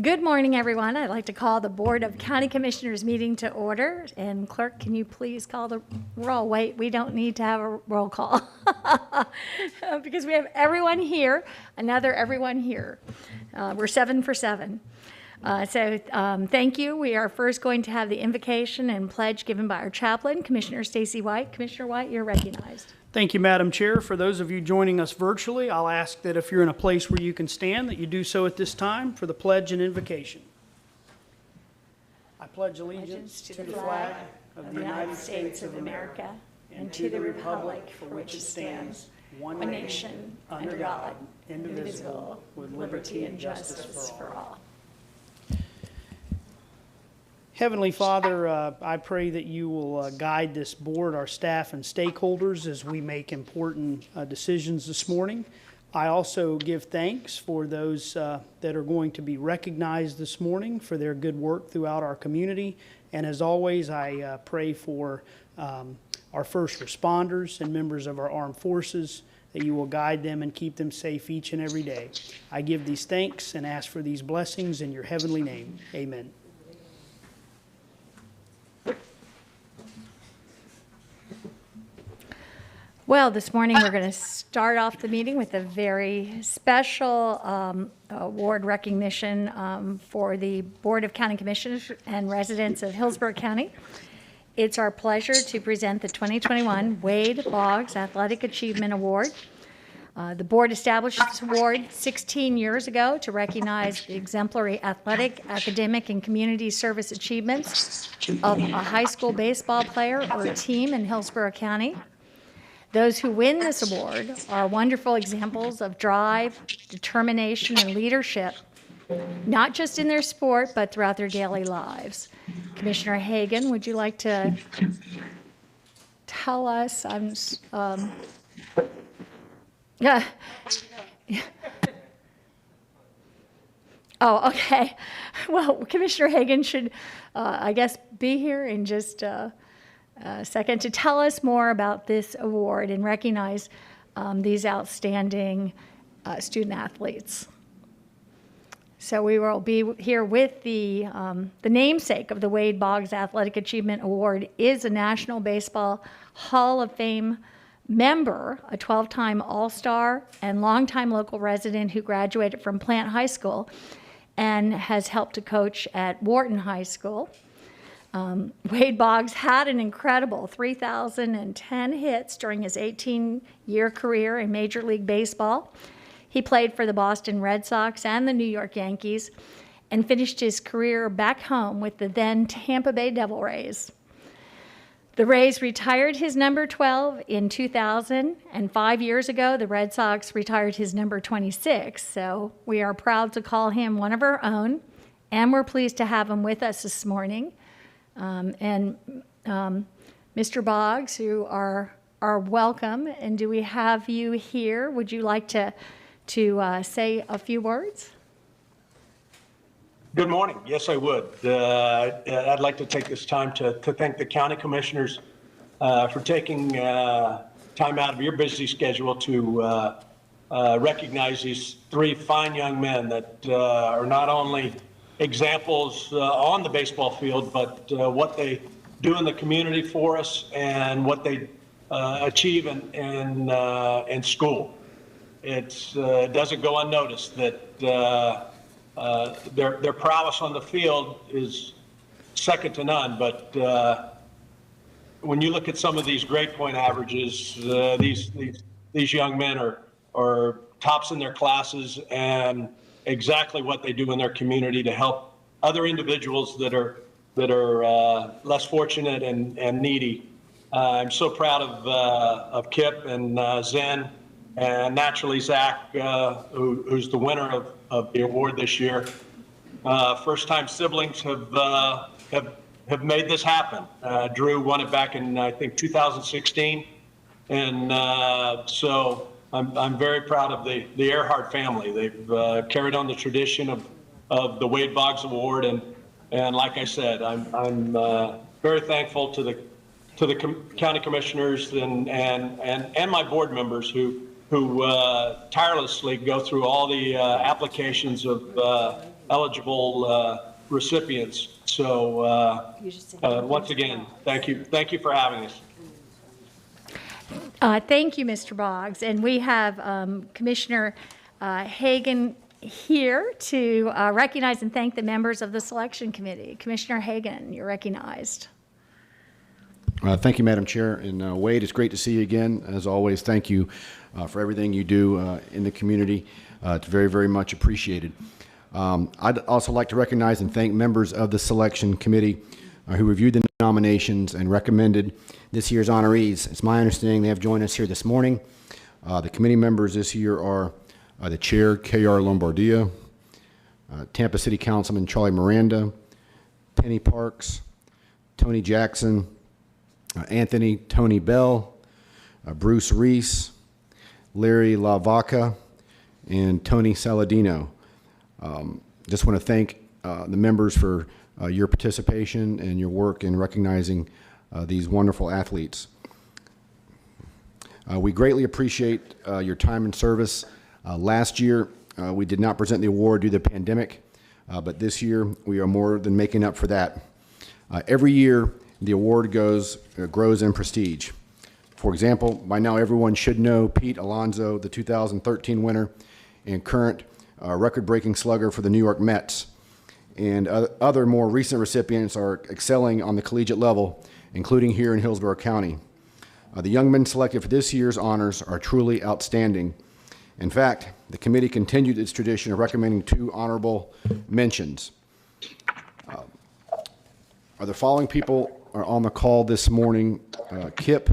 Good morning, everyone. I'd like to call the Board of County Commissioners meeting to order. And clerk, can you please call the roll? Wait, we don't need to have a roll call because we have everyone here, another everyone here. We're 7 for 7. Thank you. We are first going to have the invocation and pledge given by our chaplain, Commissioner Stacy White. Commissioner White, you're recognized. Thank you, Madam Chair. For those of you joining us virtually, I'll ask that if you're in a place where you can stand, that you do so at this time for the pledge and invocation. I pledge allegiance to the flag of the United States of America and to the republic for which it stands, one nation, under God, indivisible, with liberty and justice for all. Heavenly Father, I pray that you will guide this board, our staff and stakeholders as we make important decisions this morning. I also give thanks for those that are going to be recognized this morning for their good work throughout our community. And as always, I pray for our first responders and members of our armed forces, that you will guide them and keep them safe each and every day. I give these thanks and ask for these blessings in your heavenly name. Amen. Well, this morning we're going to start off the meeting with a very special award recognition for the Board of County Commissioners and residents of Hillsborough County. It's our pleasure to present the 2021 Wade Boggs Athletic Achievement Award. The board established this award 16 years ago to recognize the exemplary athletic, academic, and community service achievements of a high school baseball player or team in Hillsborough County. Those who win this award are wonderful examples of drive, determination, and leadership, not just in their sport, but throughout their daily lives. Commissioner Hagan, would you like to tell us? Oh, okay. Well, Commissioner Hagan should, I guess, be here in just a second to tell us more about this award and recognize these outstanding student athletes. So we will be here with the namesake of the Wade Boggs Athletic Achievement Award is a National Baseball Hall of Fame member, a 12-time All-Star and longtime local resident who graduated from Plant High School and has helped to coach at Wharton High School. Wade Boggs had an incredible 3,010 hits during his 18-year career in Major League Baseball. He played for the Boston Red Sox and the New York Yankees and finished his career back home with the then Tampa Bay Devil Rays. The Rays retired his number 12 in 2000, and 5 years ago, the Red Sox retired his number 26. So we are proud to call him one of our own, and we're pleased to have him with us this morning. Mr. Boggs, you are welcome. And do we have you here? Would you like to say a few words? Good morning. Yes, I would. I'd like to take this time to thank the county commissioners for taking time out of your busy schedule to recognize these three fine young men that are not only examples on the baseball field, but what they do in the community for us and what they achieve in school. It doesn't go unnoticed that their prowess on the field is second to none. But when you look at some of these grade point averages, these young men are tops in their classes and exactly what they do in their community to help other individuals that are less fortunate and needy. I'm so proud of Kip and Zen and naturally Zach, who's the winner of the award this year. First-time siblings have made this happen. Drew won it back in, I think, 2016, and so I'm very proud of the Earhart family. They've carried on the tradition of the Wade Boggs Award, and like I said, I'm very thankful to the county commissioners and my board members who tirelessly go through all the applications of eligible recipients. So once again, thank you for having us. Thank you, Mr. Boggs. And we have Commissioner Hagan here to recognize and thank the members of the selection committee. Commissioner Hagan, you're recognized. Thank you, Madam Chair. And Wade, it's great to see you again. As always, thank you for everything you do in the community. It's very, very much appreciated. I'd also like to recognize and thank members of the selection committee who reviewed the nominations and recommended this year's honorees. It's my understanding they have joined us here this morning. The committee members this year are the Chair, K.R. Lombardia, Tampa City Councilman Charlie Miranda, Penny Parks, Tony Jackson, Anthony Tony Bell, Bruce Reese, Larry LaVaca, and Tony Saladino. Just want to thank the members for your participation and your work in recognizing these wonderful athletes. We greatly appreciate your time and service. Last year, we did not present the award due to the pandemic, but this year we are more than making up for that. Every year, the award grows in prestige. For example, by now everyone should know Pete Alonso, the 2013 winner and current record-breaking slugger for the New York Mets. And other more recent recipients are excelling on the collegiate level, including here in Hillsborough County. The young men selected for this year's honors are truly outstanding. In fact, the committee continued its tradition of recommending 2 honorable mentions. Are the following people are on the call this morning: Kip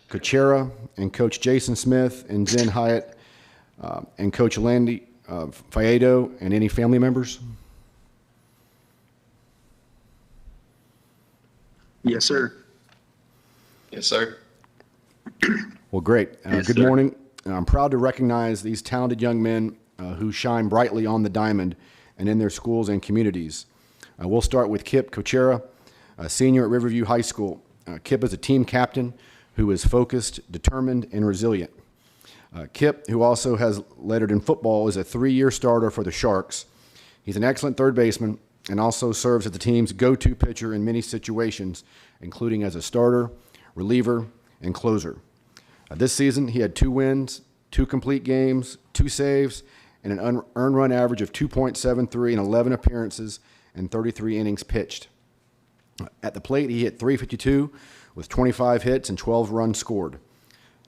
Kuchera and Coach Jason Smith and Zen Hyatt and Coach Landy Faedo and any family members? Yes, sir. Yes, sir. Well, great. Yes, Good sir. morning. I'm proud to recognize these talented young men who shine brightly on the diamond and in their schools and communities. We'll start with Kip Kuchera, a senior at Riverview High School. Kip is a team captain who is focused, determined, and resilient. Kip, who also has lettered in football, is a 3-year starter for the Sharks. He's an excellent third baseman and also serves as the team's go-to pitcher in many situations, including as a starter, reliever, and closer. This season, he had 2 wins, 2 complete games, 2 saves, and an earned run average of 2.73 in 11 appearances and 33 innings pitched. At the plate, he hit .352 with 25 hits and 12 runs scored.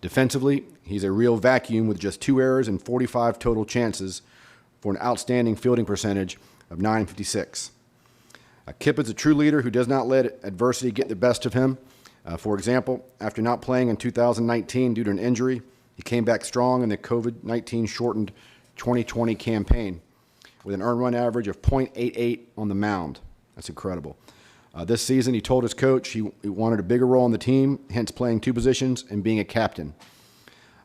Defensively, he's a real vacuum with just 2 errors and 45 total chances for an outstanding fielding percentage of .956. Kip is a true leader who does not let adversity get the best of him. For example, after not playing in 2019 due to an injury, he came back strong in the COVID-19 shortened 2020 campaign with an earned run average of .88 on the mound. That's incredible. This season, he told his coach he wanted a bigger role on the team, hence playing 2 positions and being a captain.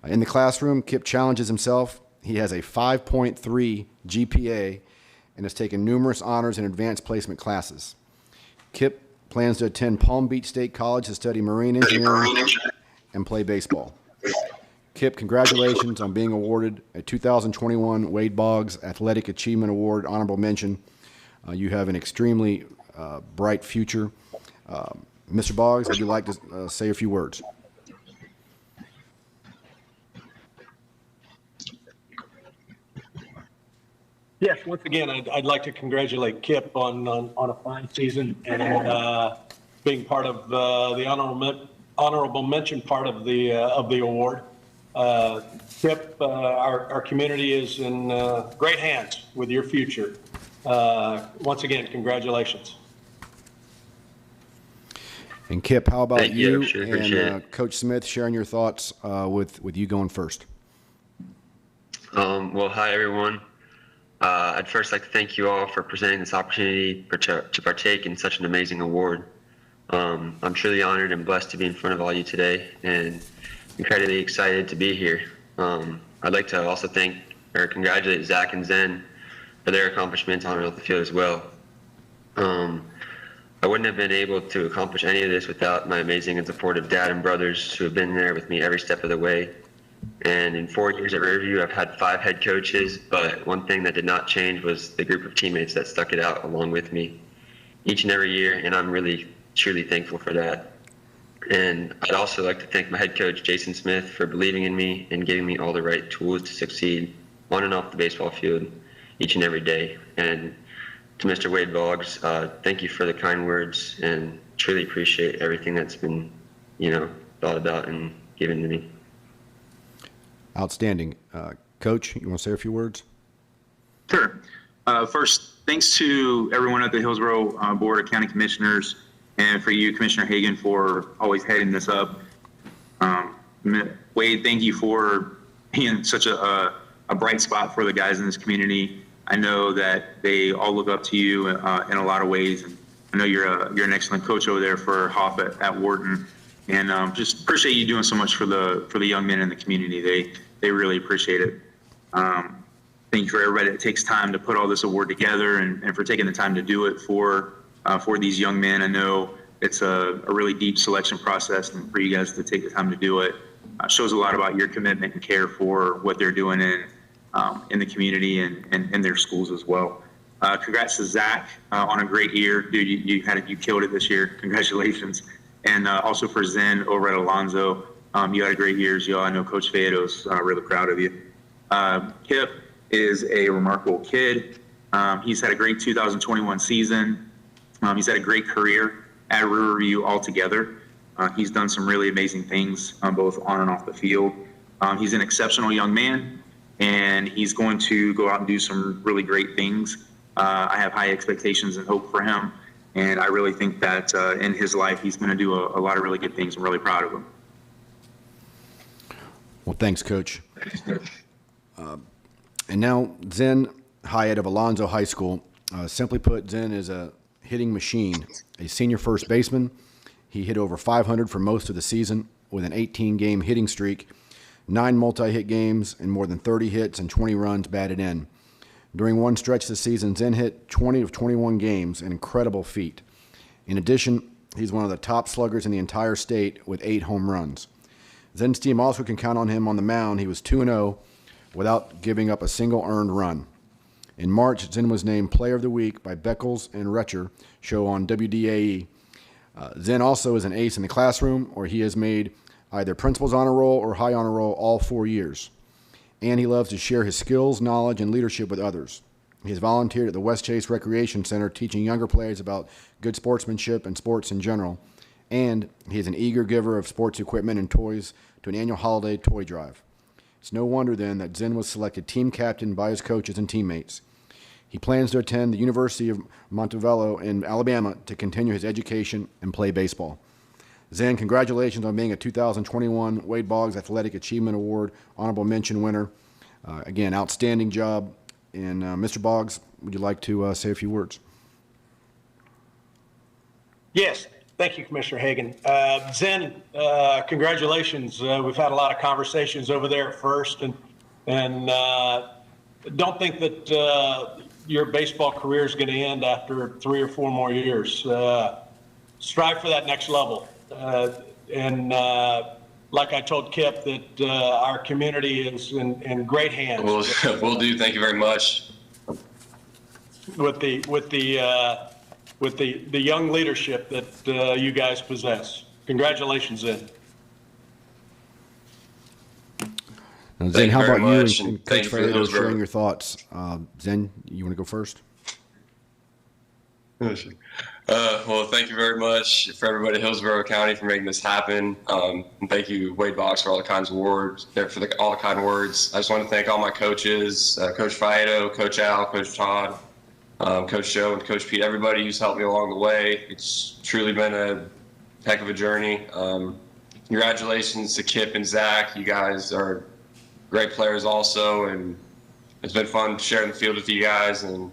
In the classroom, Kip challenges himself. He has a 5.3 GPA and has taken numerous honors in advanced placement classes. Kip plans to attend Palm Beach State College to study marine engineering and play baseball. Kip, congratulations on being awarded a 2021 Wade Boggs Athletic Achievement Award honorable mention. You have an extremely bright future. Mr. Boggs, would you like to say a few words? Yes, once again, I'd like to congratulate Kip on a fine season and being part of the honorable mention part of the award. Kip, our community is in great hands with your future. Once again, congratulations. And Kip, how about Thank you. you Sure, and appreciate it. Coach Smith sharing your thoughts with you going first? Well, hi, everyone. I'd first like to thank you all for presenting this opportunity to partake in such an amazing award. I'm truly honored and blessed to be in front of all you today and incredibly excited to be here. I'd like to also thank or congratulate Zach and Zen for their accomplishments on and off the field as well. I wouldn't have been able to accomplish any of this without my amazing and supportive dad and brothers who have been there with me every step of the way. And in 4 years at Riverview, I've had 5 head coaches, but one thing that did not change was the group of teammates that stuck it out along with me each and every year, and I'm really, truly thankful for that. And I'd also like to thank my head coach, Jason Smith, for believing in me and giving me all the right tools to succeed on and off the baseball field each and every day. And to Mr. Wade Boggs, thank you for the kind words, and truly appreciate everything that's been, thought about and given to me. Outstanding. Coach, you want to say a few words? Sure. First, thanks to everyone at the Hillsborough Board of County Commissioners, and for you, Commissioner Hagan, for always heading this up. Wade, thank you for being such a bright spot for the guys in this community. I know that they all look up to you in a lot of ways. And I know you're an excellent coach over there for Hoff at Wharton, and just appreciate you doing so much for the young men in the community. They really appreciate it. Thank you for everybody that takes time to put all this award together, and for taking the time to do it for these young men. I know it's a really deep selection process, and for you guys to take the time to do it shows a lot about your commitment and care for what they're doing in the community and in their schools as well. Congrats to Zach on a great year. Dude, you killed it this year. Congratulations. And also for Zen over at Alonzo. You had a great year as well. I know Coach Fayedo's really proud of you. Kip is a remarkable kid. He's had a great 2021 season. He's had a great career at Riverview altogether. He's done some really amazing things both on and off the field. He's an exceptional young man, and he's going to go out and do some really great things. I have high expectations and hope for him, and I really think that in his life he's going to do a lot of really good things. I'm really proud of him. Well, thanks, Coach. And now Zen Hyatt of Alonzo High School. Simply put, Zen is a hitting machine, a senior first baseman. He hit over 500 for most of the season with an 18-game hitting streak, 9 multi-hit games, and more than 30 hits and 20 runs batted in. During one stretch this season, Zen hit 20 of 21 games, an incredible feat. In addition, he's one of the top sluggers in the entire state with 8 home runs. Zen's team also can count on him on the mound. He was 2-0 without giving up a single earned run. In March, Zen was named Player of the Week by Beckles and Retcher show on WDAE. Zen also is an ace in the classroom, where he has made either principal's honor roll or high honor roll all 4 years. And he loves to share his skills, knowledge, and leadership with others. He has volunteered at the West Chase Recreation Center teaching younger players about good sportsmanship and sports in general. And he is an eager giver of sports equipment and toys to an annual holiday toy drive. It's no wonder then that Zen was selected team captain by his coaches and teammates. He plans to attend the University of Montevallo in Alabama to continue his education and play baseball. Zen, congratulations on being a 2021 Wade Boggs Athletic Achievement Award honorable mention winner. Again, outstanding job. And Mr. Boggs, would you like to say a few words? Yes. Thank you, Commissioner Hagan. Zen, congratulations. We've had a lot of conversations over there at first, and don't think that your baseball career is going to end after 3 or 4 more years. Strive for that next level. And like I told Kip, that our community is in great hands. Will do. Thank you very much. With the young leadership that you guys possess. Congratulations, Zen. Now, Zen, how about you and Thank Coach you for the Fayedo Hillsborough. sharing your thoughts? Zen, you want to go first? Well, thank you very much for everybody at Hillsborough County for making this happen. And thank you, Wade Boggs, for all the kind words. All the kind words. I just want to thank all my coaches, Coach Fayedo, Coach Al, Coach Todd, Coach Joe, and Coach Pete. Everybody who's helped me along the way. It's truly been a heck of a journey. Congratulations to Kip and Zach. You guys are great players also, and it's been fun sharing the field with you guys. And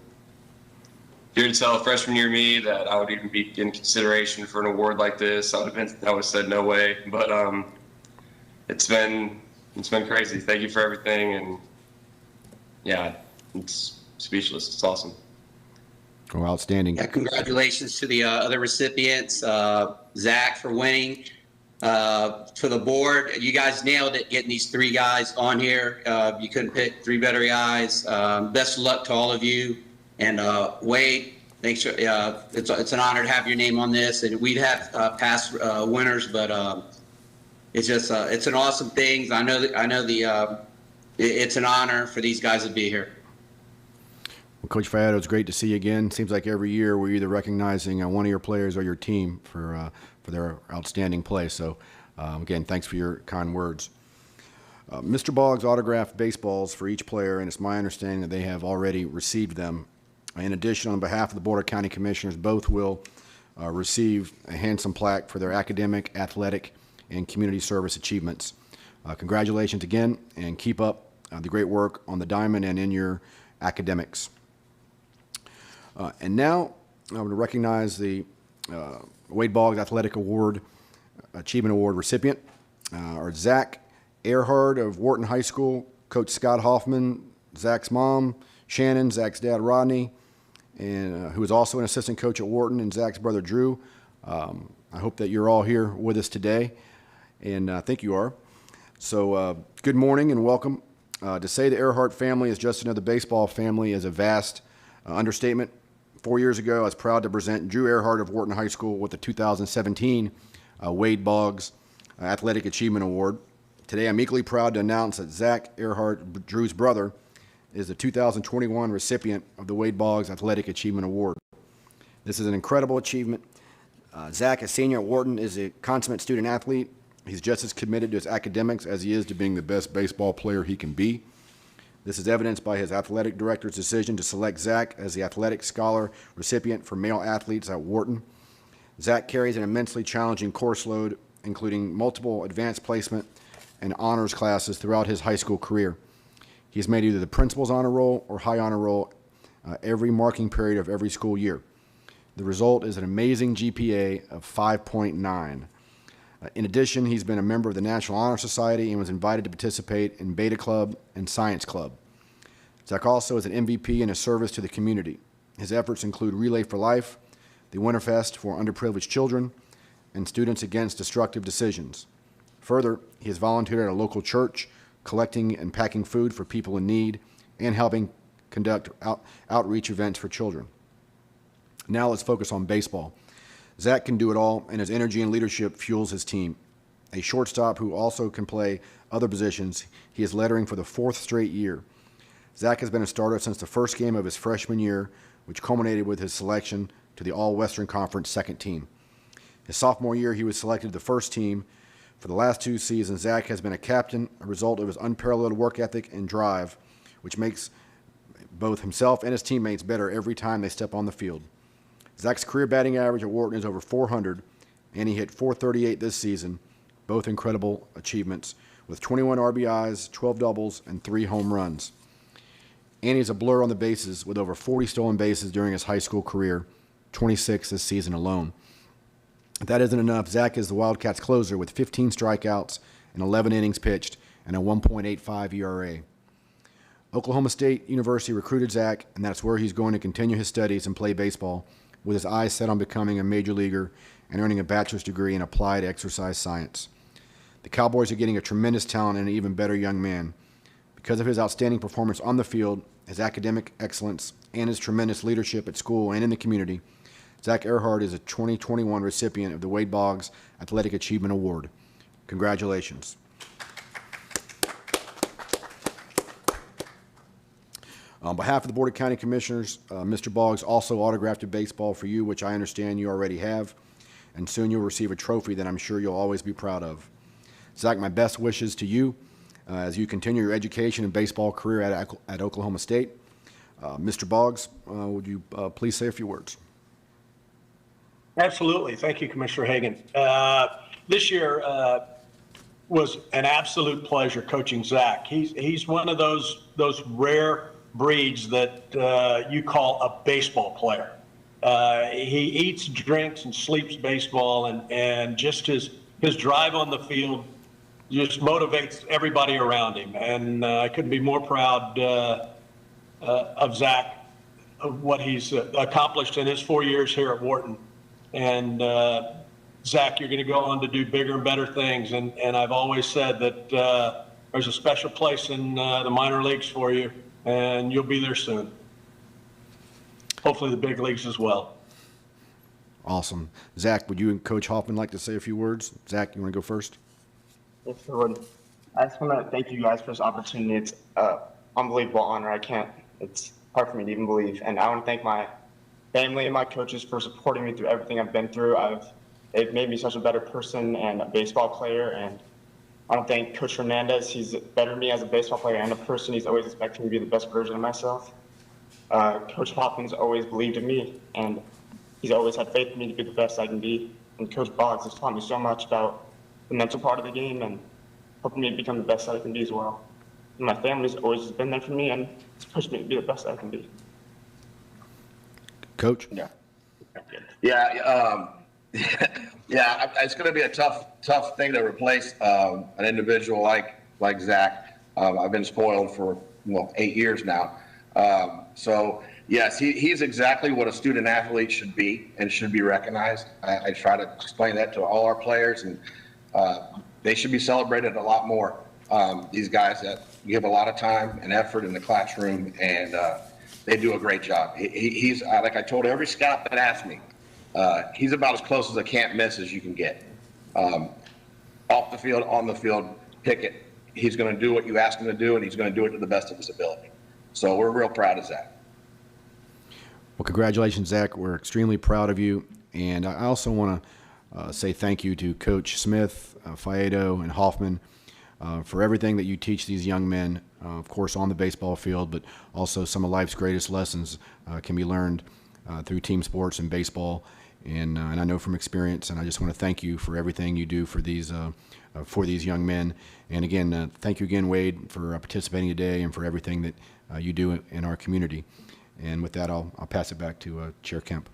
here to tell freshman year me that I would even be in consideration for an award like this, I would have said no way. But it's been crazy. Thank you for everything, and yeah, it's speechless. It's awesome. Oh, outstanding. Yeah, congratulations to the other recipients. Zach for winning. For the board, you guys nailed it getting these 3 guys on here. You couldn't pick 3 better guys. Best of luck to all of you. And Wade, make sure it's an honor to have your name on this. And we'd have past winners, but it's just it's an awesome thing. I know it's an honor for these guys to be here. Well, Coach Fayetto, it's great to see you again. Seems like every year we're either recognizing one of your players or your team for their outstanding play. So, again, thanks for your kind words. Mr. Boggs autographed baseballs for each player, and it's my understanding that they have already received them. In addition, on behalf of the Board of County Commissioners, both will receive a handsome plaque for their academic, athletic, and community service achievements. Congratulations again, and keep up the great work on the diamond and in your academics. And now I would recognize the Wade Boggs Athletic Award, Achievement Award recipient, are Zach Earhart of Wharton High School, Coach Scott Hoffman, Zach's mom, Shannon, Zach's dad, Rodney, and who is also an assistant coach at Wharton, and Zach's brother, Drew. I hope that you're all here with us today, and I think you are. So good morning and welcome. To say the Earhart family is just another baseball family is a vast understatement. 4 years ago, I was proud to present Drew Earhart of Wharton High School with the 2017 Wade Boggs Athletic Achievement Award. Today, I'm equally proud to announce that Zach Earhart, Drew's brother, is the 2021 recipient of the Wade Boggs Athletic Achievement Award. This is an incredible achievement. Zach, a senior at Wharton, is a consummate student athlete. He's just as committed to his academics as he is to being the best baseball player he can be. This is evidenced by his athletic director's decision to select Zach as the athletic scholar recipient for male athletes at Wharton. Zach carries an immensely challenging course load, including multiple advanced placement and honors classes throughout his high school career. He's made either the principal's honor roll or high honor roll every marking period of every school year. The result is an amazing GPA of 5.9. In addition, he's been a member of the National Honor Society and was invited to participate in Beta Club and Science Club. Zach also is an MVP and a service to the community. His efforts include Relay for Life, the Winterfest for underprivileged children, and Students Against Destructive Decisions. Further, he has volunteered at a local church, collecting and packing food for people in need, and helping conduct outreach events for children. Now let's focus on baseball. Zach can do it all, and his energy and leadership fuels his team. A shortstop who also can play other positions, he is lettering for the 4th straight year. Zach has been a starter since the first game of his freshman year, which culminated with his selection to the All-Western Conference second team. His sophomore year, he was selected to the first team. For the last 2 seasons, Zach has been a captain, a result of his unparalleled work ethic and drive, which makes both himself and his teammates better every time they step on the field. Zach's career batting average at Wharton is over 400, and he hit .438 this season, both incredible achievements, with 21 RBIs, 12 doubles, and 3 home runs. And he's a blur on the bases with over 40 stolen bases during his high school career, 26 this season alone. If that isn't enough, Zach is the Wildcats' closer with 15 strikeouts and 11 innings pitched and a 1.85 ERA. Oklahoma State University recruited Zach, and that's where he's going to continue his studies and play baseball, with his eyes set on becoming a major leaguer and earning a bachelor's degree in applied exercise science. The Cowboys are getting a tremendous talent and an even better young man. Because of his outstanding performance on the field, his academic excellence, and his tremendous leadership at school and in the community, Zach Earhart is a 2021 recipient of the Wade Boggs Athletic Achievement Award. Congratulations. On behalf of the Board of County Commissioners, Mr. Boggs also autographed a baseball for you, which I understand you already have, and soon you'll receive a trophy that I'm sure you'll always be proud of. Zach, my best wishes to you as you continue your education and baseball career at Oklahoma State. Mr. Boggs, would you please say a few words? Absolutely. Thank you, Commissioner Hagan. This year was an absolute pleasure coaching Zach. He's one of those rare breeds that you call a baseball player. He eats, drinks, and sleeps baseball, and just his drive on the field just motivates everybody around him. And I couldn't be more proud of Zach, of what he's accomplished in his 4 years here at Wharton. And Zach, you're going to go on to do bigger and better things. And I've always said that there's a special place in the minor leagues for you, and you'll be there soon. Hopefully the big leagues as well. Awesome. Zach, would you and Coach Hoffman like to say a few words? Zach, you want to go first? Yes, I would. I just want to thank you guys for this opportunity. It's an unbelievable honor. It's hard for me to even believe. And I want to thank my family and my coaches for supporting me through everything I've been through. They've made me such a better person and a baseball player. And I want to thank Coach Fernandez. He's bettered me as a baseball player and a person. He's always expected me to be the best version of myself. Coach Hoffman's always believed in me, and he's always had faith in me to be the best I can be. And Coach Boggs has taught me so much about the mental part of the game and helping me become the best that I can be as well. And my family's always just been there for me, and it's pushed me to be the best I can be. Coach? Yeah. Yeah. It's going to be a tough thing to replace an individual like Zach. I've been spoiled for 8 years now. So yes, he's exactly what a student athlete should be and should be recognized. I try to explain that to all our players, and they should be celebrated a lot more. These guys that give a lot of time and effort in the classroom, and they do a great job. He's like I told every scout that asked me, he's about as close as a can't miss as you can get. Off the field, on the field, pick it. He's going to do what you ask him to do, and he's going to do it to the best of his ability. So we're real proud of Zach. Well, congratulations, Zach. We're extremely proud of you. And I also want to say thank you to Coach Smith, Faedo, and Hoffman for everything that you teach these young men, of course, on the baseball field, but also some of life's greatest lessons can be learned through team sports and baseball. And I know from experience, and I just want to thank you for everything you do for these young men. And again, thank you again, Wade, for participating today and for everything that you do in our community. And with that, I'll pass it back to Chair Kemp.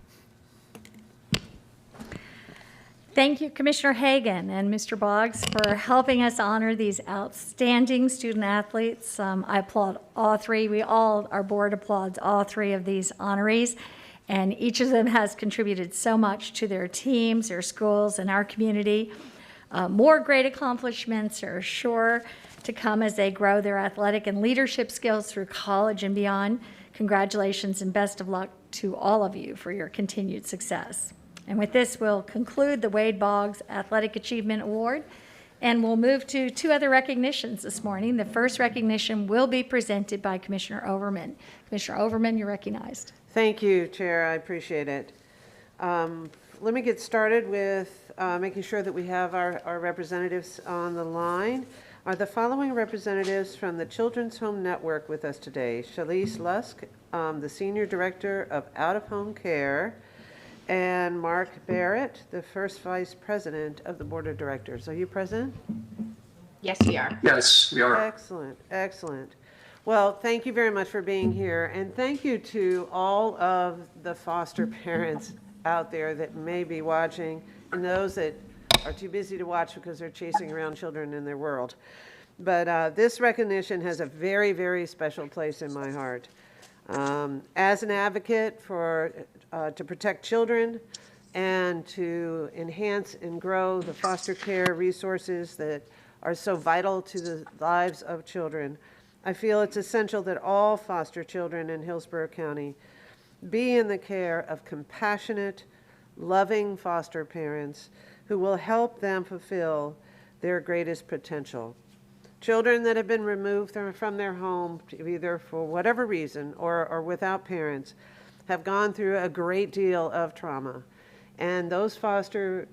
Thank you, Commissioner Hagan and Mr. Boggs, for helping us honor these outstanding student athletes. I applaud all three. Our board applauds all three of these honorees, and each of them has contributed so much to their teams, their schools, and our community. More great accomplishments are sure to come as they grow their athletic and leadership skills through college and beyond. Congratulations and best of luck to all of you for your continued success. And with this, we'll conclude the Wade Boggs Athletic Achievement Award, and we'll move to two other recognitions this morning. The first recognition will be presented by Commissioner Overman. Commissioner Overman, you're recognized. Thank you, Chair. I appreciate it. Let me get started with making sure that we have our representatives on the line. Are the following representatives from the Children's Home Network with us today? Shalise Lusk, the Senior Director of Out-of-Home Care, and Mark Barrett, the First Vice President of the Board of Directors. Are you present? Yes, we are. Yes, we are. Excellent, excellent. Well, thank you very much for being here, and thank you to all of the foster parents out there that may be watching, and those that are too busy to watch because they're chasing around children in their world. But this recognition has a very, very special place in my heart. As an advocate to protect children and to enhance and grow the foster care resources that are so vital to the lives of children, I feel it's essential that all foster children in Hillsborough County be in the care of compassionate, loving foster parents who will help them fulfill their greatest potential. Children that have been removed from their home, either for whatever reason or without parents, have gone through a great deal of trauma. And those foster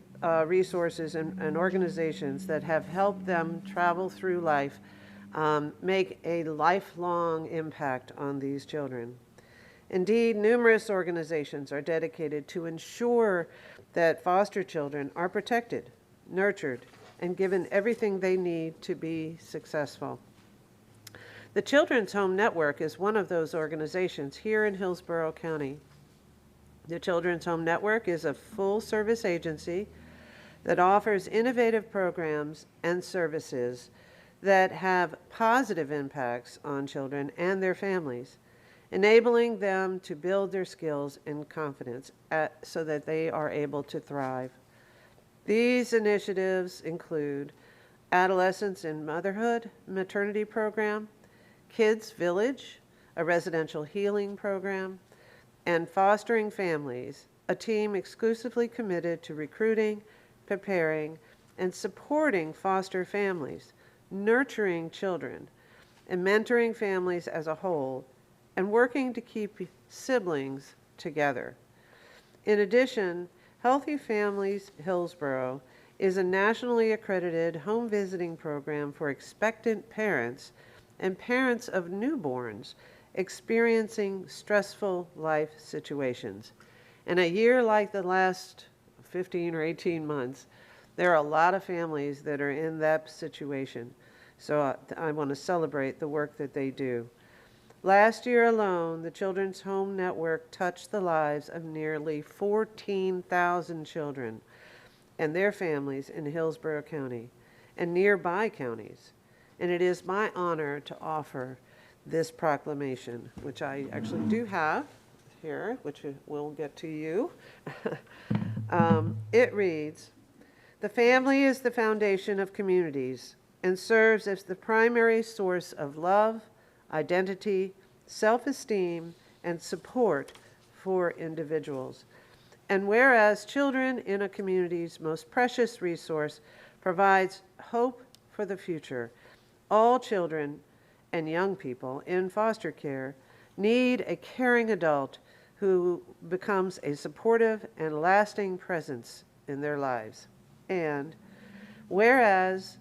resources and organizations that have helped them travel through life make a lifelong impact on these children. Indeed, numerous organizations are dedicated to ensure that foster children are protected, nurtured, and given everything they need to be successful. The Children's Home Network is one of those organizations here in Hillsborough County. The Children's Home Network is a full-service agency that offers innovative programs and services that have positive impacts on children and their families, enabling them to build their skills and confidence so that they are able to thrive. These initiatives include Adolescents in Motherhood Maternity Program, Kids Village, a residential healing program, and Fostering Families, a team exclusively committed to recruiting, preparing, and supporting foster families, nurturing children, and mentoring families as a whole, and working to keep siblings together. In addition, Healthy Families Hillsborough is a nationally accredited home visiting program for expectant parents and parents of newborns experiencing stressful life situations. In a year like the last 15 or 18 months, there are a lot of families that are in that situation. So I want to celebrate the work that they do. Last year alone, the Children's Home Network touched the lives of nearly 14,000 children and their families in Hillsborough County and nearby counties. And it is my honor to offer this proclamation, which I actually do have here, which we'll get to you. It reads, "The family is the foundation of communities and serves as the primary source of love, identity, self-esteem, and support for individuals. And whereas children in a community's most precious resource provides hope for the future, all children and young people in foster care need a caring adult who becomes a supportive and lasting presence in their lives. And whereas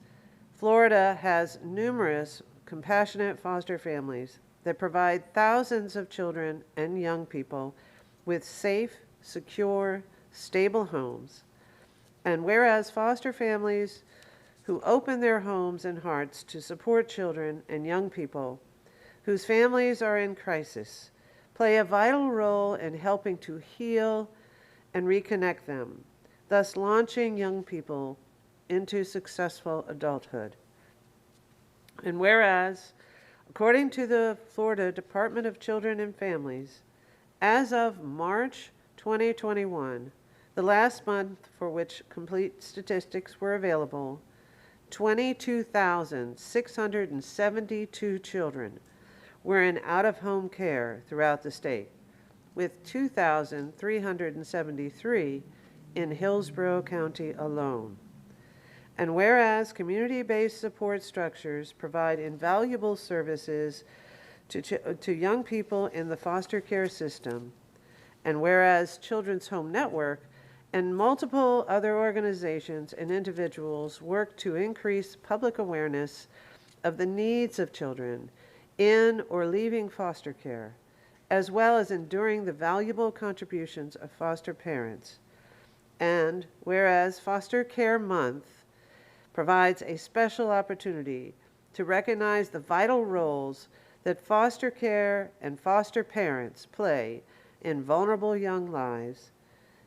Florida has numerous compassionate foster families that provide thousands of children and young people with safe, secure, stable homes. And whereas foster families who open their homes and hearts to support children and young people whose families are in crisis play a vital role in helping to heal and reconnect them, thus launching young people into successful adulthood. And whereas, according to the Florida Department of Children and Families, as of March 2021, the last month for which complete statistics were available, 22,672 children were in out-of-home care throughout the state, with 2,373 in Hillsborough County alone. And whereas community-based support structures provide invaluable services to young people in the foster care system, and whereas Children's Home Network and multiple other organizations and individuals work to increase public awareness of the needs of children in or leaving foster care, as well as enduring the valuable contributions of foster parents. And whereas Foster Care Month provides a special opportunity to recognize the vital roles that foster care and foster parents play in vulnerable young lives,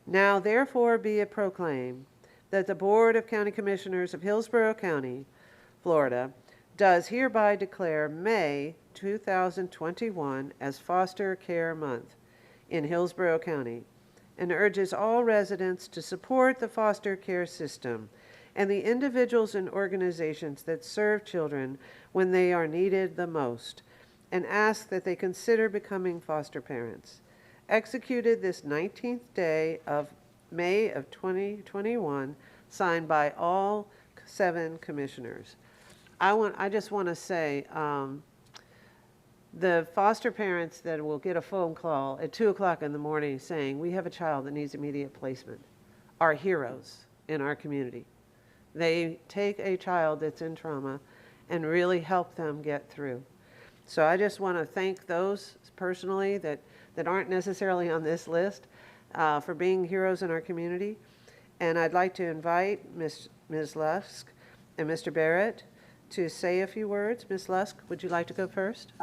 now therefore be it proclaimed that the Board of County Commissioners of Hillsborough County, Florida, does hereby declare May 2021 as Foster Care Month in Hillsborough County, and urges all residents to support the foster care system and the individuals and organizations that serve children when they are needed the most, and ask that they consider becoming foster parents. Executed this 19th day of May of 2021, signed by all 7 commissioners. I just want to say, the foster parents that will get a phone call at 2 o'clock in the morning saying, we have a child that needs immediate placement, are heroes in our community. They take a child that's in trauma and really help them get through. So I just want to thank those personally that aren't necessarily on this list for being heroes in our community. And I'd like to invite Ms. Lusk and Mr. Barrett to say a few words. Ms. Lusk, would you like to go first?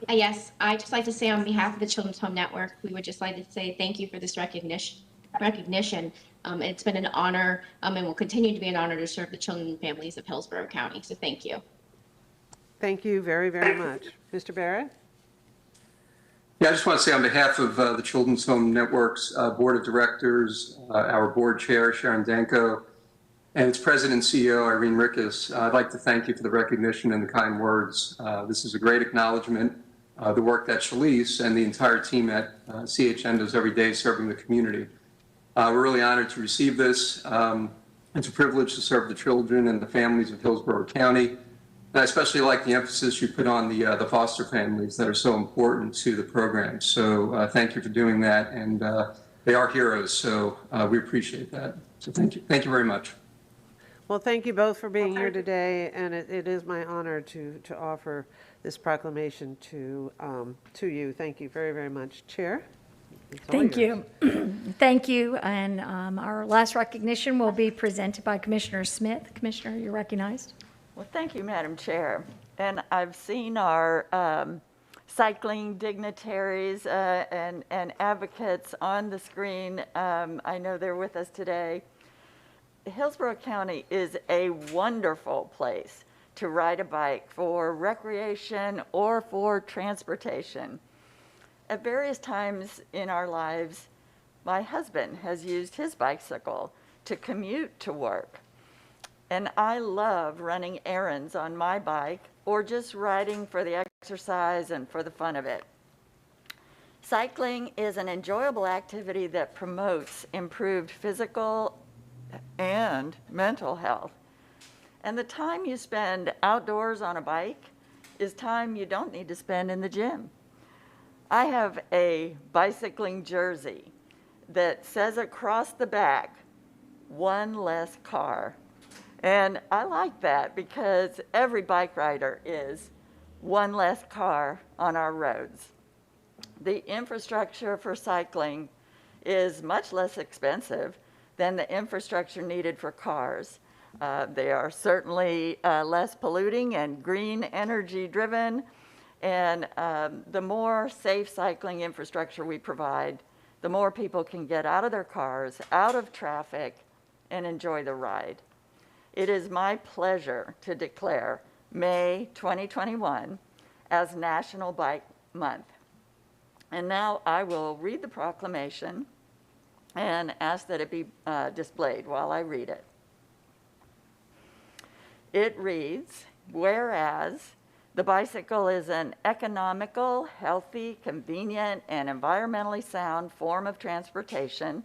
Yes, I'd just like to say on behalf of the Children's Home Network, we would just like to say thank you for this recognition. It's been an honor and will continue to be an honor to serve the children and families of Hillsborough County. So thank you. Thank you very, very much. Mr. Barrett? Yeah, I just want to say on behalf of the Children's Home Network's Board of Directors, our board chair, Sharon Danko, and its president and CEO, Irene Rickus, I'd like to thank you for the recognition and the kind words. This is a great acknowledgement, the work that Shalise and the entire team at CHN does every day serving the community. We're really honored to receive this. It's a privilege to serve the children and the families of Hillsborough County. And I especially like the emphasis you put on the foster families that are so important to the program. So thank you for doing that. And they are heroes, so we appreciate that. So thank you. Thank you very much. Well, thank you both for being here today, and it is my honor to offer this proclamation to you. Thank you very, very much. Chair? Thank you. Thank you. And our last recognition will be presented by Commissioner Smith. Commissioner, you're recognized. Well, thank you, Madam Chair. And I've seen our cycling dignitaries and advocates on the screen. I know they're with us today. Hillsborough County is a wonderful place to ride a bike for recreation or for transportation. At various times in our lives, my husband has used his bicycle to commute to work. And I love running errands on my bike or just riding for the exercise and for the fun of it. Cycling is an enjoyable activity that promotes improved physical and mental health. And the time you spend outdoors on a bike is time you don't need to spend in the gym. I have a bicycling jersey that says across the back, "One less car." And I like that because every bike rider is one less car on our roads. The infrastructure for cycling is much less expensive than the infrastructure needed for cars. They are certainly less polluting and green energy driven. And the more safe cycling infrastructure we provide, the more people can get out of their cars, out of traffic, and enjoy the ride. It is my pleasure to declare May 2021 as National Bike Month. And now I will read the proclamation and ask that it be displayed while I read it. It reads, whereas the bicycle is an economical, healthy, convenient, and environmentally sound form of transportation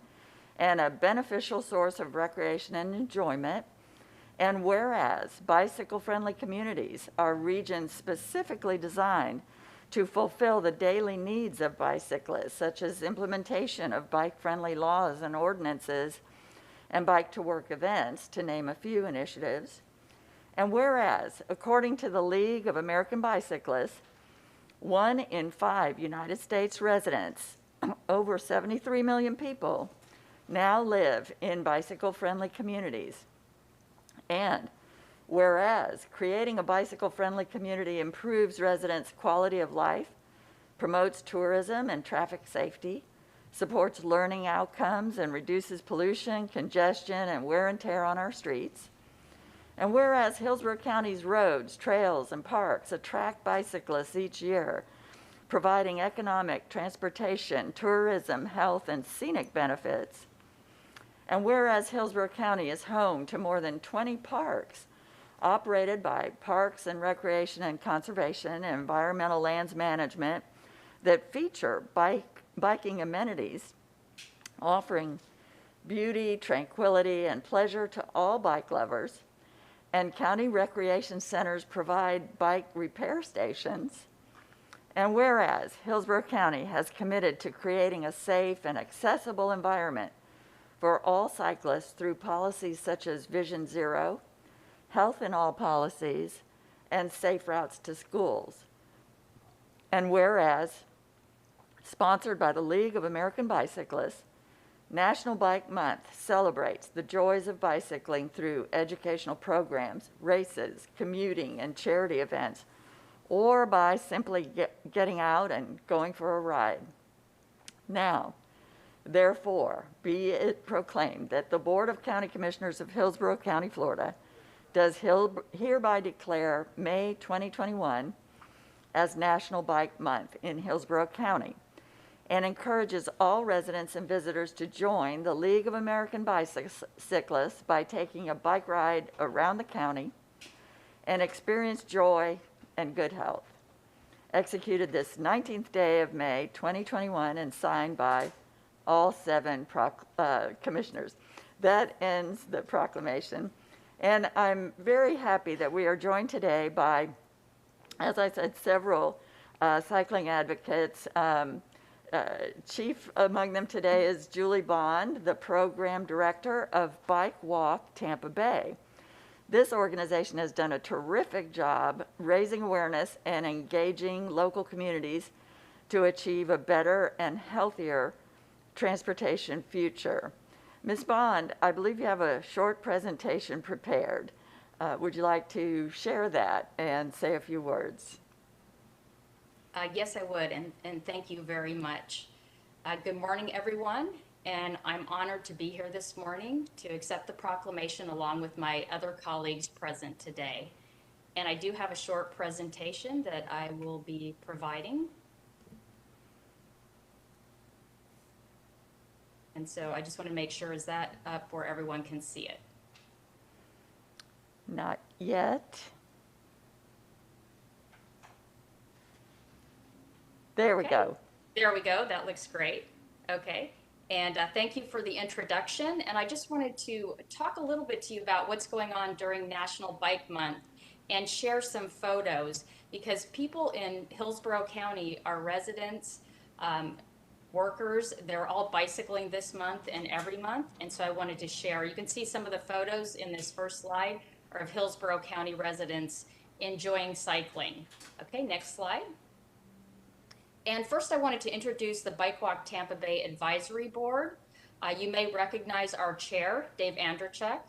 and a beneficial source of recreation and enjoyment, and whereas bicycle-friendly communities are regions specifically designed to fulfill the daily needs of bicyclists, such as implementation of bike-friendly laws and ordinances and bike-to-work events, to name a few initiatives. And whereas, according to the League of American Bicyclists, 1 in 5 United States residents, over 73 million people, now live in bicycle-friendly communities. And whereas creating a bicycle-friendly community improves residents' quality of life, promotes tourism and traffic safety, supports learning outcomes, and reduces pollution, congestion, and wear and tear on our streets. And whereas Hillsborough County's roads, trails, and parks attract bicyclists each year, providing economic, transportation, tourism, health, and scenic benefits. And whereas Hillsborough County is home to more than 20 parks operated by Parks and Recreation and Conservation and Environmental Lands Management that feature biking amenities, offering beauty, tranquility, and pleasure to all bike lovers, and county recreation centers provide bike repair stations. And whereas Hillsborough County has committed to creating a safe and accessible environment for all cyclists through policies such as Vision Zero, Health in All policies, and safe routes to schools. And whereas, sponsored by the League of American Bicyclists, National Bike Month celebrates the joys of bicycling through educational programs, races, commuting, and charity events, or by simply getting out and going for a ride. Now, therefore, be it proclaimed that the Board of County Commissioners of Hillsborough County, Florida, does hereby declare May 2021 as National Bike Month in Hillsborough County, and encourages all residents and visitors to join the League of American Bicyclists by taking a bike ride around the county and experience joy and good health. Executed this 19th day of May 2021 and signed by all 7 commissioners. That ends the proclamation. And I'm very happy that we are joined today by, as I said, several cycling advocates. Chief among them today is Julie Bond, the program director of Bike Walk Tampa Bay. This organization has done a terrific job raising awareness and engaging local communities to achieve a better and healthier transportation future. Ms. Bond, I believe you have a short presentation prepared. Would you like to share that and say a few words? Yes, I would, and thank you very much. Good morning, everyone, and I'm honored to be here this morning to accept the proclamation along with my other colleagues present today. And I do have a short presentation that I will be providing. And so I just want to make sure, is that up where everyone can see it? Not yet. There we go. There we go. That looks great. Okay. And thank you for the introduction. And I just wanted to talk a little bit to you about what's going on during National Bike Month and share some photos, because people in Hillsborough County are residents, workers. They're all bicycling this month and every month. And so I wanted to share. You can see some of the photos in this first slide are of Hillsborough County residents enjoying cycling. Okay, next slide. And first I wanted to introduce the Bike Walk Tampa Bay Advisory Board. You may recognize our chair, Dave Andrzejczyk.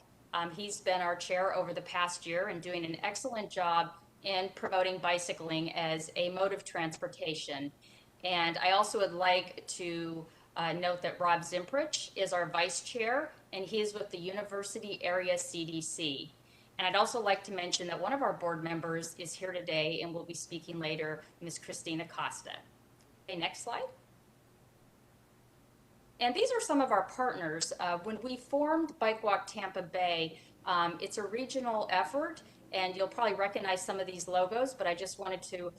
He's been our chair over the past year and doing an excellent job in promoting bicycling as a mode of transportation. And I also would like to note that Rob Zimprich is our vice chair, and he is with the University Area CDC. And I'd also like to mention that one of our board members is here today and will be speaking later, Ms. Christina Costa. Okay, next slide. And these are some of our partners. When we formed Bike Walk Tampa Bay, it's a regional effort, and you'll probably recognize some of these logos, but I just wanted to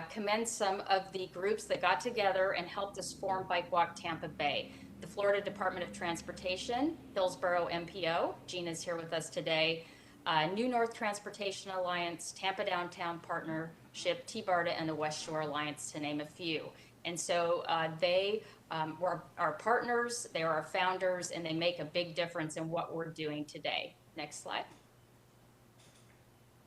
commend some of the groups that got together and helped us form Bike Walk Tampa Bay. The Florida Department of Transportation, Hillsborough MPO, Gina's here with us today, New North Transportation Alliance, Tampa Downtown Partnership, T-BARTA, and the West Shore Alliance, to name a few. And so they were our partners, they are our founders, and they make a big difference in what we're doing today. Next slide.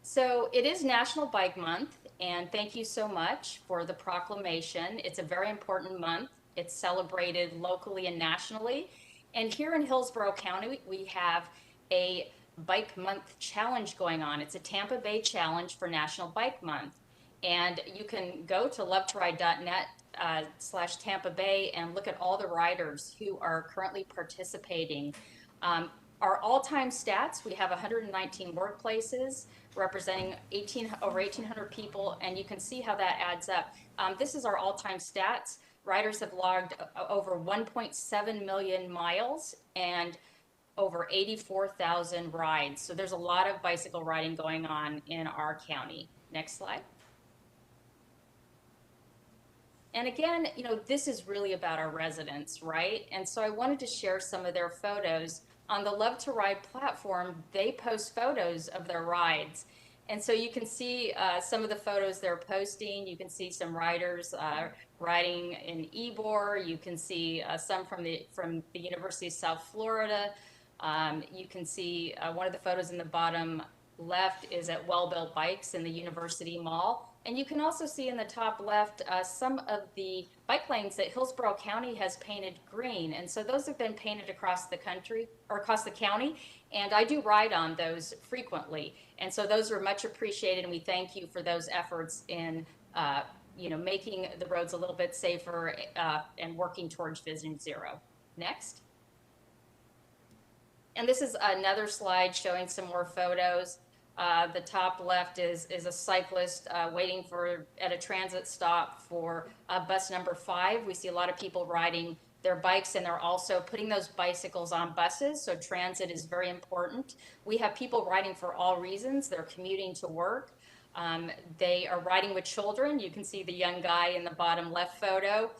So it is National Bike Month, and thank you so much for the proclamation. It's a very important month. It's celebrated locally and nationally. And here in Hillsborough County, we have a Bike Month challenge going on. It's a Tampa Bay challenge for National Bike Month. And you can go to lovetoride.net /Tampa Bay and look at all the riders who are currently participating. Our all-time stats, we have 119 workplaces representing over 1,800 people, and you can see how that adds up. This is our all-time stats. Riders have logged over 1.7 million miles and over 84,000 rides. So there's a lot of bicycle riding going on in our county. Next slide. And again, you know, this is really about our residents, right? And so I wanted to share some of their photos. On the Love to Ride platform, they post photos of their rides. And so you can see some of the photos they're posting. You can see some riders riding in Ybor. You can see some from the University of South Florida. You can see one of the photos in the bottom left is at Well-Built Bikes in the University Mall. And you can also see in the top left some of the bike lanes that Hillsborough County has painted green. And so those have been painted across the country or across the county. And I do ride on those frequently. And so those are much appreciated. And we thank you for those efforts in making the roads a little bit safer and working towards Vision Zero. Next. And this is another slide showing some more photos. The top left is a cyclist waiting at a transit stop for bus number 5. We see a lot of people riding their bikes, and they're also putting those bicycles on buses, so transit is very important. We have people riding for all reasons. They're commuting to work. They are riding with children. You can see the young guy in the bottom left photo.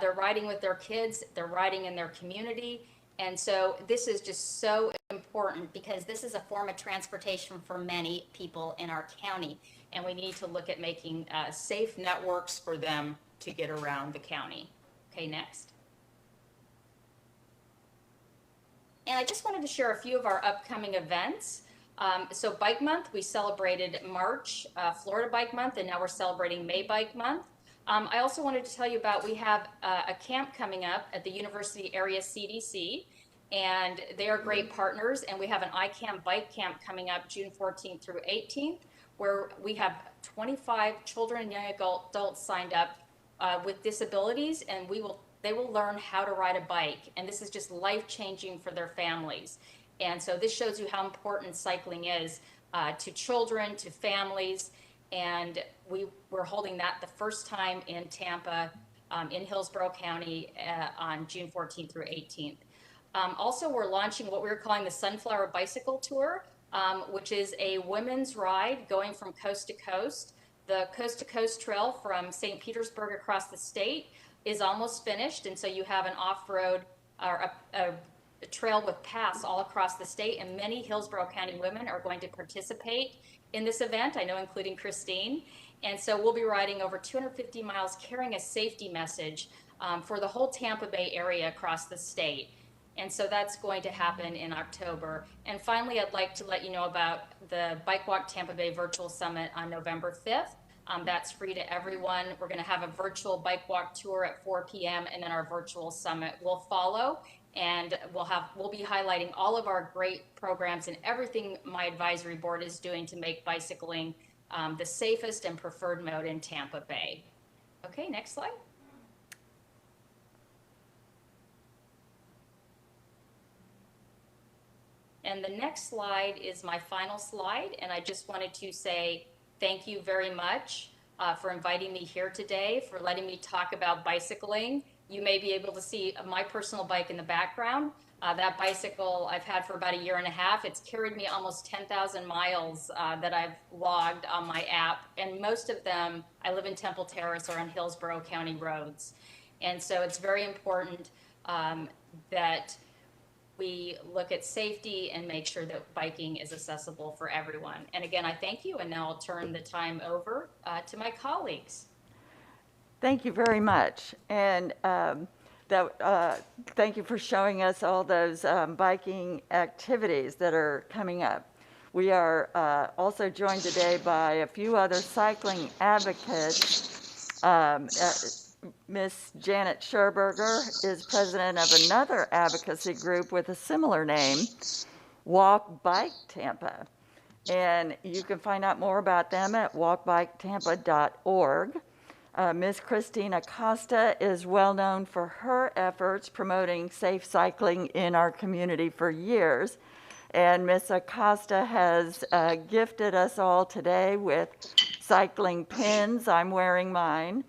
They're riding with their kids. They're riding in their community. And so this is just so important because this is a form of transportation for many people in our county. And we need to look at making safe networks for them to get around the county. Okay, next. And I just wanted to share a few of our upcoming events. So Bike Month, we celebrated March, Florida Bike Month, and now we're celebrating May Bike Month. I also wanted to tell you about, we have a camp coming up at the University Area CDC, and they are great partners, and we have an ICAM bike camp coming up June 14th through 18th, where we have 25 children and young adults signed up with disabilities, and they will learn how to ride a bike, and this is just life-changing for their families. And so this shows you how important cycling is to children, to families, and we're holding that the first time in Tampa, in Hillsborough County on June 14th through 18th. Also, we're launching what we're calling the Sunflower Bicycle Tour, which is a women's ride going from coast to coast. The Coast to Coast Trail from St. Petersburg across the state is almost finished, and so you have an off-road or a trail with paths all across the state, and many Hillsborough County women are going to participate in this event, I know including Christine. And so we'll be riding over 250 miles carrying a safety message for the whole Tampa Bay area across the state. And so that's going to happen in October. And finally, I'd like to let you know about the Bike Walk Tampa Bay Virtual Summit on November 5th. That's free to everyone. We're going to have a virtual bike walk tour at 4 p.m. and then our virtual summit will follow. And we'll be highlighting all of our great programs and everything my advisory board is doing to make bicycling the safest and preferred mode in Tampa Bay. Okay, next slide. And the next slide is my final slide, and I just wanted to say thank you very much for inviting me here today, for letting me talk about bicycling. You may be able to see my personal bike in the background. That bicycle I've had for about 1.5 years. It's carried me almost 10,000 miles that I've logged on my app, and most of them, I live in Temple Terrace or on Hillsborough County roads. And so it's very important that we look at safety and make sure that biking is accessible for everyone. And again, I thank you, and now I'll turn the time over to my colleagues. Thank you very much. And thank you for showing us all those biking activities that are coming up. We are also joined today by a few other cycling advocates. Miss Janet Scherberger is president of another advocacy group with a similar name, Walk Bike Tampa. And you can find out more about them at walkbiketampa.org. Ms. Christina Costa is well known for her efforts promoting safe cycling in our community for years. And Ms. Acosta has gifted us all today with cycling pins. I'm wearing mine.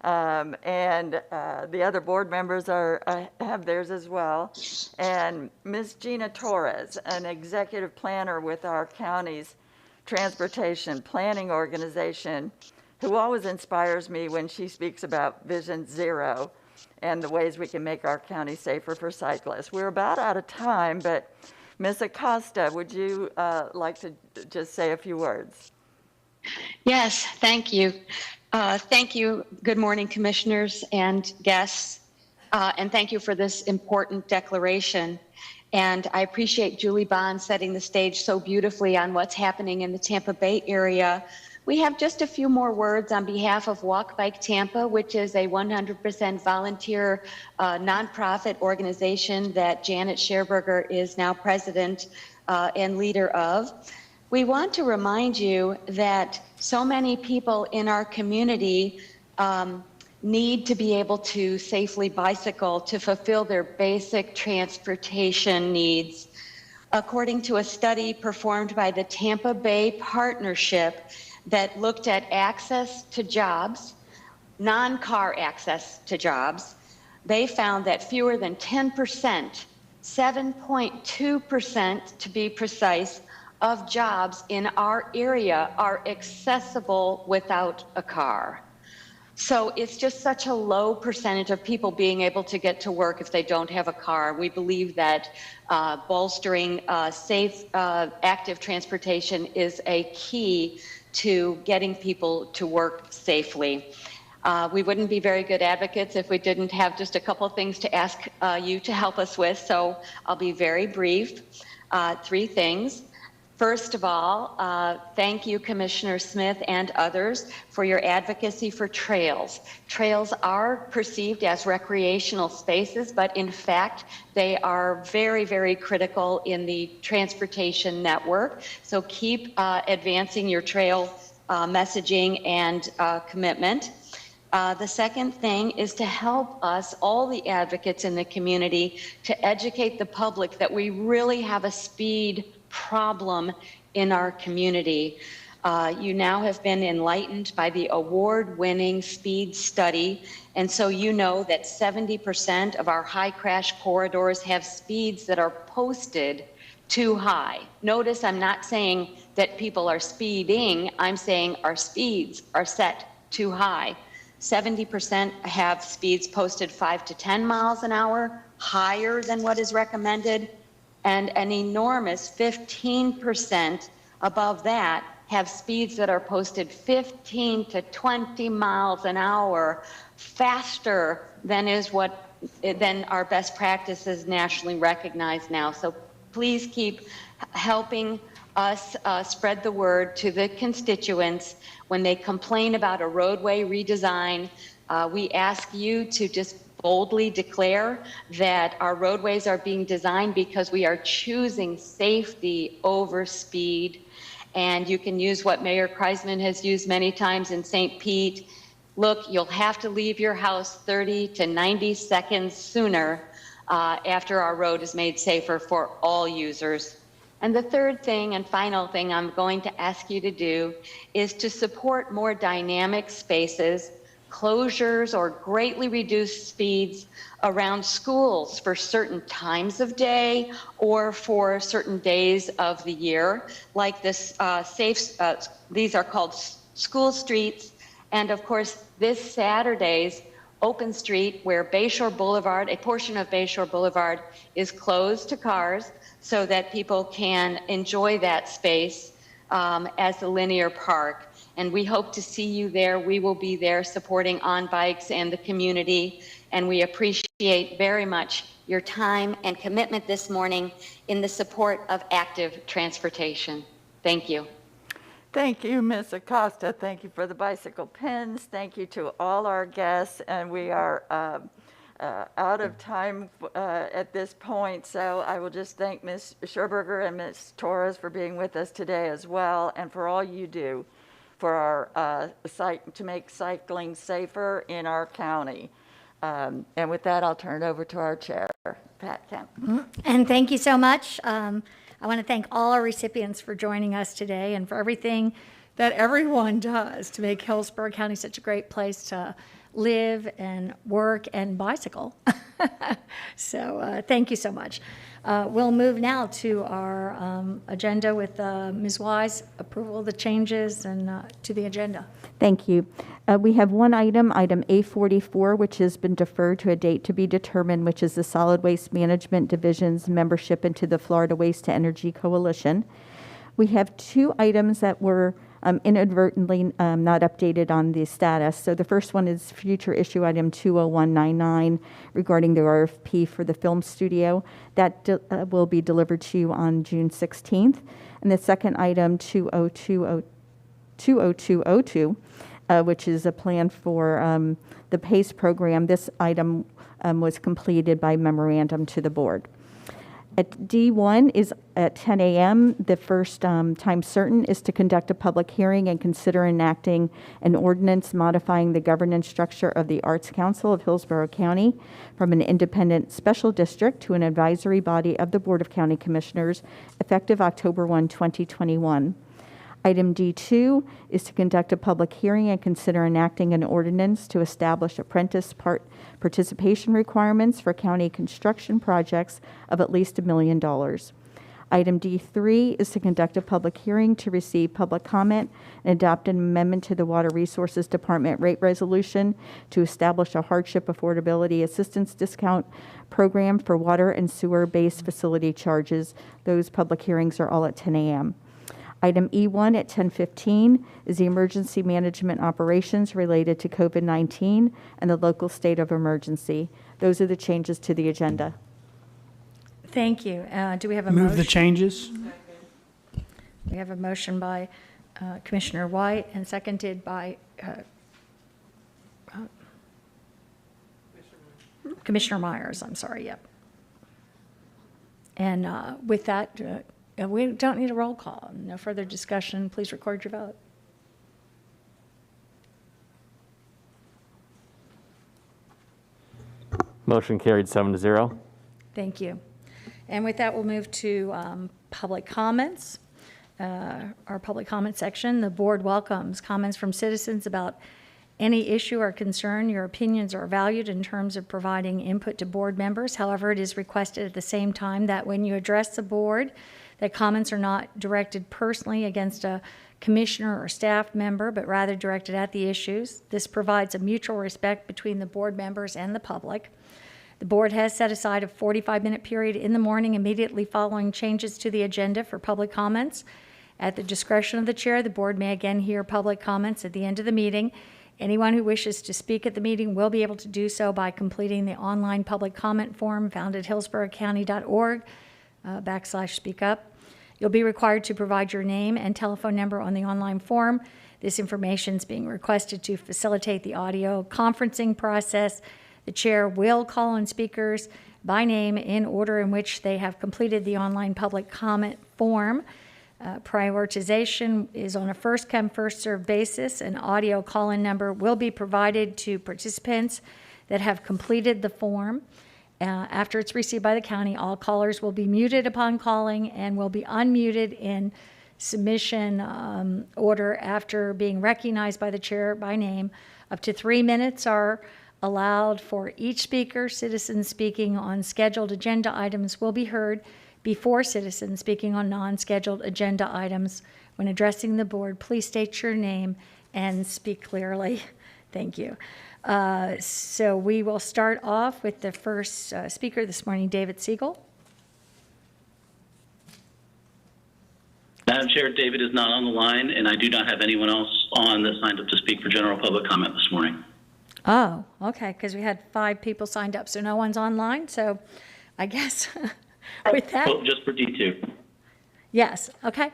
And the other board members have theirs as well. And Ms. Gina Torres, an executive planner with our county's transportation planning organization, who always inspires me when she speaks about Vision Zero and the ways we can make our county safer for cyclists. We're about out of time, but Ms. Acosta, would you like to just say a few words? Yes, thank you. Thank you. Good morning, commissioners and guests. And thank you for this important declaration. And I appreciate Julie Bond setting the stage so beautifully on what's happening in the Tampa Bay area. We have just a few more words on behalf of Walk Bike Tampa, which is a 100% volunteer nonprofit organization that Janet Scherberger is now president and leader of. We want to remind you that so many people in our community need to be able to safely bicycle to fulfill their basic transportation needs. according to a study performed by the Tampa Bay Partnership that looked at access to jobs, non-car access to jobs, they found that fewer than 10%, 7.2% to be precise, of jobs in our area are accessible without a car. So it's just such a low percentage of people being able to get to work if they don't have a car. We believe that bolstering safe, active transportation is a key to getting people to work safely. We wouldn't be very good advocates if we didn't have just a couple of things to ask you to help us with, so I'll be very brief. 3 things. First of all, thank you, Commissioner Smith and others, for your advocacy for trails. Trails are perceived as recreational spaces, but in fact, they are very, very critical in the transportation network. So keep advancing your trail messaging and commitment. The second thing is to help us, all the advocates in the community, to educate the public that we really have a speed problem in our community. You now have been enlightened by the award-winning speed study, and so you know that 70% of our high crash corridors have speeds that are posted too high. Notice I'm not saying that people are speeding, I'm saying our speeds are set too high. 70% have speeds posted 5 to 10 miles an hour, higher than what is recommended, and an enormous 15% above that have speeds that are posted 15 to 20 miles an hour faster than our best practices nationally recognized now. So please keep helping us spread the word to the constituents when they complain about a roadway redesign. We ask you to just boldly declare that our roadways are being designed because we are choosing safety over speed. And you can use what Mayor Kreisman has used many times in St. Pete. Look, you'll have to leave your house 30 to 90 seconds sooner after our road is made safer for all users. And the third thing and final thing I'm going to ask you to do is to support more dynamic spaces, closures or greatly reduced speeds around schools for certain times of day or for certain days of the year, like this these are called school streets. And of course, this Saturday's open street where Bayshore Boulevard, a portion of Bayshore Boulevard is closed to cars so that people can enjoy that space as a linear park. And we hope to see you there. We will be there supporting On Bikes and the community. And we appreciate very much your time and commitment this morning in the support of active transportation. Thank you. Thank you, Ms. Acosta. Thank you for the bicycle pins. Thank you to all our guests. And we are out of time at this point, so I will just thank Ms. Scherberger and Ms. Torres for being with us today as well, and for all you do for our to make cycling safer in our county. And with that, I'll turn it over to our chair, Pat Kemp. And thank you so much. I want to thank all our recipients for joining us today and for everything that everyone does to make Hillsborough County such a great place to live and work and bicycle. So thank you so much. We'll move now to our agenda with Ms. Wise, approval of the changes and to the agenda. Thank you. We have one item, item A44, which has been deferred to a date to be determined, which is the Solid Waste Management Division's membership into the Florida Waste to Energy Coalition. We have 2 items that were inadvertently not updated on the status. So the first one is future issue item 20199 regarding the RFP for the film studio. That will be delivered to you on June 16th. And the second item 20202, which is a plan for the PACE program. This item was completed by memorandum to the board. At D1 is at 10 a.m. The first time certain is to conduct a public hearing and consider enacting an ordinance modifying the governance structure of the Arts Council of Hillsborough County from an independent special district to an advisory body of the Board of County Commissioners effective October 1, 2021. Item D2 is to conduct a public hearing and consider enacting an ordinance to establish apprentice participation requirements for county construction projects of at least $1 million. Item D3 is to conduct a public hearing to receive public comment and adopt an amendment to the Water Resources Department rate resolution to establish a hardship affordability assistance discount program for water and sewer-based facility charges. Those public hearings are all at 10 a.m. Item E1 at 10:15 is the emergency management operations related to COVID-19 and the local state of emergency. Those are the changes to the agenda. Thank you. Do we have a motion? Move the changes. We have a motion by Commissioner White and seconded by Commissioner Myers. I'm sorry, yep. And with that, we don't need a roll call. No further discussion. Please record your vote. Motion carried 7-0. Thank you. And with that, we'll move to public comments. Our public comment section. The board welcomes comments from citizens about any issue or concern. Your opinions are valued in terms of providing input to board members. However, it is requested at the same time that when you address the board, that comments are not directed personally against a commissioner or staff member, but rather directed at the issues. This provides a mutual respect between the board members and the public. The board has set aside a 45-minute period in the morning immediately following changes to the agenda for public comments. At the discretion of the chair, the board may again hear public comments at the end of the meeting. Anyone who wishes to speak at the meeting will be able to do so by completing the online public comment form found at hillsboroughcounty.org. /speak up. You'll be required to provide your name and telephone number on the online form. This information is being requested to facilitate the audio conferencing process. The chair will call on speakers by name in order in which they have completed the online public comment form. Prioritization is on a first-come, first-served basis. An audio call-in number will be provided to participants that have completed the form. After it's received by the county, all callers will be muted upon calling and will be unmuted in submission order after being recognized by the chair by name. Up to 3 minutes are allowed for each speaker. Citizens speaking on scheduled agenda items will be heard before citizens speaking on non-scheduled agenda items. When addressing the board, please state your name and speak clearly. Thank you. So we will start off with the first speaker this morning, David Siegel. Madam Chair, David is not on the line, and I do not have anyone else on that signed up to speak for general public comment this morning. Oh, okay, because we had 5 people signed up, so no one's online. So I guess with that. Well, just for D2. Yes, okay.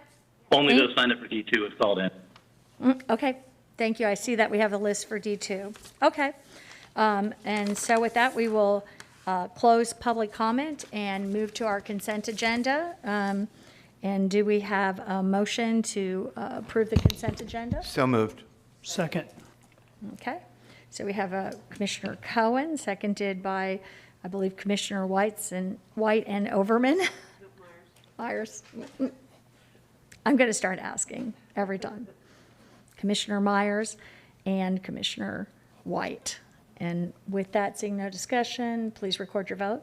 Only those signed up for D2 have called in. Okay, thank you. I see that we have a list for D2. Okay, and so with that, we will close public comment and move to our consent agenda. And do we have a motion to approve the consent agenda? So moved. Second. Okay, so we have Commissioner Cohen, seconded by, I believe, Commissioner White and Overman. Myers. I'm going to start asking every time. Commissioner Myers and Commissioner White. And with that, seeing no discussion, please record your vote.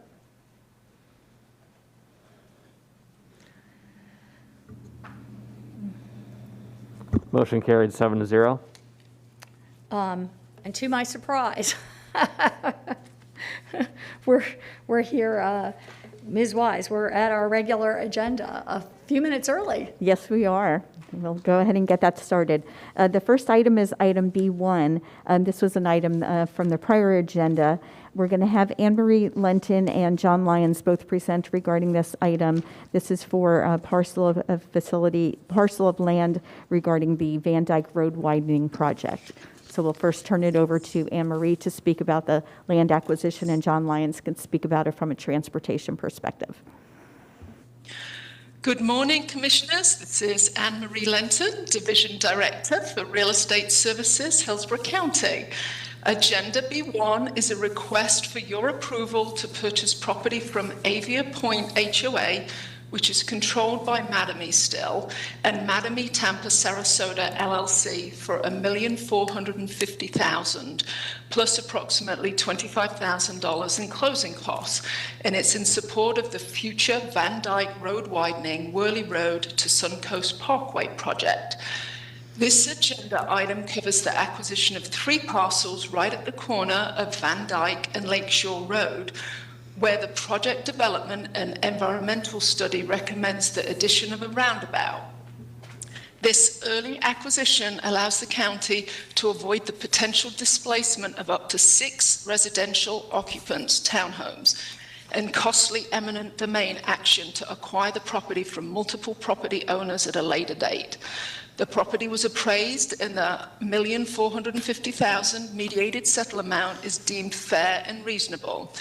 Motion carried 7-0. And to my surprise, we're here, Ms. Wise, we're at our regular agenda a few minutes early. Yes, we are. We'll go ahead and get that started. The first item is item B1. This was an item from the prior agenda. We're going to have Anne-Marie Lenton and John Lyons both present regarding this item. This is for a parcel of land regarding the Van Dyke Road Widening project. So we'll first turn it over to Anne-Marie to speak about the land acquisition, and John Lyons can speak about it from a transportation perspective. Good morning, Commissioners. This is Anne-Marie Lenton, Division Director for Real Estate Services, Hillsborough County. Agenda B1 is a request for your approval to purchase property from Avia Point HOA, which is controlled by Mattamy still, and Mattamy Tampa Sarasota LLC for $1,450,000 plus approximately $25,000 in closing costs. And it's in support of the future Van Dyke Road Widening, Worley Road to Suncoast Parkway project. This agenda item covers the acquisition of 3 parcels right at the corner of Van Dyke and Lakeshore Road, where the project development and environmental study recommends the addition of a roundabout. This early acquisition allows the county to avoid the potential displacement of up to 6 residential occupants, townhomes, and costly eminent domain action to acquire the property from multiple property owners at a later date. The property was appraised and the $1,450,000 mediated settle amount is deemed fair and reasonable.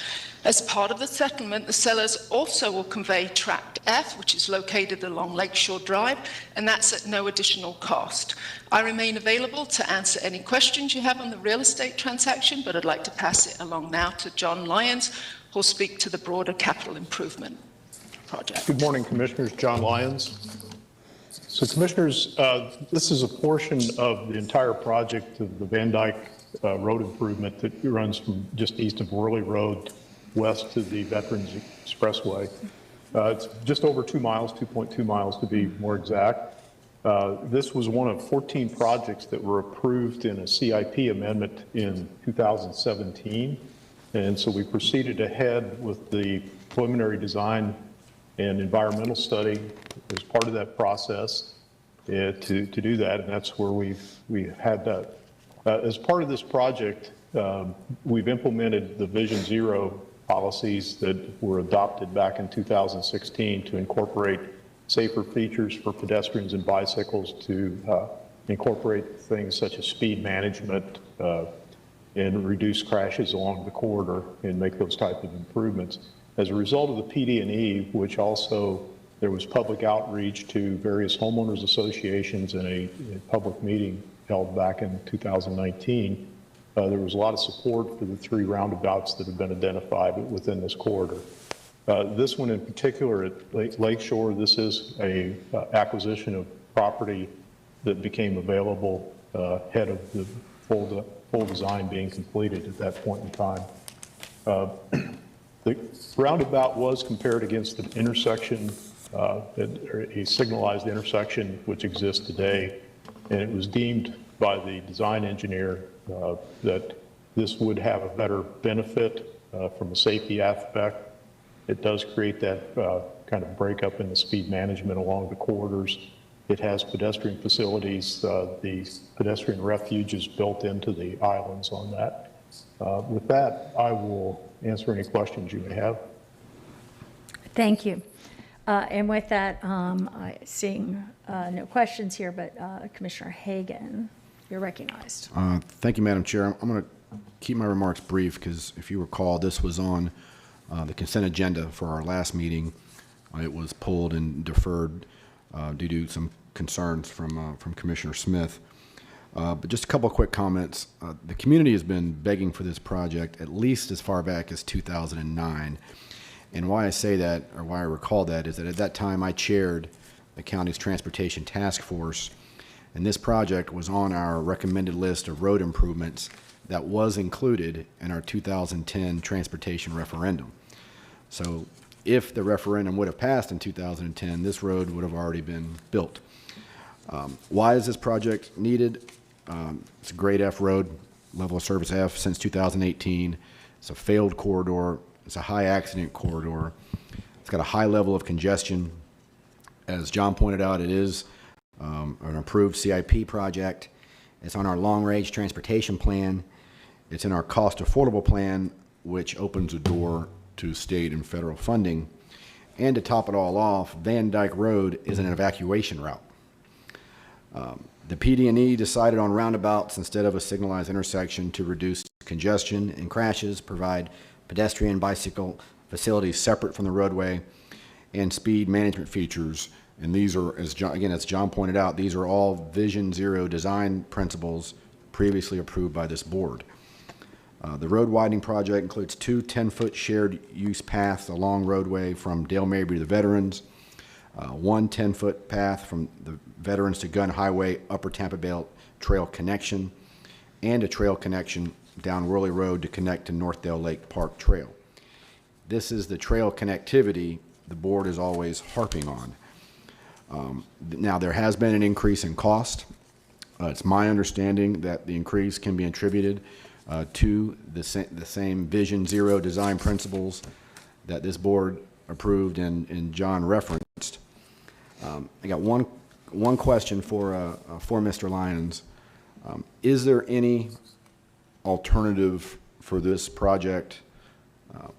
As part of the settlement, the sellers also will convey Tract F, which is located along Lakeshore Drive, and that's at no additional cost. I remain available to answer any questions you have on the real estate transaction, but I'd like to pass it along now to John Lyons, who'll speak to the broader capital improvement project. Good morning, Commissioners. John Lyons. So, Commissioners, this is a portion of the entire project of the Van Dyke road improvement that runs from just east of Worley Road west to the Veterans Expressway. It's just over 2 miles, 2.2 miles to be more exact. This was one of 14 projects that were approved in a CIP amendment in 2017. And so we proceeded ahead with the preliminary design and environmental study as part of that process to do that, and that's where we had that. As part of this project, we've implemented the Vision Zero policies that were adopted back in 2016 to incorporate safer features for pedestrians and bicycles, to incorporate things such as speed management and reduce crashes along the corridor and make those type of improvements. As a result of the PD&E, which also there was public outreach to various homeowners associations and a public meeting held back in 2019, there was a lot of support for the 3 roundabouts that have been identified within this corridor. This one in particular at Lakeshore, this is a acquisition of property that became available ahead of the full design being completed at that point in time. The roundabout was compared against an intersection, a signalized intersection which exists today, and it was deemed by the design engineer that this would have a better benefit from a safety aspect. It does create that kind of breakup in the speed management along the corridors. It has pedestrian facilities. The pedestrian refuge is built into the islands on that. With that, I will answer any questions you may have. Thank you. And with that, seeing no questions here, but Commissioner Hagan, you're recognized. Thank you, Madam Chair. I'm going to keep my remarks brief because if you recall, this was on the consent agenda for our last meeting. It was pulled and deferred due to some concerns from Commissioner Smith. But just a couple of quick comments. The community has been begging for this project at least as far back as 2009. And why I say that, or why I recall that, is that at that time I chaired the county's transportation task force, and this project was on our recommended list of road improvements that was included in our 2010 transportation referendum. So if the referendum would have passed in 2010, this road would have already been built. Why is this project needed? It's a grade F road, level of service F since 2018. It's a failed corridor. It's a high accident corridor. It's got a high level of congestion. As John pointed out, it is an approved CIP project. It's on our long-range transportation plan. It's in our cost affordable plan, which opens the door to state and federal funding. And to top it all off, Van Dyke Road is an evacuation route. The PD&E decided on roundabouts instead of a signalized intersection to reduce congestion and crashes, provide pedestrian bicycle facilities separate from the roadway, and speed management features. And these are, as John pointed out, these are all Vision Zero design principles previously approved by this board. The road widening project includes two 10-foot shared use paths along roadway from Dale Mabry to the Veterans, one 10-foot path from the Veterans to Gun Highway Upper Tampa Bay Trail connection, and a trail connection down Worley Road to connect to Northdale Lake Park Trail. This is the trail connectivity the board is always harping on. Now, there has been an increase in cost. It's my understanding that the increase can be attributed to the same Vision Zero design principles that this board approved and John referenced. I got one question for Mr. Lyons. Is there any alternative for this project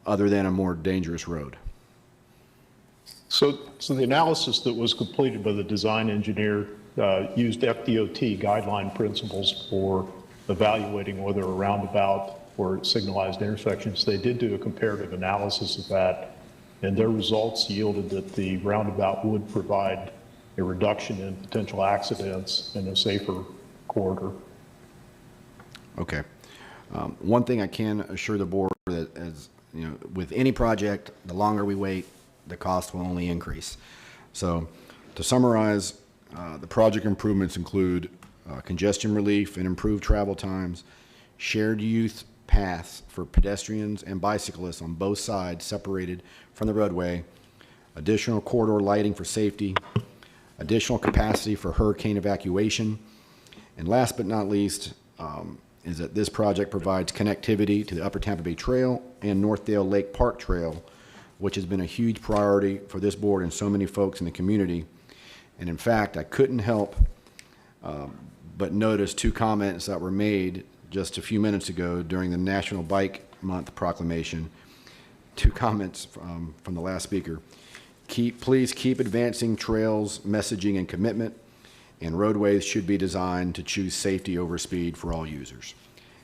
other than a more dangerous road? So the analysis that was completed by the design engineer used FDOT guideline principles for evaluating whether a roundabout or signalized intersections. They did do a comparative analysis of that, and their results yielded that the roundabout would provide a reduction in potential accidents and a safer corridor. Okay. One thing I can assure the board that, as you know, with any project, the longer we wait, the cost will only increase. So, to summarize, the project improvements include congestion relief and improved travel times, shared use paths for pedestrians and bicyclists on both sides separated from the roadway, additional corridor lighting for safety, additional capacity for hurricane evacuation, and last but not least, is that this project provides connectivity to the Upper Tampa Bay Trail and Northdale Lake Park Trail, which has been a huge priority for this board and so many folks in the community. And in fact, I couldn't help but notice two comments that were made just a few minutes ago during the National Bike Month proclamation. Two comments from the last speaker. Please keep advancing trails, messaging, and commitment, and roadways should be designed to choose safety over speed for all users.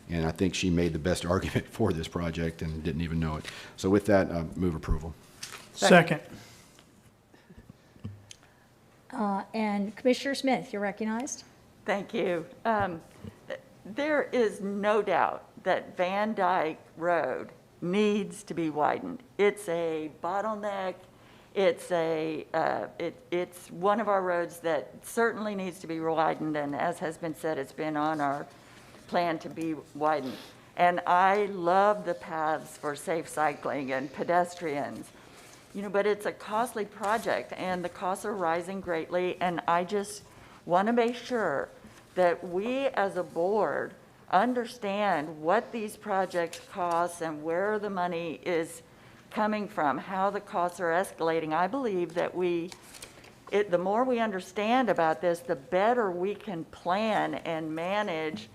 And I think she made the best argument for this project and didn't even know it. So with that, move approval. Second. And Commissioner Smith, you're recognized. Thank you. There is no doubt that Van Dyke Road needs to be widened. It's a bottleneck. It's it's one of our roads that certainly needs to be widened, and as has been said, it's been on our plan to be widened. And I love the paths for safe cycling and pedestrians, but it's a costly project, and the costs are rising greatly, and I just want to make sure that we as a board understand what these projects cost and where the money is coming from, how the costs are escalating. I believe that the more we understand about this, the better we can plan and manage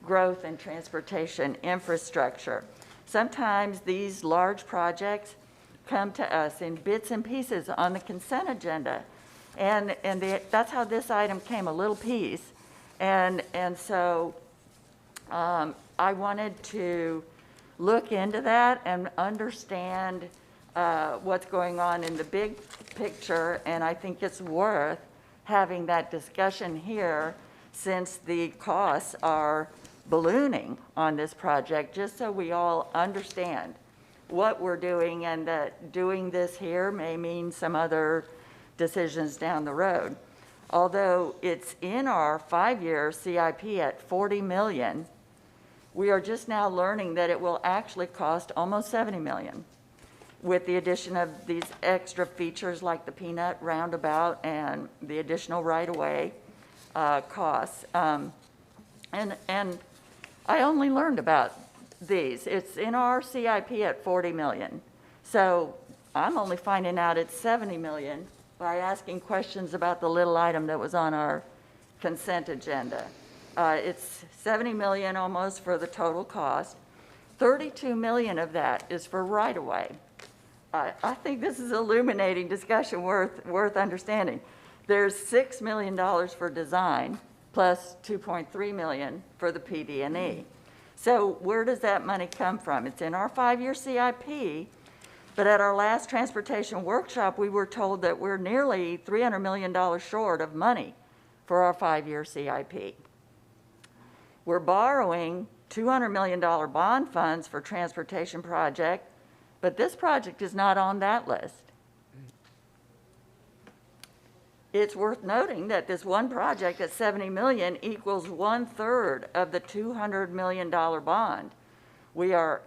growth and transportation infrastructure. Sometimes these large projects come to us in bits and pieces on the consent agenda. And that's how this item came, a little piece. And so I wanted to look into that and understand what's going on in the big picture, and I think it's worth having that discussion here since the costs are ballooning on this project, just so we all understand what we're doing, and that doing this here may mean some other decisions down the road. Although it's in our 5-year CIP at $40 million, we are just now learning that it will actually cost almost $70 million with the addition of these extra features like the Peanut Roundabout and the additional right-of-way costs. And I only learned about these. It's in our CIP at $40 million. So I'm only finding out it's $70 million by asking questions about the little item that was on our consent agenda. It's $70 million almost for the total cost. $32 million of that is for right-of-way. I think this is illuminating discussion worth understanding. There's $6 million for design plus $2.3 million for the PD&E. So where does that money come from? It's in our 5-year CIP, But at our last transportation workshop, we were told that we're nearly $300 million short of money for our 5-year CIP. We're borrowing $200 million bond funds for transportation project, but this project is not on that list. It's worth noting that this one project at $70 million equals 1/3 of the $200 million bond we are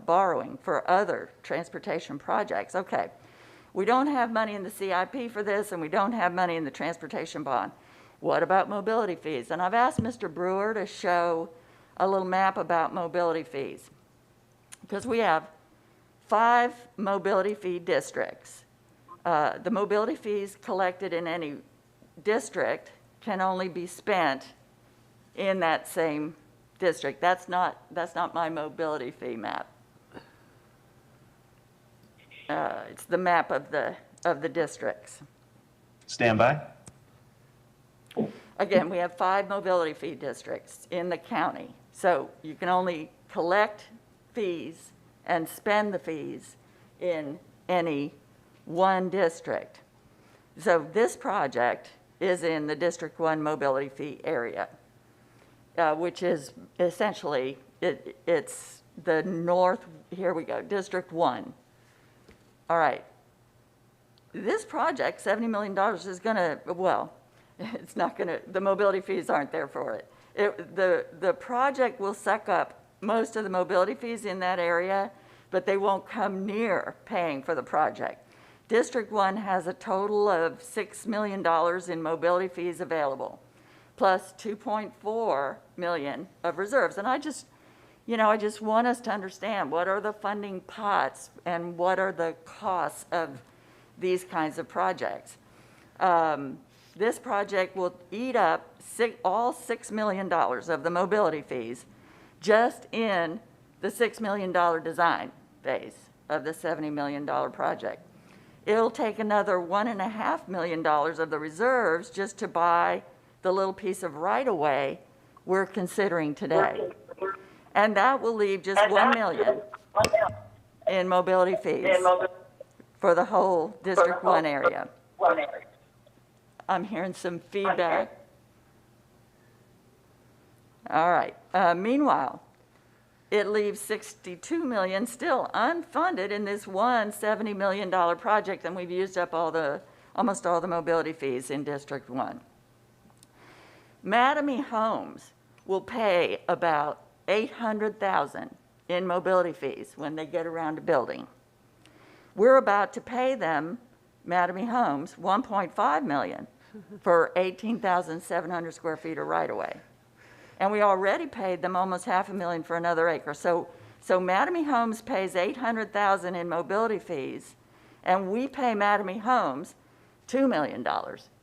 borrowing for other transportation projects. Okay, we don't have money in the CIP for this, and we don't have money in the transportation bond. What about mobility fees? And I've asked Mr. Brewer to show a little map about mobility fees, because we have 5 mobility fee districts. The mobility fees collected in any district can only be spent in that same district. That's not my mobility fee map. It's the map of the districts. Stand by. Again, we have 5 mobility fee districts in the county. So you can only collect fees and spend the fees in any one district. So this project is in the District 1 mobility fee area, which is essentially, it's the north, here we go, District 1. All right. This project, $70 million, is going to, well, it's not going to, the mobility fees aren't there for it. The project will suck up most of the mobility fees in that area, but they won't come near paying for the project. District 1 has a total of $6 million in mobility fees available, plus $2.4 million of reserves. And I just want us to understand what are the funding pots and what are the costs of these kinds of projects. This project will eat up all $6 million of the mobility fees just in the $6 million design phase of the $70 million project. It'll take another $1.5 million of the reserves just to buy the little piece of right-of-way we're considering today. And that will leave just $1 million in mobility fees for the whole District 1 area. I'm hearing some feedback. All right. Meanwhile, it leaves $62 million still unfunded in this one $70 million project, and we've used up almost all the mobility fees in District 1. Mattamy Homes will pay about $800,000 in mobility fees when they get around to building. We're about to pay them, Mattamy Homes, $1.5 million for 18,700 square feet of right-of-way. And we already paid them almost $500,000 for another acre. So Mattamy Homes pays $800,000 in mobility fees, and we pay Mattamy Homes $2 million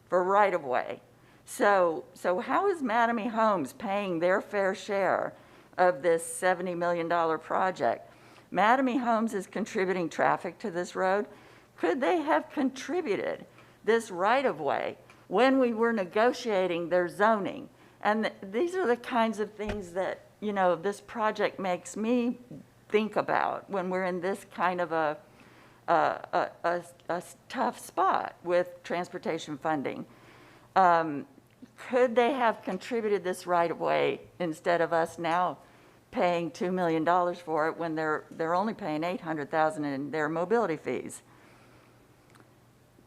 for right-of-way. So how is Mattamy Homes paying their fair share of this $70 million project? Mattamy Homes is contributing traffic to this road. Could they have contributed this right-of-way when we were negotiating their zoning? And these are the kinds of things that, this project makes me think about when we're in this kind of a tough spot with transportation funding. Could they have contributed this right-of-way instead of us now paying $2 million for it when they're only paying $800,000 in their mobility fees?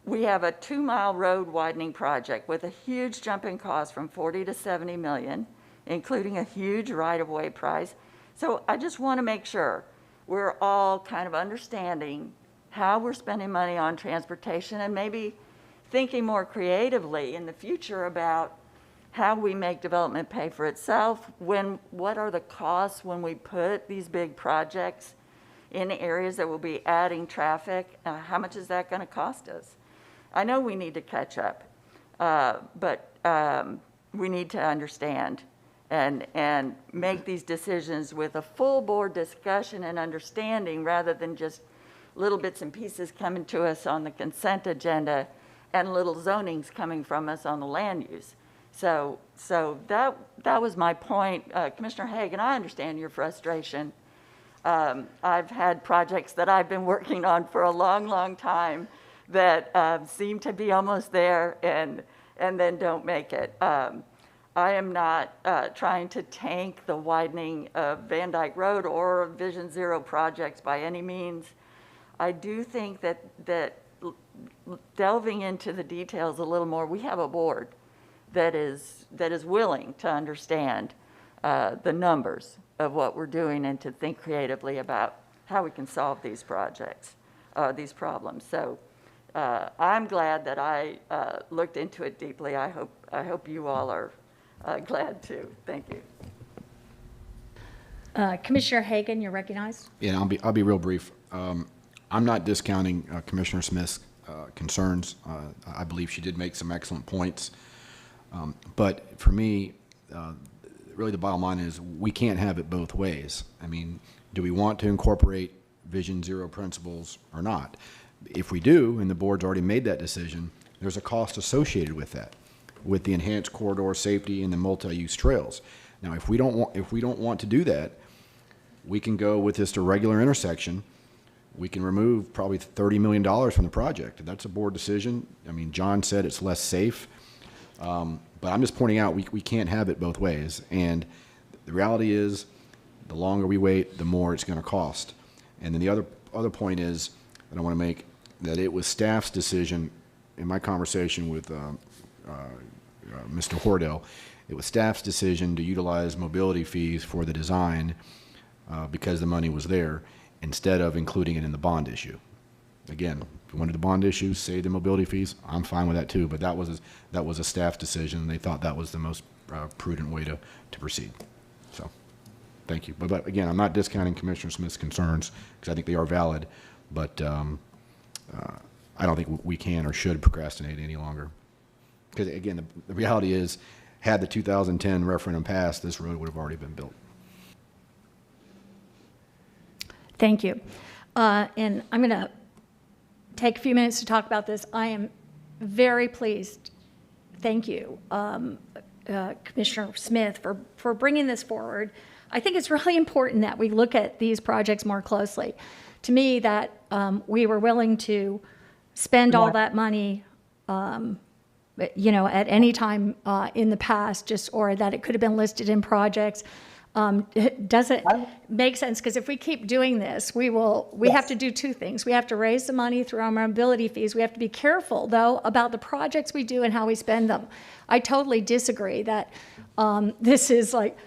We have a 2-mile road widening project with a huge jump in cost from 40 to 70 million, including a huge right-of-way price. So I just want to make sure we're all kind of understanding how we're spending money on transportation and maybe thinking more creatively in the future about how we make development pay for itself, what are the costs when we put these big projects in areas that will be adding traffic, how much is that going to cost us? I know we need to catch up, but we need to understand and make these decisions with a full board discussion and understanding rather than just little bits and pieces coming to us on the consent agenda and little zonings coming from us on the land use. So that was my point. Commissioner Hagan, I understand your frustration. I've had projects that I've been working on for a long, long time that seem to be almost there and then don't make it. I am not trying to tank the widening of Van Dyke Road or Vision Zero projects by any means. I do think that delving into the details a little more, we have a board that is willing to understand the numbers of what we're doing and to think creatively about how we can solve these projects, these problems. So I'm glad that I looked into it deeply. I hope you all are glad too. Thank you. Commissioner Hagan, you're recognized. Yeah, I'll be real brief. I'm not discounting Commissioner Smith's concerns. I believe she did make some excellent points. But for me, really the bottom line is we can't have it both ways. I mean, do we want to incorporate Vision Zero principles or not? If we do, and the board's already made that decision, there's a cost associated with that, with the enhanced corridor safety and the multi-use trails. Now, if we don't want to do that, we can go with just a regular intersection. We can remove probably $30 million from the project. That's a board decision. I mean, John said it's less safe. But I'm just pointing out we can't have it both ways. And the reality is, the longer we wait, the more it's going to cost. And then the other point is that I want to make, that it was staff's decision in my conversation with Mr. Hordell. It was staff's decision to utilize mobility fees for the design because the money was there, instead of including it in the bond issue. Again, if you wanted the bond issue, save the mobility fees, I'm fine with that too, but that was a staff decision, and they thought that was the most prudent way to proceed. So, thank you. But again, I'm not discounting Commissioner Smith's concerns, because I think they are valid, but I don't think we can or should procrastinate any longer. Because again, the reality is, had the 2010 referendum passed, this road would have already been built. Thank you. And I'm going to take a few minutes to talk about this. I am very pleased. Thank you, Commissioner Smith, for bringing this forward. I think it's really important that we look at these projects more closely. To me, that we were willing to spend all that money, at any time in the past, or that it could have been listed in projects. It doesn't make sense, because if we keep doing this, we have to do two things. We have to raise the money through our mobility fees. We have to be careful, though, about the projects we do and how we spend them. I totally disagree that this is like,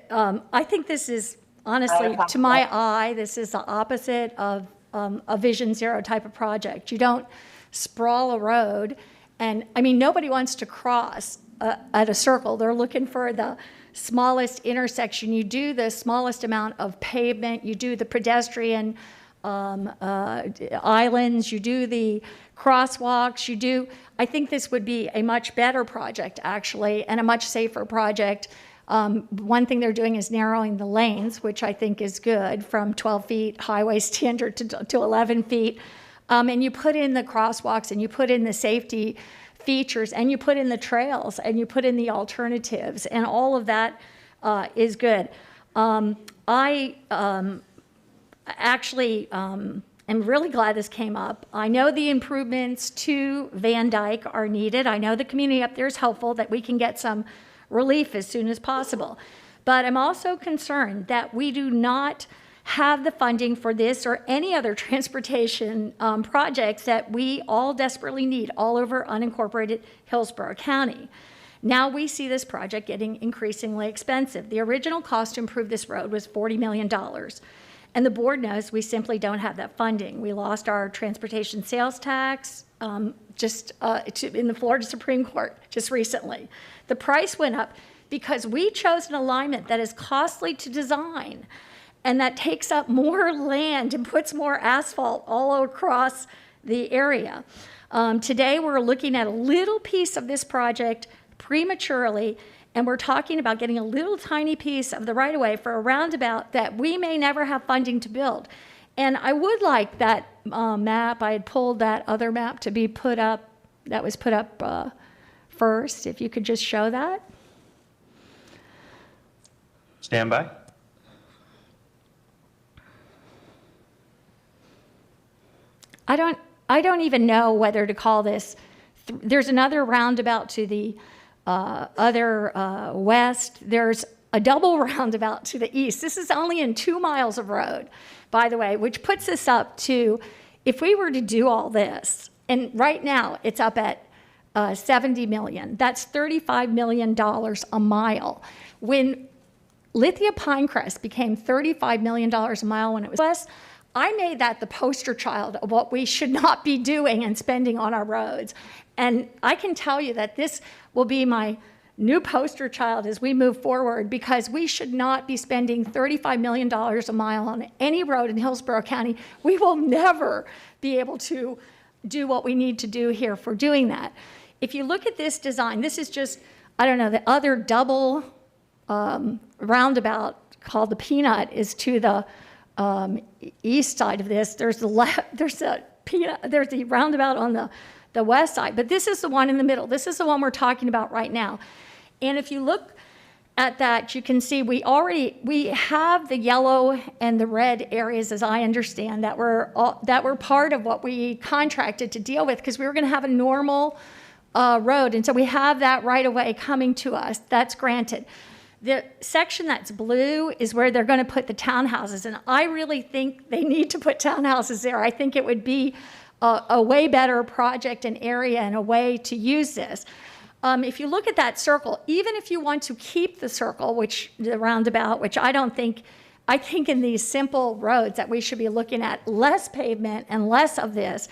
I think this is, honestly, to my eye, this is the opposite of a Vision Zero type of project. You don't sprawl a road, and I mean, nobody wants to cross at a circle. They're looking for the smallest intersection. You do the smallest amount of pavement, you do the pedestrian islands, you do the crosswalks, I think this would be a much better project, actually, and a much safer project. One thing they're doing is narrowing the lanes, which I think is good, from 12 feet highway standard to 11 feet. And you put in the crosswalks, and you put in the safety features, and you put in the trails, and you put in the alternatives, and all of that is good. I actually am really glad this came up. I know the improvements to Van Dyke are needed. I know the community up there is helpful, that we can get some relief as soon as possible. But I'm also concerned that we do not have the funding for this or any other transportation projects that we all desperately need all over unincorporated Hillsborough County. Now we see this project getting increasingly expensive. The original cost to improve this road was $40 million. And the board knows we simply don't have that funding. We lost our transportation sales tax in the Florida Supreme Court just recently. The price went up because we chose an alignment that is costly to design, and that takes up more land and puts more asphalt all across the area. Today, we're looking at a little piece of this project prematurely, and we're talking about getting a little tiny piece of the right-of-way for a roundabout that we may never have funding to build. And I would like that map, I had pulled that other map to be put up, that was put up first, if you could just show that. Stand by. I don't even know whether to call this. There's another roundabout to the other west. There's a double roundabout to the east. This is only in 2 miles of road, by the way, which puts us up to, if we were to do all this, and right now it's up at 70 million. That's $35 million a mile. When Lithia Pinecrest became $35 million a mile when it was less, I made that the poster child of what we should not be doing and spending on our roads. And I can tell you that this will be my new poster child as we move forward, because we should not be spending $35 million a mile on any road in Hillsborough County. We will never be able to do what we need to do here for doing that. If you look at this design, this is just, I don't know, the other double roundabout called the Peanut is to the east side of this. There's the roundabout on the west side, but this is the one in the middle. This is the one we're talking about right now. And if you look at that, you can see we have the yellow and the red areas, as I understand, that were part of what we contracted to deal with, because we were going to have a normal road. And so we have that right away coming to us. That's granted. The section that's blue is where they're going to put the townhouses. And I really think they need to put townhouses there. I think it would be a way better project and area and a way to use this. If you look at that circle, even if you want to keep the circle, the roundabout, which I think in these simple roads that we should be looking at less pavement and less of this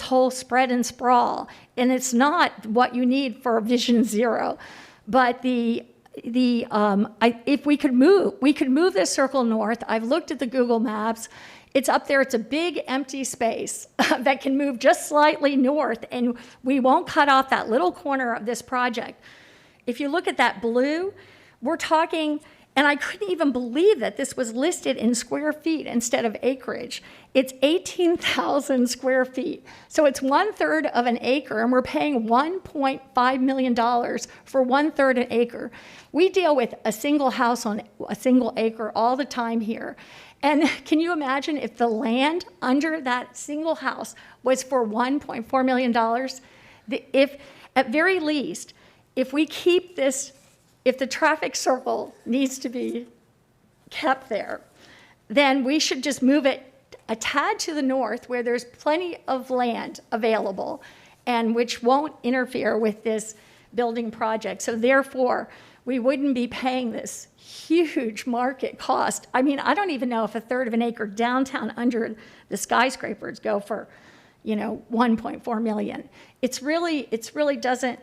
whole spread and sprawl. And it's not what you need for Vision Zero. But if we could move this circle north. I've looked at the Google Maps. It's up there. It's a big empty space that can move just slightly north, and we won't cut off that little corner of this project. If you look at that blue, we're talking, and I couldn't even believe that this was listed in square feet instead of acreage. It's 18,000 square feet. So it's 1/3 of an acre, and we're paying $1.5 million for 1/3 an acre. We deal with a single house on a single acre all the time here. And can you imagine if the land under that single house was for $1.4 million? If, at very least, if we keep this, if the traffic circle needs to be kept there, then we should just move it a tad to the north where there's plenty of land available and which won't interfere with this building project. So therefore, we wouldn't be paying this huge market cost. I mean, I don't even know if 1/3 of an acre downtown under the skyscrapers go for, 1.4 million. It really doesn't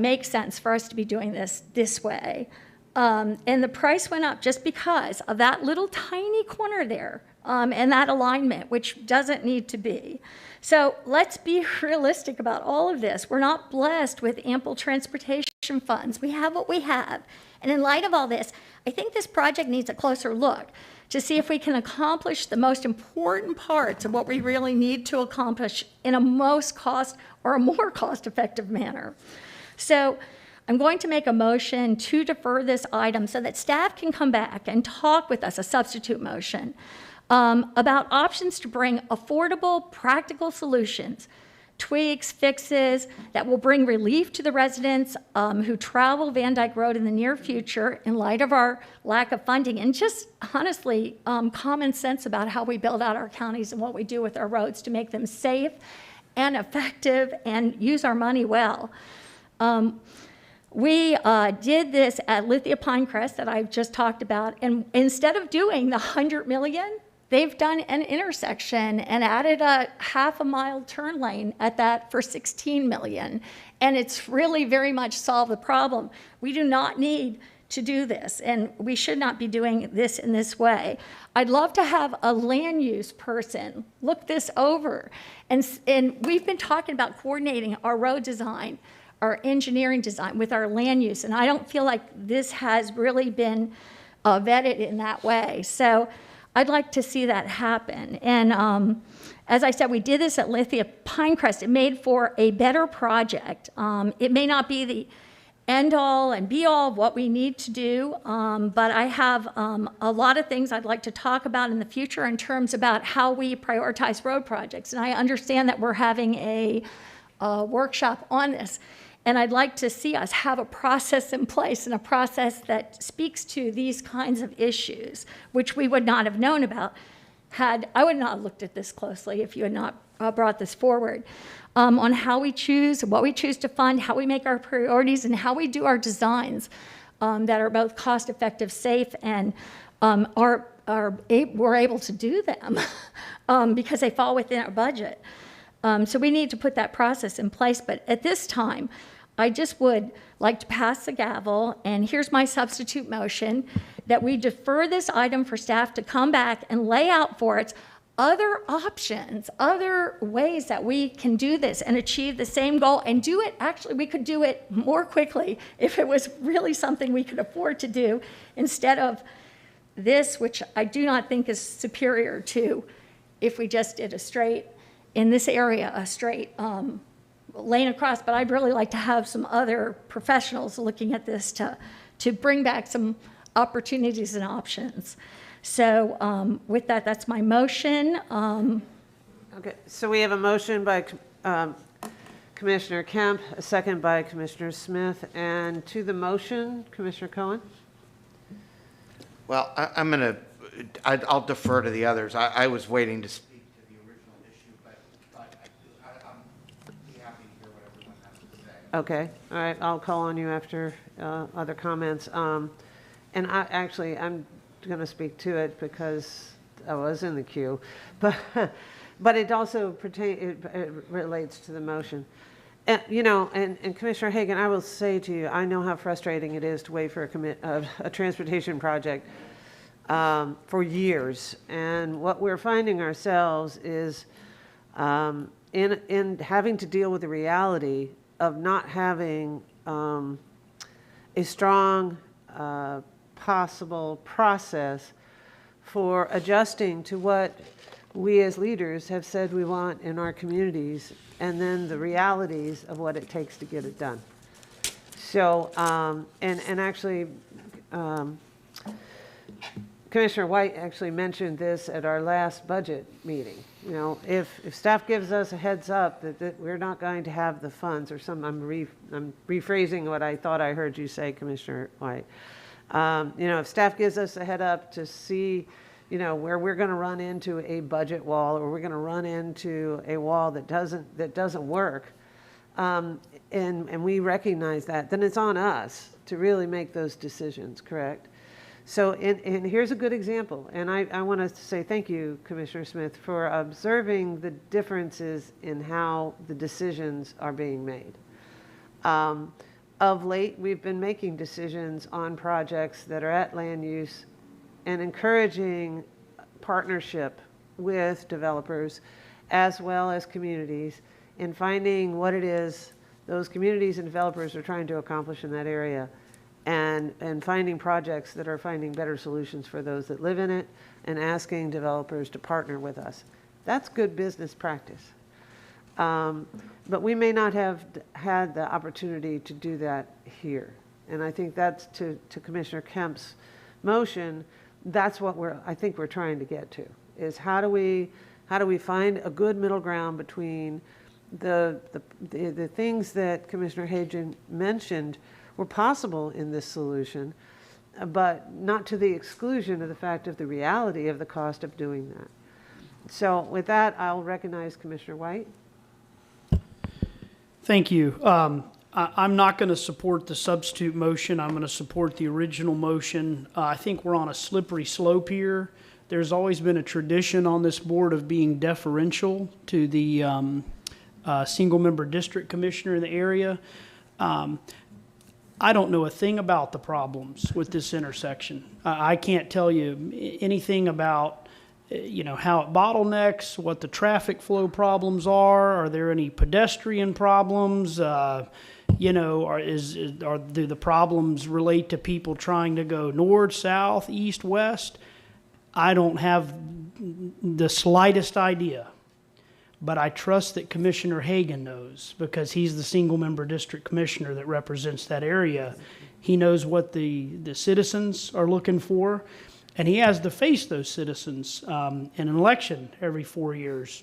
make sense for us to be doing this way. And the price went up just because of that little tiny corner there and that alignment, which doesn't need to be. So let's be realistic about all of this. We're not blessed with ample transportation funds. We have what we have. And in light of all this, I think this project needs a closer look to see if we can accomplish the most important parts of what we really need to accomplish in a more cost-effective manner. So I'm going to make a motion to defer this item so that staff can come back and talk with us, a substitute motion, about options to bring affordable, practical solutions, tweaks, fixes that will bring relief to the residents who travel Van Dyke Road in the near future in light of our lack of funding, and just honestly common sense about how we build out our counties and what we do with our roads to make them safe and effective and use our money well. We did this at Lithia Pinecrest that I've just talked about, and instead of doing the $100 million, they've done an intersection and added a half-a-mile turn lane at that for $16 million. And it's really very much solved the problem. We do not need to do this, and we should not be doing this in this way. I'd love to have a land use person look this over. And we've been talking about coordinating our road design, our engineering design with our land use, and I don't feel like this has really been vetted in that way. So I'd like to see that happen. And as I said, we did this at Lithia Pinecrest. It made for a better project. It may not be the end all and be all of what we need to do, but I have a lot of things I'd like to talk about in the future in terms about how we prioritize road projects. And I understand that we're having a workshop on this, and I'd like to see us have a process in place, and a process that speaks to these kinds of issues, which we would not have known about I would not have looked at this closely if you had not brought this forward. On how we choose, what we choose to fund, how we make our priorities, and how we do our designs that are both cost-effective, safe, and we're able to do them because they fall within our budget. So we need to put that process in place. But at this time, I just would like to pass the gavel, and here's my substitute motion, that we defer this item for staff to come back and lay out for us other options, other ways that we can do this and achieve the same goal and do it. Actually, we could do it more quickly if it was really something we could afford to do, instead of this, which I do not think is superior to if we just did a straight, in this area, a straight lane across. But I'd really like to have some other professionals looking at this to bring back some opportunities and options. So with that, that's my motion. Okay, so we have a motion by Commissioner Kemp, a second by Commissioner Smith, and to the motion, Commissioner Cohen? Well, I'll defer to the others. I was waiting to speak to the original issue, but I'm be happy to hear what everyone has to say. Okay, all right, I'll call on you after other comments. And I'm going to speak to it because I was in the queue, but it also it relates to the motion. And, and Commissioner Hagan, I will say to you, I know how frustrating it is to wait for a transportation project for years. And what we're finding ourselves is in having to deal with the reality of not having a strong possible process for adjusting to what we as leaders have said we want in our communities, and then the realities of what it takes to get it done. So, and actually, Commissioner White actually mentioned this at our last budget meeting. If staff gives us a heads up that we're not going to have the funds, or I'm rephrasing what I thought I heard you say, Commissioner White. If staff gives us a head up to see, where we're going to run into a budget wall, or we're going to run into a wall that doesn't work, and we recognize that, then it's on us to really make those decisions, correct? So, and here's a good example, and I want to say thank you, Commissioner Smith, for observing the differences in how the decisions are being made. Of late, we've been making decisions on projects that are at land use and encouraging partnership with developers as well as communities in finding what it is those communities and developers are trying to accomplish in that area, and finding projects that are finding better solutions for those that live in it, and asking developers to partner with us. That's good business practice. But we may not have had the opportunity to do that here. And I think that's to Commissioner Kemp's motion, that's what I think we're trying to get to, is how do we find a good middle ground between the things that Commissioner Hagan mentioned were possible in this solution, but not to the exclusion of the fact of the reality of the cost of doing that. So with that, I'll recognize Commissioner White. Thank you. I'm not going to support the substitute motion. I'm going to support the original motion. I think we're on a slippery slope here. There's always been a tradition on this board of being deferential to the single-member district commissioner in the area. I don't know a thing about the problems with this intersection. I can't tell you anything about how it bottlenecks, what the traffic flow problems are there any pedestrian problems, do the problems relate to people trying to go north, south, east, west? I don't have the slightest idea. but I trust that Commissioner Hagan knows, because he's the single member district commissioner that represents that area. He knows what the citizens are looking for, and he has to face those citizens in an election every 4 years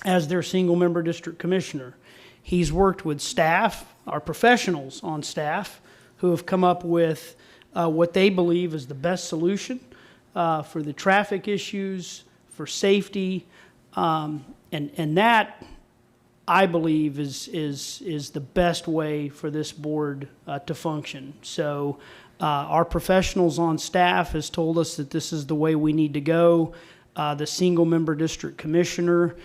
as their single member district commissioner. He's worked with staff, our professionals on staff, who have come up with what they believe is the best solution for the traffic issues, for safety, and that, I believe, is the best way for this board to function. So our professionals on staff has told us that this is the way we need to go. The single member district commissioner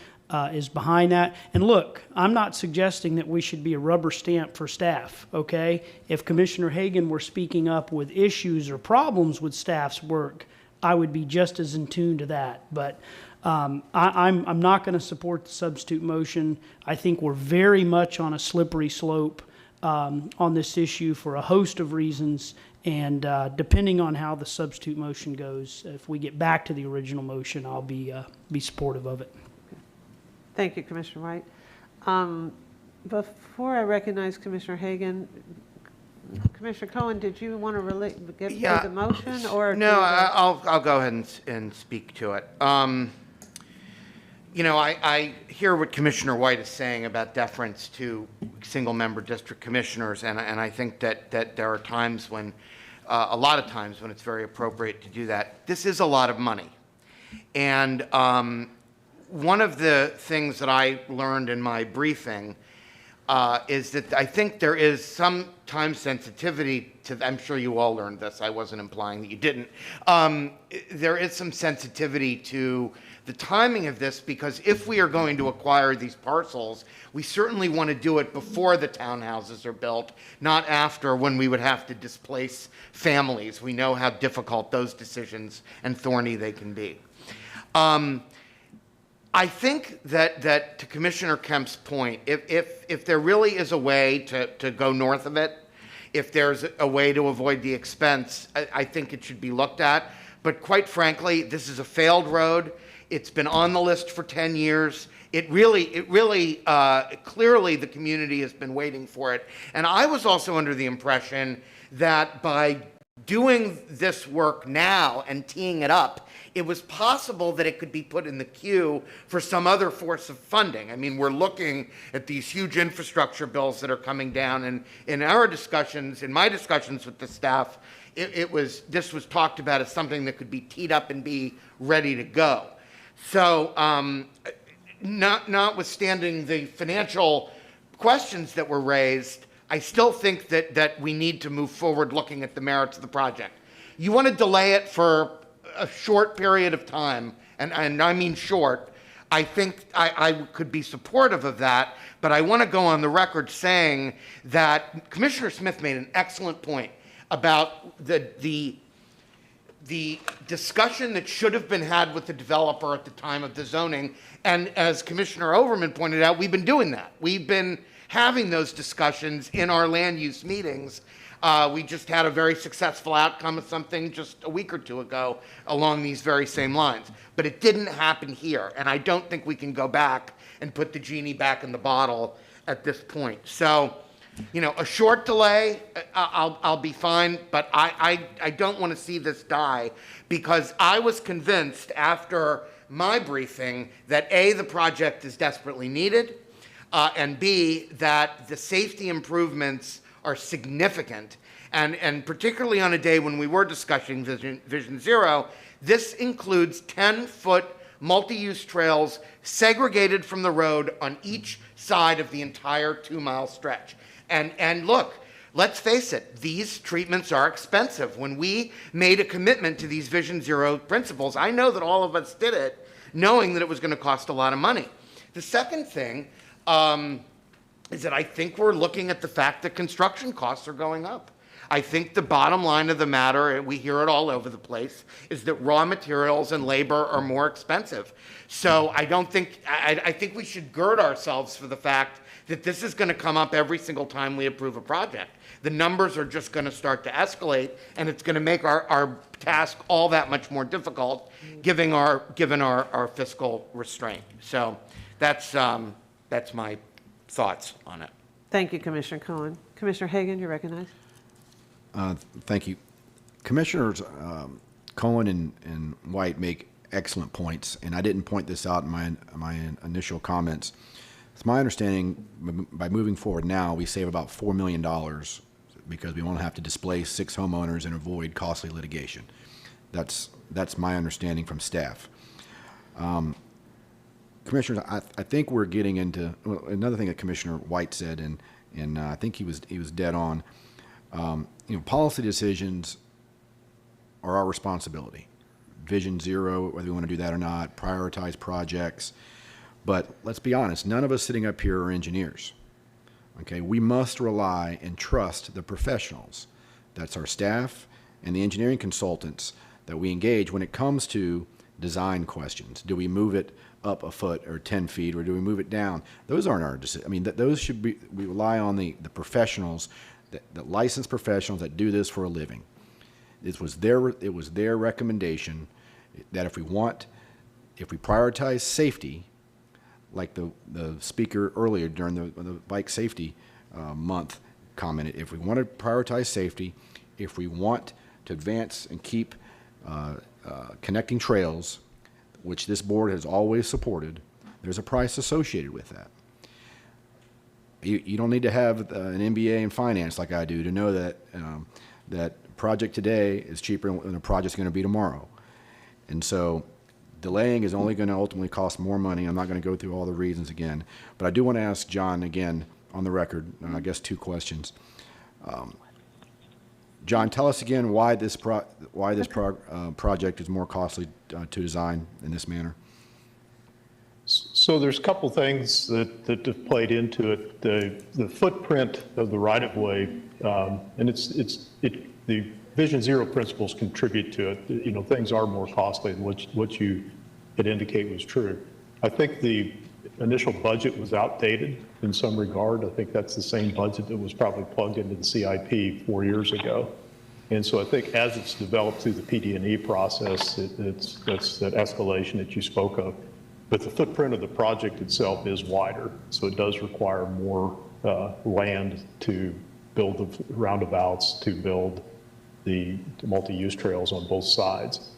is behind that. And look, I'm not suggesting that we should be a rubber stamp for staff, okay? If Commissioner Hagan were speaking up with issues or problems with staff's work, I would be just as in tune to that. But I'm not going to support the substitute motion. I think we're very much on a slippery slope on this issue for a host of reasons. And depending on how the substitute motion goes, if we get back to the original motion, I'll be supportive of it. Thank you, Commissioner White. Before I recognize Commissioner Hagan, Commissioner Cohen, did you want to give the motion? Or no, I'll go ahead and speak to it. You know, I hear what Commissioner White is saying about deference to single-member district commissioners, and I think that there are times when, a lot of times when it's very appropriate to do that. This is a lot of money. And one of the things that I learned in my briefing is that I think there is some time sensitivity to, I'm sure you all learned this, I wasn't implying that you didn't. There is some sensitivity to the timing of this, because if we are going to acquire these parcels, we certainly want to do it before the townhouses are built, not after, when we would have to displace families. We know how difficult those decisions and thorny they can be. I think that to Commissioner Kemp's point, if there really is a way to go north of it, if there's a way to avoid the expense, I think it should be looked at. But quite frankly, this is a failed road. It's been on the list for 10 years. It really, clearly the community has been waiting for it. And I was also under the impression that by doing this work now and teeing it up, it was possible that it could be put in the queue for some other force of funding. I mean, we're looking at these huge infrastructure bills that are coming down, and in our discussions, in my discussions with the staff, this was talked about as something that could be teed up and be ready to go. So, notwithstanding the financial questions that were raised, I still think that we need to move forward looking at the merits of the project. You want to delay it for a short period of time, and I mean short, I think I could be supportive of that, but I want to go on the record saying that Commissioner Smith made an excellent point about the discussion that should have been had with the developer at the time of the zoning. And as Commissioner Overman pointed out, we've been doing that. We've been having those discussions in our land use meetings. We just had a very successful outcome of something just a week or two ago along these very same lines. But it didn't happen here, and I don't think we can go back and put the genie back in the bottle at this point. So, you know, a short delay, I'll be fine, but I don't want to see this die, because I was convinced after my briefing that A, the project is desperately needed, and B, that the safety improvements are significant. And particularly on a day when we were discussing Vision Zero, this includes 10-foot multi-use trails segregated from the road on each side of the entire 2-mile stretch. And look, let's face it, these treatments are expensive. When we made a commitment to these Vision Zero principles, I know that all of us did it knowing that it was going to cost a lot of money. The second thing is that I think we're looking at the fact that construction costs are going up. I think the bottom line of the matter, and we hear it all over the place, is that raw materials and labor are more expensive. So I think we should gird ourselves for the fact that this is going to come up every single time we approve a project. The numbers are just going to start to escalate, and it's going to make our task all that much more difficult, given our fiscal restraint. So that's my thoughts on it. Thank you, Commissioner Cohen. Commissioner Hagan, you're recognized. Thank you. Commissioners Cohen and White make excellent points, and I didn't point this out in my initial comments. It's my understanding by moving forward now, we save about $4 million because we won't have to displace 6 homeowners and avoid costly litigation. That's my understanding from staff. Commissioners, I think we're getting into another thing that Commissioner White said, and I think he was dead on. Policy decisions are our responsibility. Vision Zero, whether we want to do that or not, prioritize projects. But let's be honest, none of us sitting up here are engineers. Okay, we must rely and trust the professionals. That's our staff and the engineering consultants that we engage when it comes to design questions. Do we move it up a foot or 10 feet, or do we move it down? Those aren't our decisions. I mean, those should be, we rely on the professionals, the licensed professionals that do this for a living. It was their recommendation that if we prioritize safety, like the speaker earlier during the bike safety month commented, if we want to prioritize safety, if we want to advance and keep connecting trails, which this board has always supported, there's a price associated with that. You don't need to have an MBA in finance like I do to know that that project today is cheaper than a project's going to be tomorrow. And so delaying is only going to ultimately cost more money. I'm not going to go through all the reasons again, but I do want to ask John again on the record, I guess 2 questions. John, tell us again why this project is more costly to design in this manner. So there's a couple things that have played into it. The footprint of the right-of-way, and the Vision Zero principles contribute to it. Things are more costly than what you had indicated was true. I think the initial budget was outdated in some regard. I think that's the same budget that was probably plugged into the CIP 4 years ago. And so I think as it's developed through the PD&E process, that's that escalation that you spoke of. But the footprint of the project itself is wider, so it does require more land to build the roundabouts, to build the multi-use trails on both sides.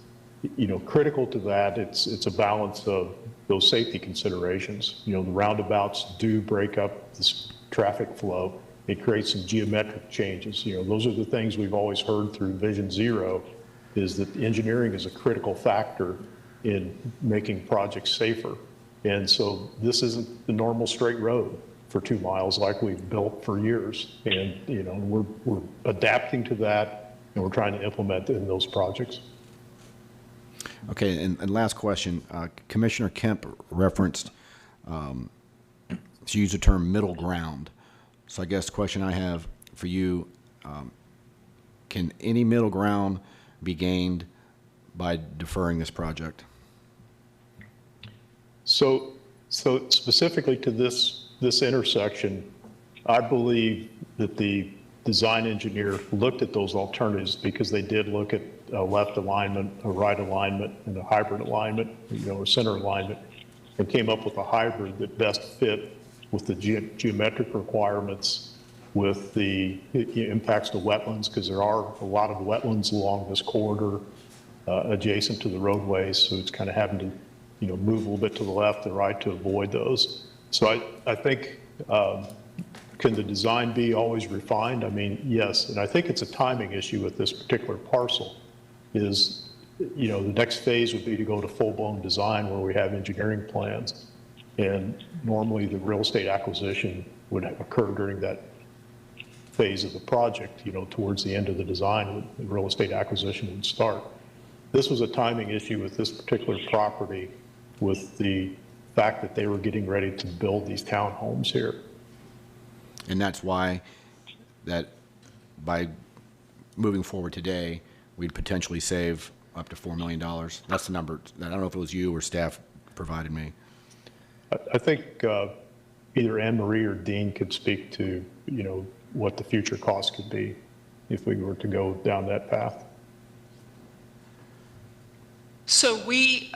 Critical to that, it's a balance of those safety considerations. The roundabouts do break up this traffic flow. It creates some geometric changes. Those are the things we've always heard through Vision Zero, is that engineering is a critical factor in making projects safer. And so this isn't the normal straight road for 2 miles like we've built for years. And, we're adapting to that, and we're trying to implement in those projects. Okay, and last question. Commissioner Kemp referenced, she used the term middle ground. So I guess the question I have for you, can any middle ground be gained by deferring this project? So specifically to this intersection, I believe that the design engineer looked at those alternatives because they did look at a left alignment, a right alignment, and a hybrid alignment, or center alignment, and came up with a hybrid that best fit with the geometric requirements, with the impacts to wetlands, because there are a lot of wetlands along this corridor adjacent to the roadways, so it's kind of having to move a little bit to the left and right to avoid those. So I think, can the design be always refined? I mean, yes, and I think it's a timing issue with this particular parcel. Is, the next phase would be to go to full-blown design where we have engineering plans. And normally the real estate acquisition would occur during that phase of the project, towards the end of the design, the real estate acquisition would start. This was a timing issue with this particular property, with the fact that they were getting ready to build these townhomes here. And that's why that by moving forward today, we'd potentially save up to $4 million. That's the number. I don't know if it was you or staff provided me. I think either Anne Marie or Dean could speak to, what the future cost could be if we were to go down that path. So we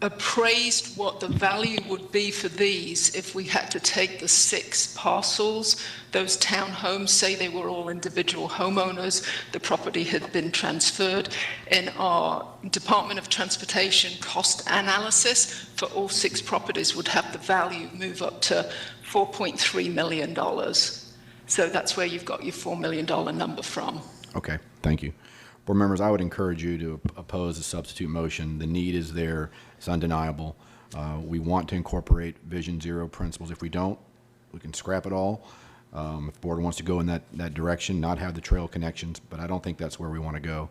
appraised what the value would be for these if we had to take the 6 parcels. Those townhomes, say they were all individual homeowners, the property had been transferred. In our Department of Transportation cost analysis for all 6 properties would have the value move up to $4.3 million. So that's where you've got your $4 million number from. Okay, thank you. Board members, I would encourage you to oppose the substitute motion. The need is there. It's undeniable. We want to incorporate Vision Zero principles. If we don't, we can scrap it all. If the board wants to go in that direction, not have the trail connections, but I don't think that's where we want to go.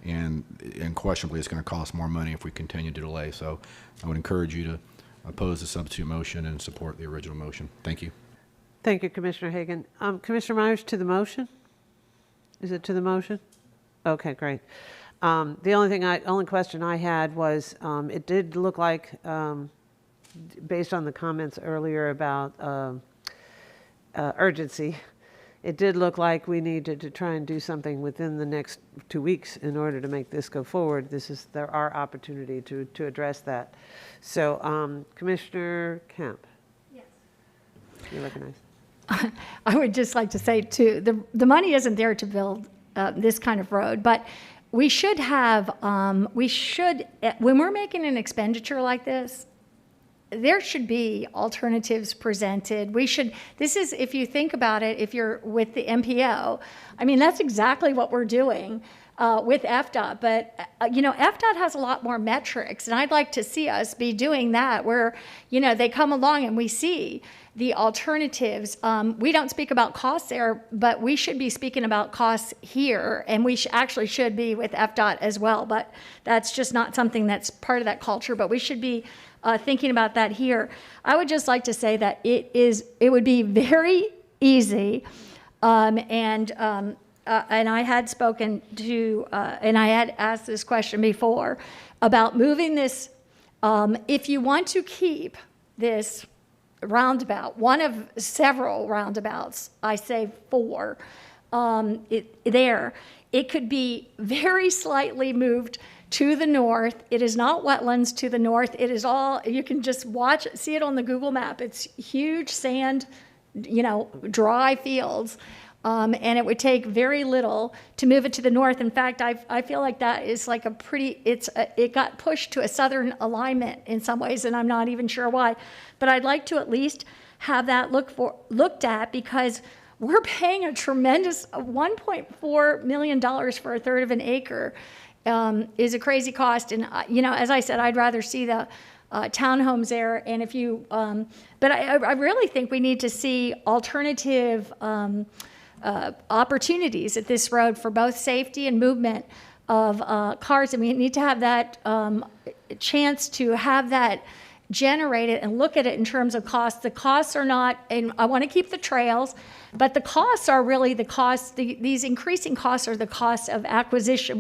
And unquestionably, it's going to cost more money if we continue to delay. So I would encourage you to oppose the substitute motion and support the original motion. Thank you. Thank you, Commissioner Hagan. Commissioner Myers, to the motion? Is it to the motion? Okay, great. The only question I had was, it did look like, based on the comments earlier about urgency, it did look like we needed to try and do something within the next 2 weeks in order to make this go forward. There are opportunity to address that. So, Commissioner Kemp. Yes. You're recognized. I would just like to say too, the money isn't there to build this kind of road, but we should have, when we're making an expenditure like this, there should be alternatives presented. This is, if you think about it, if you're with the MPO, I mean, that's exactly what we're doing with FDOT. But, FDOT has a lot more metrics, and I'd like to see us be doing that where, they come along and we see the alternatives. We don't speak about costs there, but we should be speaking about costs here, and we actually should be with FDOT as well. But that's just not something that's part of that culture, but we should be thinking about that here. I would just like to say that it would be very easy, and I had spoken to, and I had asked this question before about moving this. If you want to keep this roundabout, one of several roundabouts, I say 4, it could be very slightly moved to the north. It is not wetlands to the north. It is all, you can just see it on the Google map. It's huge sand, dry fields. And it would take very little to move it to the north. In fact, I feel like that is like it got pushed to a southern alignment in some ways, and I'm not even sure why. But I'd like to at least have that looked at, because we're paying a tremendous $1.4 million for a third of an acre. Is a crazy cost. And, as I said, I'd rather see the townhomes there. And but I really think we need to see alternative opportunities at this road for both safety and movement of cars. And we need to have that chance to have that generated and look at it in terms of costs. The costs are not, and I want to keep the trails, but the costs are really the costs, these increasing costs are the cost of acquisition,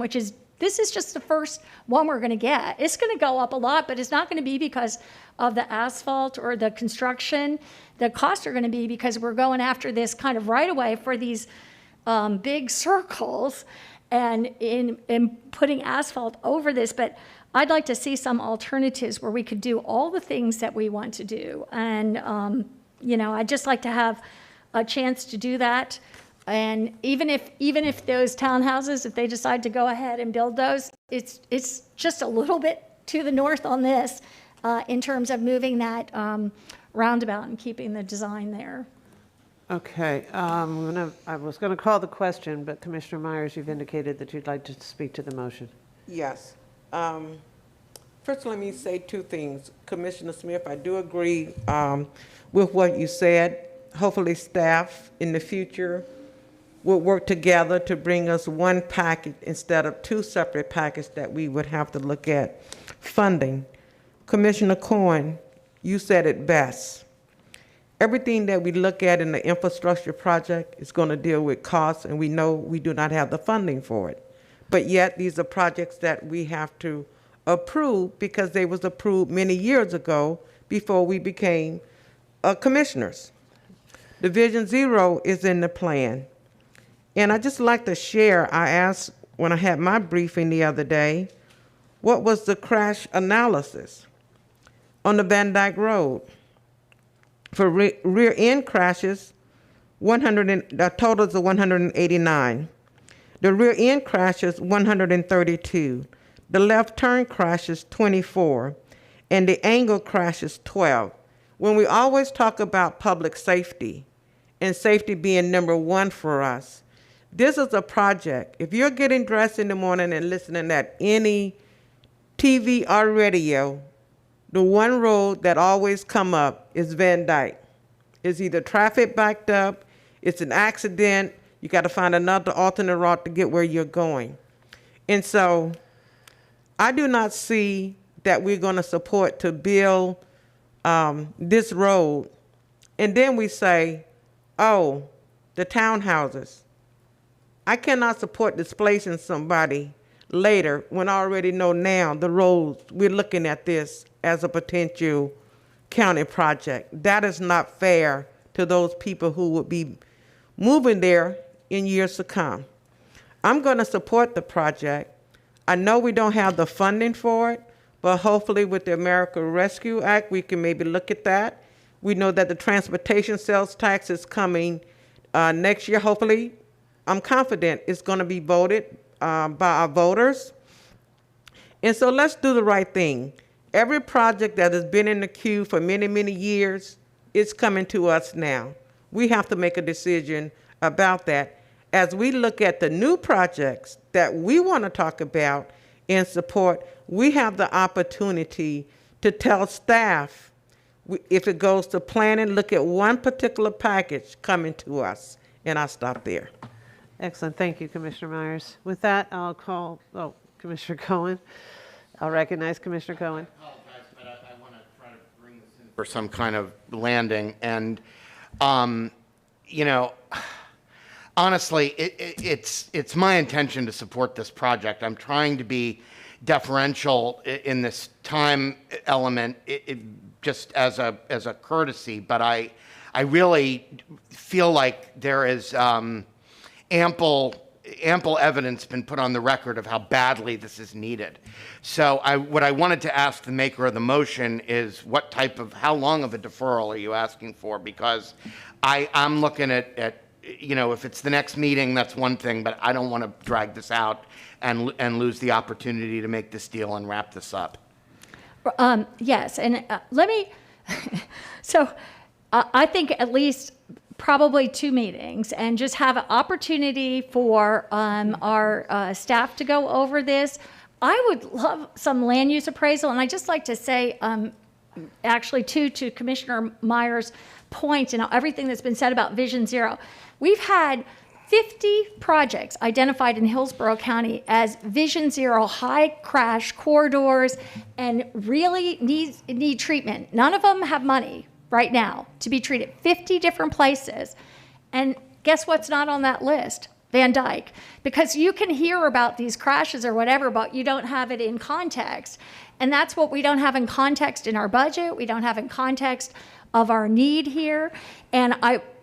this is just the first one we're going to get. It's going to go up a lot, but it's not going to be because of the asphalt or the construction. The costs are going to be because we're going after this kind of right away for these big circles and in putting asphalt over this. But I'd like to see some alternatives where we could do all the things that we want to do. And, I'd just like to have a chance to do that. And even if those townhouses, if they decide to go ahead and build those, it's just a little bit to the north on this in terms of moving that roundabout and keeping the design there. Okay, I was going to call the question, but Commissioner Myers, you've indicated that you'd like to speak to the motion. Yes. First, let me say 2 things. Commissioner Smith, I do agree with what you said. Hopefully staff in the future will work together to bring us one package instead of 2 separate packages that we would have to look at funding. Commissioner Cohen, you said it best. Everything that we look at in the infrastructure project is going to deal with costs, and we know we do not have the funding for it. But yet these are projects that we have to approve because they was approved many years ago before we became commissioners. Division Zero is in the plan. And I just like to share, I asked when I had my briefing the other day, what was the crash analysis? on the Van Dyke Road. For rear end crashes, the totals of 189. The rear end crashes, 132. The left turn crashes, 24. And the angle crashes, 12. When we always talk about public safety and safety being number one for us, this is a project. If you're getting dressed in the morning and listening at any TV or radio, the one road that always come up is Van Dyke. It's either traffic backed up, it's an accident, you got to find another alternate route to get where you're going. And so I do not see that we're going to support to build this road. And then we say, oh, the townhouses. I cannot support displacing somebody later when I already know now the roads, we're looking at this as a potential county project. That is not fair to those people who would be moving there in years to come. I'm going to support the project. I know we don't have the funding for it, but hopefully with the American Rescue Act, we can maybe look at that. We know that the transportation sales tax is coming next year, hopefully. I'm confident it's going to be voted by our voters. And so let's do the right thing. Every project that has been in the queue for many, many years, it's coming to us now. We have to make a decision about that. As we look at the new projects that we want to talk about and support, we have the opportunity to tell staff, if it goes to planning, look at one particular package coming to us. And I'll stop there. Excellent. Thank you, Commissioner Myers. With that, I'll call, Commissioner Cohen. I'll recognize Commissioner Cohen. I apologize, but I want to try to bring this in for some kind of landing. And, you know, honestly, it's my intention to support this project. I'm trying to be deferential in this time element, just as a courtesy, but I really feel like there is ample evidence been put on the record of how badly this is needed. So what I wanted to ask the maker of the motion is how long of a deferral are you asking for? Because I'm looking at, you know, if it's the next meeting, that's one thing, but I don't want to drag this out and lose the opportunity to make this deal and wrap this up. Yes, and let me, so I think at least probably 2 meetings and just have an opportunity for our staff to go over this. I would love some land use appraisal, and I just like to say, actually, to Commissioner Myers' point and everything that's been said about Vision Zero, we've had 50 projects identified in Hillsborough County as Vision Zero high crash corridors and really need treatment. None of them have money right now to be treated. 50 different places. And guess what's not on that list? Van Dyke. Because you can hear about these crashes or whatever, but you don't have it in context. And that's what we don't have in context in our budget. We don't have in context of our need here. And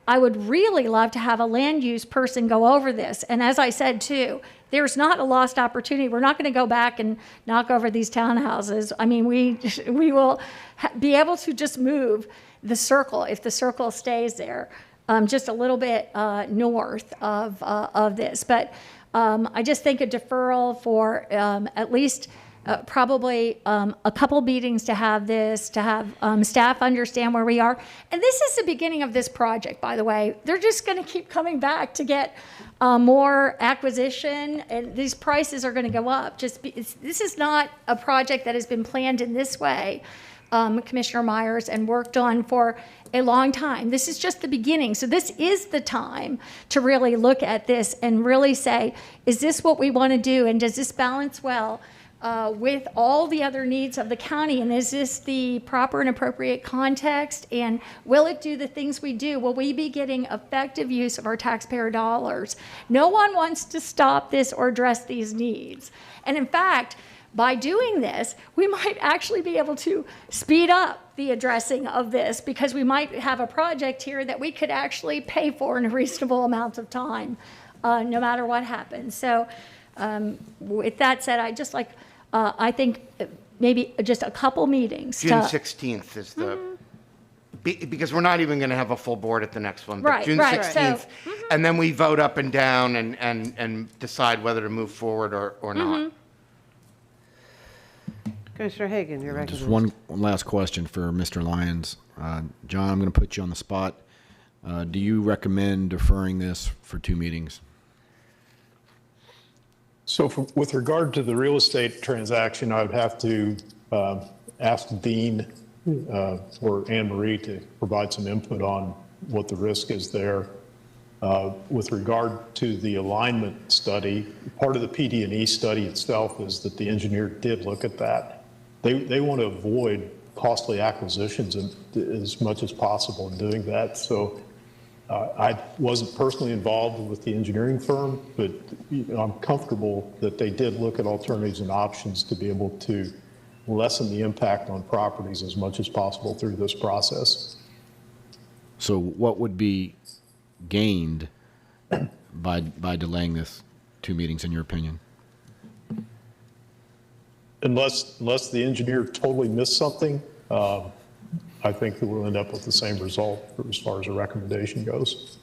I would really love to have a land use person go over this. And as I said too, there's not a lost opportunity. We're not going to go back and knock over these townhouses. I mean, we will be able to just move the circle, if the circle stays there, just a little bit north of this. But I just think a deferral for at least probably a couple meetings to have this, to have staff understand where we are. And this is the beginning of this project, by the way. They're just going to keep coming back to get more acquisition, and these prices are going to go up. This is not a project that has been planned in this way, Commissioner Myers, and worked on for a long time. This is just the beginning. So this is the time to really look at this and really say, is this what we want to do? And does this balance well with all the other needs of the county? And is this the proper and appropriate context? And will it do the things we do? Will we be getting effective use of our taxpayer dollars? No one wants to stop this or address these needs. And in fact, by doing this, we might actually be able to speed up the addressing of this, because we might have a project here that we could actually pay for in a reasonable amount of time, no matter what happens. So with that said, I think maybe just a couple meetings. June to- 16th is the, because we're not even going to have a full board at the next one. But Right, June right, 16th, and then we vote up and down and decide whether to move forward or not. Commissioner Hagan, you're Just recognized. one last question for Mr. Lyons. John, I'm going to put you on the spot. Do you recommend deferring this for 2 meetings? So with regard to the real estate transaction, I would have to ask Dean or Anne Marie to provide some input on what the risk is there. With regard to the alignment study, part of the PD&E study itself is that the engineer did look at that. They want to avoid costly acquisitions as much as possible in doing that. So I wasn't personally involved with the engineering firm, but I'm comfortable that they did look at alternatives and options to be able to lessen the impact on properties as much as possible through this process. So what would be gained by delaying this 2 meetings, in your opinion? Unless the engineer totally missed something, I think that we'll end up with the same result as far as a recommendation goes.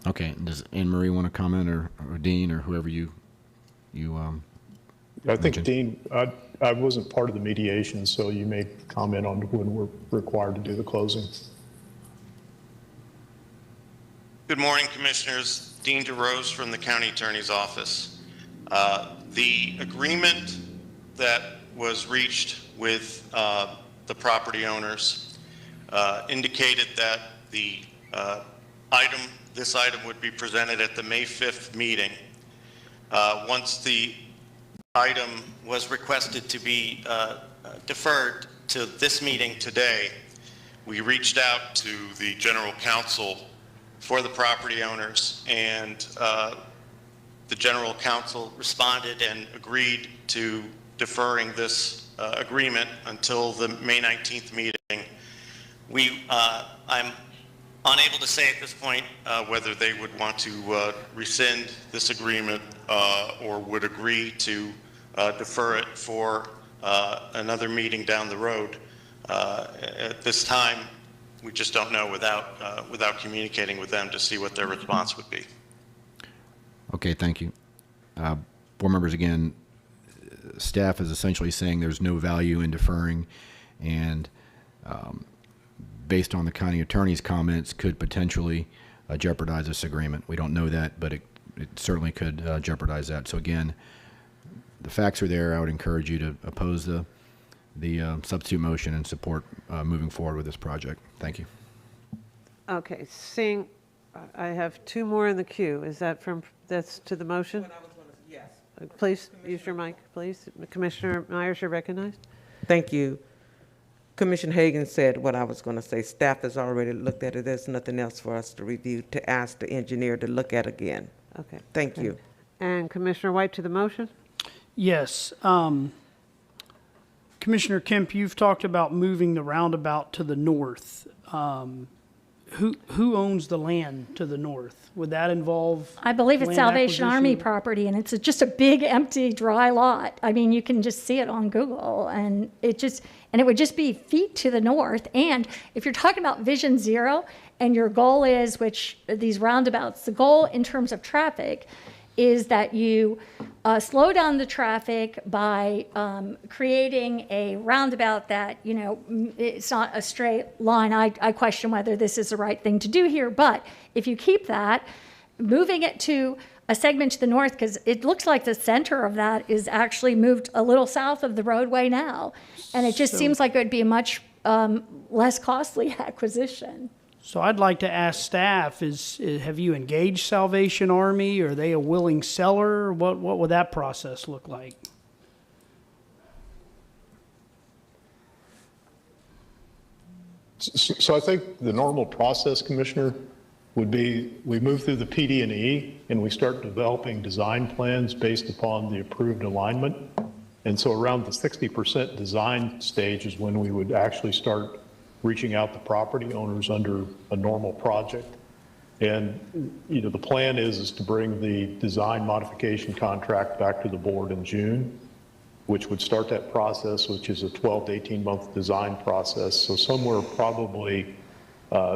Okay. Does Anne Marie want to comment, or Dean, or whoever you I think, mentioned? Dean, I wasn't part of the mediation, so you may comment on when we're required to do the closing. Good morning, Commissioners. Dean DeRose from the County Attorney's Office. The agreement that was reached with the property owners indicated that this item would be presented at the May 5th meeting. Once the item was requested to be deferred to this meeting today, we reached out to the General Counsel for the property owners, and the General Counsel responded and agreed to deferring this agreement until the May 19th meeting. I'm unable to say at this point whether they would want to rescind this agreement or would agree to defer it for another meeting down the road. At this time, we just don't know without communicating with them to see what their response would be. Okay, thank you. Board members, again, staff is essentially saying there's no value in deferring, and based on the county attorney's comments, could potentially jeopardize this agreement. We don't know that, but it certainly could jeopardize that. So again, the facts are there. I would encourage you to oppose the substitute motion and support moving forward with this project. Thank you. Okay, I have 2 more in the queue. Is that that's to the motion? Yes. Please use your mic, please. Commissioner Myers, you're recognized. Thank you. Commissioner Hagan said what I was going to say. Staff has already looked at it. There's nothing else for us to review, to ask the engineer to look at again. Okay. Thank you. And Commissioner White to the motion? Yes. Commissioner Kemp, you've talked about moving the roundabout to the north. Who owns the land to the north? Would that involve? I believe it's land Salvation Army acquisition? property, and it's just a big, empty, dry lot. I mean, you can just see it on Google, and it would just be feet to the north. And if you're talking about Vision Zero, and your goal is, which these roundabouts, the goal in terms of traffic is that you slow down the traffic by creating a roundabout that, it's not a straight line. I question whether this is the right thing to do here, but if you keep that, moving it to a segment to the north, because it looks like the center of that is actually moved a little south of the roadway now, and it just seems like it would be a much less costly acquisition. So I'd like to ask staff, have you engaged Salvation Army? Are they a willing seller? What would that process look like? So I think the normal process, Commissioner, would be we move through the PD&E and we start developing design plans based upon the approved alignment. And so around the 60% design stage is when we would actually start reaching out to property owners under a normal project. And the plan is to bring the design modification contract back to the board in June. which would start that process, which is a 12 to 18-month design process. So somewhere probably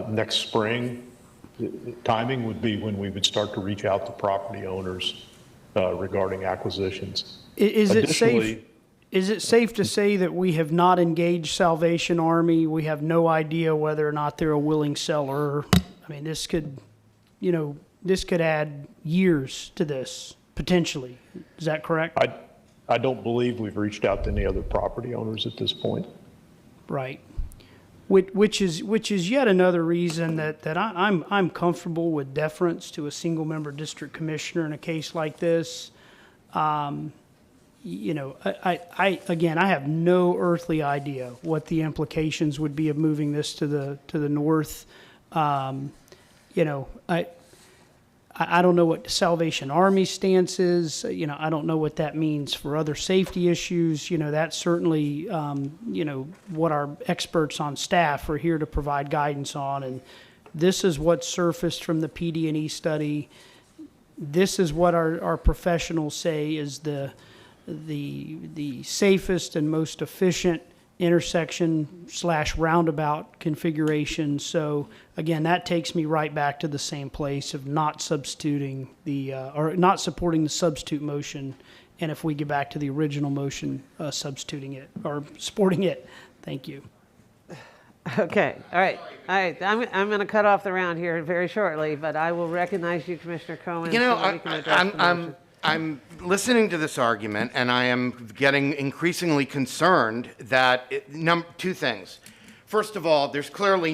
next spring, timing would be when we would start to reach out to property owners regarding acquisitions. Is it safe? Additionally, Is it safe to say that we have not engaged Salvation Army? We have no idea whether or not they're a willing seller. I mean, this could add years to this, potentially. Is that correct? I don't believe we've reached out to any other property owners at this point. Right. Which is yet another reason that I'm comfortable with deference to a single member district commissioner in a case like this. You know, I have no earthly idea what the implications would be of moving this to the north. You know, I don't know what the Salvation Army's stance is. You know, I don't know what that means for other safety issues. You know, that's certainly, you know, what our experts on staff are here to provide guidance on. And this is what surfaced from the PD&E study. This is what our professionals say is the safest and most efficient intersection/roundabout configuration. So again, that takes me right back to the same place of not substituting or not supporting the substitute motion. And if we get back to the original motion, substituting it or supporting it. Thank you. Okay, all right. I'm going to cut off the round here very shortly, but I will recognize you, Commissioner Cohen. You know, so we can address the motion. I'm listening to this argument, and I am getting increasingly concerned that two things. First of all, there's clearly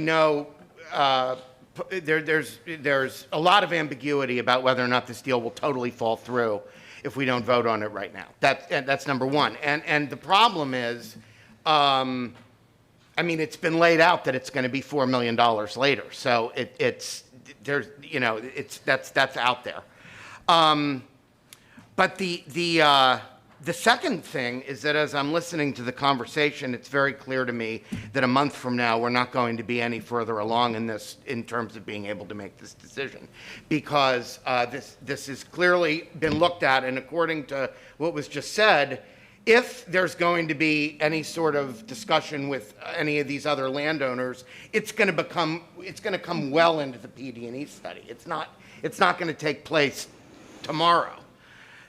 there's a lot of ambiguity about whether or not this deal will totally fall through if we don't vote on it right now. That's number one. And the problem is, I mean, it's been laid out that it's going to be $4 million later. So that's out there. But the second thing is that as I'm listening to the conversation, it's very clear to me that a month from now, we're not going to be any further along in this in terms of being able to make this decision, because this has clearly been looked at, and according to what was just said, if there's going to be any sort of discussion with any of these other landowners, it's going to come well into the PD&E study. It's not going to take place tomorrow.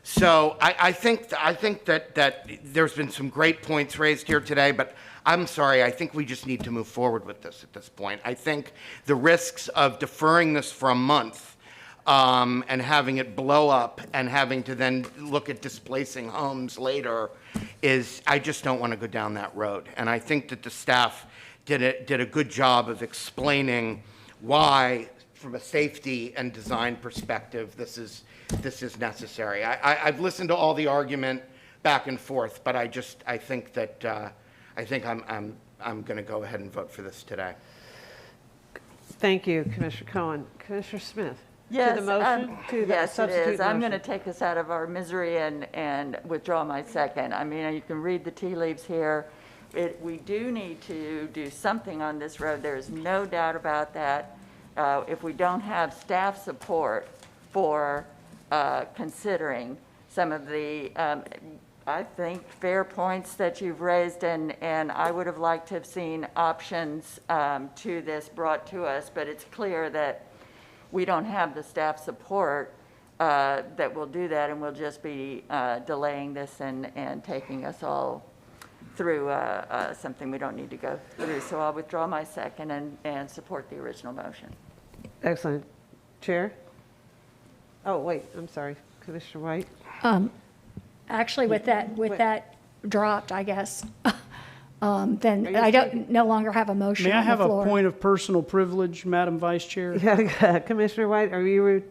So I think that there's been some great points raised here today, but I'm sorry, I think we just need to move forward with this at this point. I think the risks of deferring this for a month and having it blow up and having to then look at displacing homes later I just don't want to go down that road. And I think that the staff did a good job of explaining why, from a safety and design perspective, this is necessary. I've listened to all the argument back and forth, but I think I'm going to go ahead and vote for this today. Thank you, Commissioner Cohen. Commissioner Smith. Yes, to the motion, to the yes, it substitute is. I'm going to motion. take us out of our misery and withdraw my second. I mean, you can read the tea leaves here. We do need to do something on this road. There is no doubt about that. If we don't have staff support for considering some of the, I think, fair points that you've raised, and I would have liked to have seen options to this brought to us, but it's clear that we don't have the staff support that will do that, and we'll just be delaying this and taking us all through something we don't need to go through. So I'll withdraw my second and support the original motion. Excellent. Chair? Oh, wait, I'm sorry. Commissioner White? Actually, with that dropped, I guess, then I don't no longer have a motion May I on the have a floor. point of personal privilege, Madam Vice Chair? Yeah, Commissioner White, are you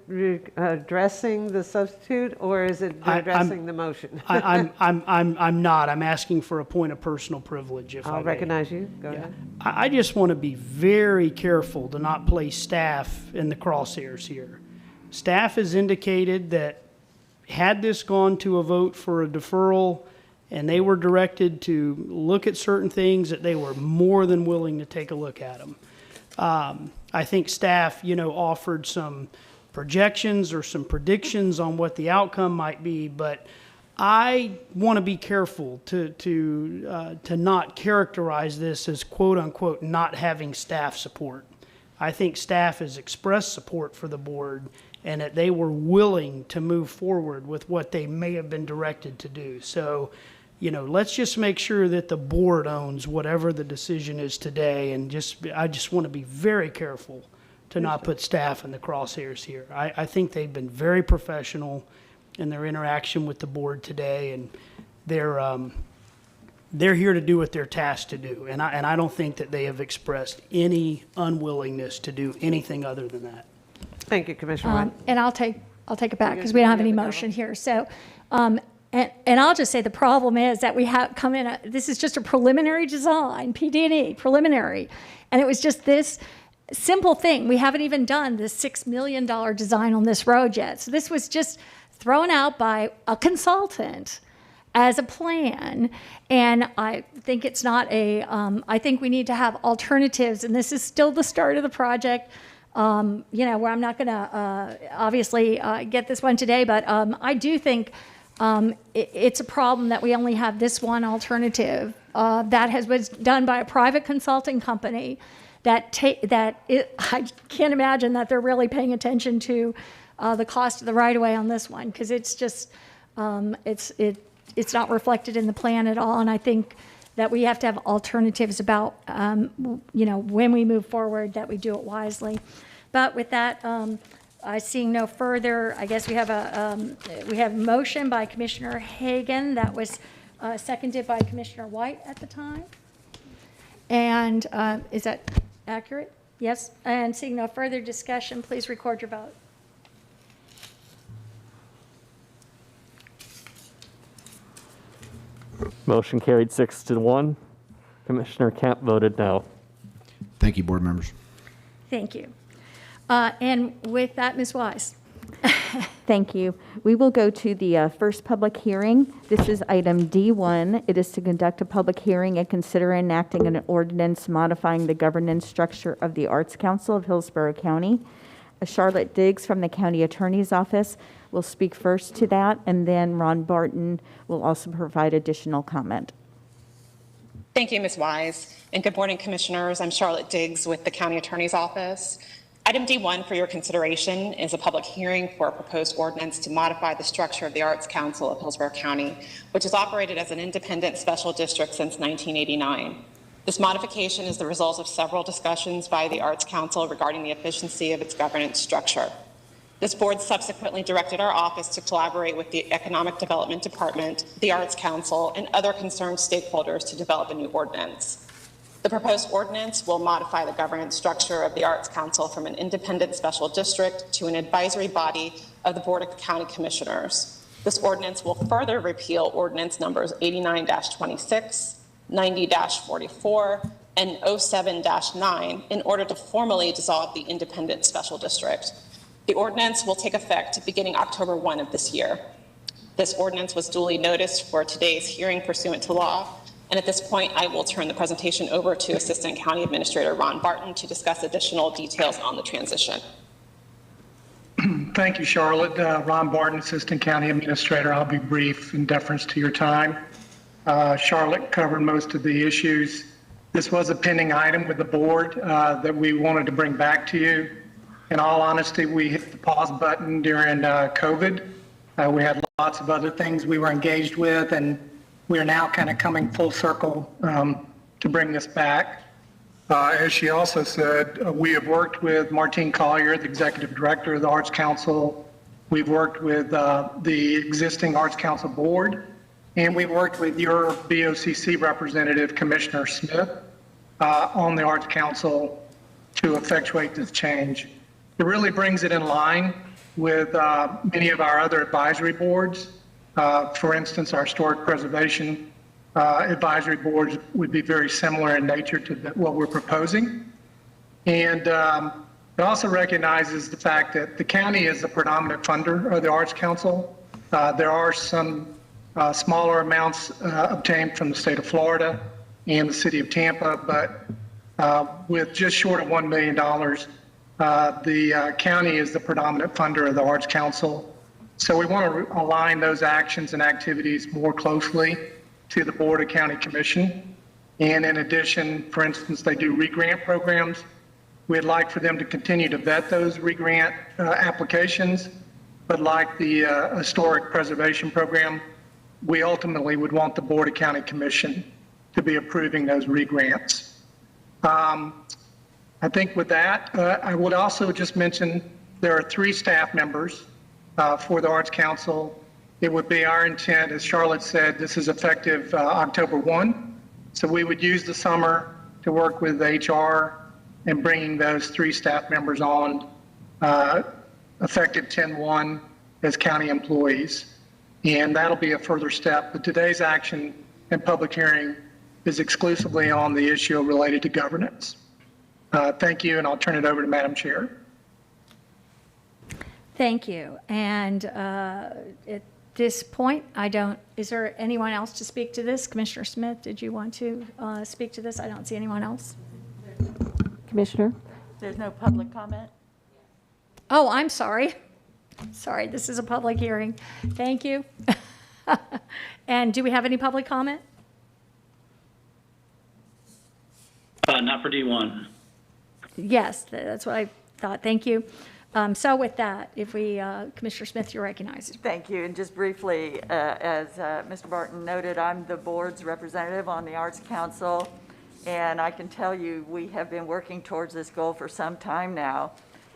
addressing the substitute, or is it addressing the motion? I'm not. I'm asking for a point of personal privilege, if I may. I'll recognize you. Go ahead. I just want to be very careful to not place staff in the crosshairs here. Staff has indicated that had this gone to a vote for a deferral and they were directed to look at certain things, that they were more than willing to take a look at them. I think staff, offered some projections or some predictions on what the outcome might be, but I want to be careful to not characterize this as quote unquote not having staff support. I think staff has expressed support for the board and that they were willing to move forward with what they may have been directed to do. So, let's just make sure that the board owns whatever the decision is today, and I just want to be very careful to not put staff in the crosshairs here. I think they've been very professional in their interaction with the board today, and they're here to do what they're tasked to do. And I don't think that they have expressed any unwillingness to do anything other than that. Thank you, Commissioner White. And I'll take it back because we don't have any motion here. So, and I'll just say the problem is that we have come in, this is just a preliminary design, PD&E, preliminary. And it was just this simple thing. We haven't even done the $6 million design on this road yet. So this was just thrown out by a consultant as a plan. And I think it's not I think we need to have alternatives. And this is still the start of the project. Where I'm not going to obviously get this one today, but I do think it's a problem that we only have this one alternative that was done by a private consulting company. I can't imagine that they're really paying attention to the cost of the right-of-way on this one, because it's just it's not reflected in the plan at all. And I think that we have to have alternatives about, when we move forward, that we do it wisely. But with that, seeing no further, I guess we have a motion by Commissioner Hagan that was seconded by Commissioner White at the time. And is that accurate? Yes. And seeing no further discussion, please record your vote. Motion carried 6-1. Commissioner Camp voted no. Thank you, board members. Thank you. And with that, Ms. Wise. Thank you. We will go to the first public hearing. This is item D1. It is to conduct a public hearing and consider enacting an ordinance modifying the governance structure of the Arts Council of Hillsborough County. Charlotte Diggs from the County Attorney's Office will speak first to that, and then Ron Barton will also provide additional comment. Thank you, Ms. Wise, and good morning, Commissioners. I'm Charlotte Diggs with the County Attorney's Office. Item D1 for your consideration is a public hearing for a proposed ordinance to modify the structure of the Arts Council of Hillsborough County, which has operated as an independent special district since 1989. This modification is the result of several discussions by the Arts Council regarding the efficiency of its governance structure. This board subsequently directed our office to collaborate with the Economic Development Department, the Arts Council, and other concerned stakeholders to develop a new ordinance. The proposed ordinance will modify the governance structure of the Arts Council from an independent special district to an advisory body of the Board of County Commissioners. This ordinance will further repeal ordinance numbers 89-26, 90-44, and 07-9 in order to formally dissolve the independent special district. The ordinance will take effect beginning October 1 of this year. This ordinance was duly noticed for today's hearing pursuant to law. And at this point, I will turn the presentation over to Assistant County Administrator Ron Barton to discuss additional details on the transition. Thank you, Charlotte. Ron Barton, Assistant County Administrator. I'll be brief in deference to your time. Charlotte covered most of the issues. This was a pending item with the board that we wanted to bring back to you. In all honesty, we hit the pause button during COVID. We had lots of other things we were engaged with, and we are now kind of coming full circle to bring this back. As she also said, we have worked with Martine Collier, the Executive Director of the Arts Council. We've worked with the existing Arts Council Board, and we've worked with your BOCC representative, Commissioner Smith, on the Arts Council to effectuate this change. It really brings it in line with many of our other advisory boards. For instance, our historic preservation advisory boards would be very similar in nature to what we're proposing. And it also recognizes the fact that the county is the predominant funder of the Arts Council. There are some smaller amounts obtained from the state of Florida and the city of Tampa, but with just short of $1 million, the county is the predominant funder of the Arts Council. So we want to align those actions and activities more closely to the Board of County Commission. And in addition, for instance, they do re-grant programs. We'd like for them to continue to vet those re-grant applications, but like the Historic Preservation Program, we ultimately would want the Board of County Commission to be approving those re-grants. I think with that, I would also just mention there are 3 staff members for the Arts Council. It would be our intent, as Charlotte said, this is effective October 1. So we would use the summer to work with HR and bringing those 3 staff members on effective 10/1 as county employees. And that'll be a further step. But today's action and public hearing is exclusively on the issue related to governance. Thank you, and I'll turn it over to Madam Chair. Thank you. And at this point, is there anyone else to speak to this? Commissioner Smith, did you want to speak to this? I don't see anyone else. Commissioner? There's no public comment? Oh, I'm sorry. Sorry, this is a public hearing. Thank you. And do we have any public comment? Not for D1. Yes, that's what I thought. Thank you. So with that, if we, Commissioner Smith, you're recognized. Thank you. And just briefly, as Mr. Barton noted, I'm the board's representative on the Arts Council, and I can tell you we have been working towards this goal for some time now.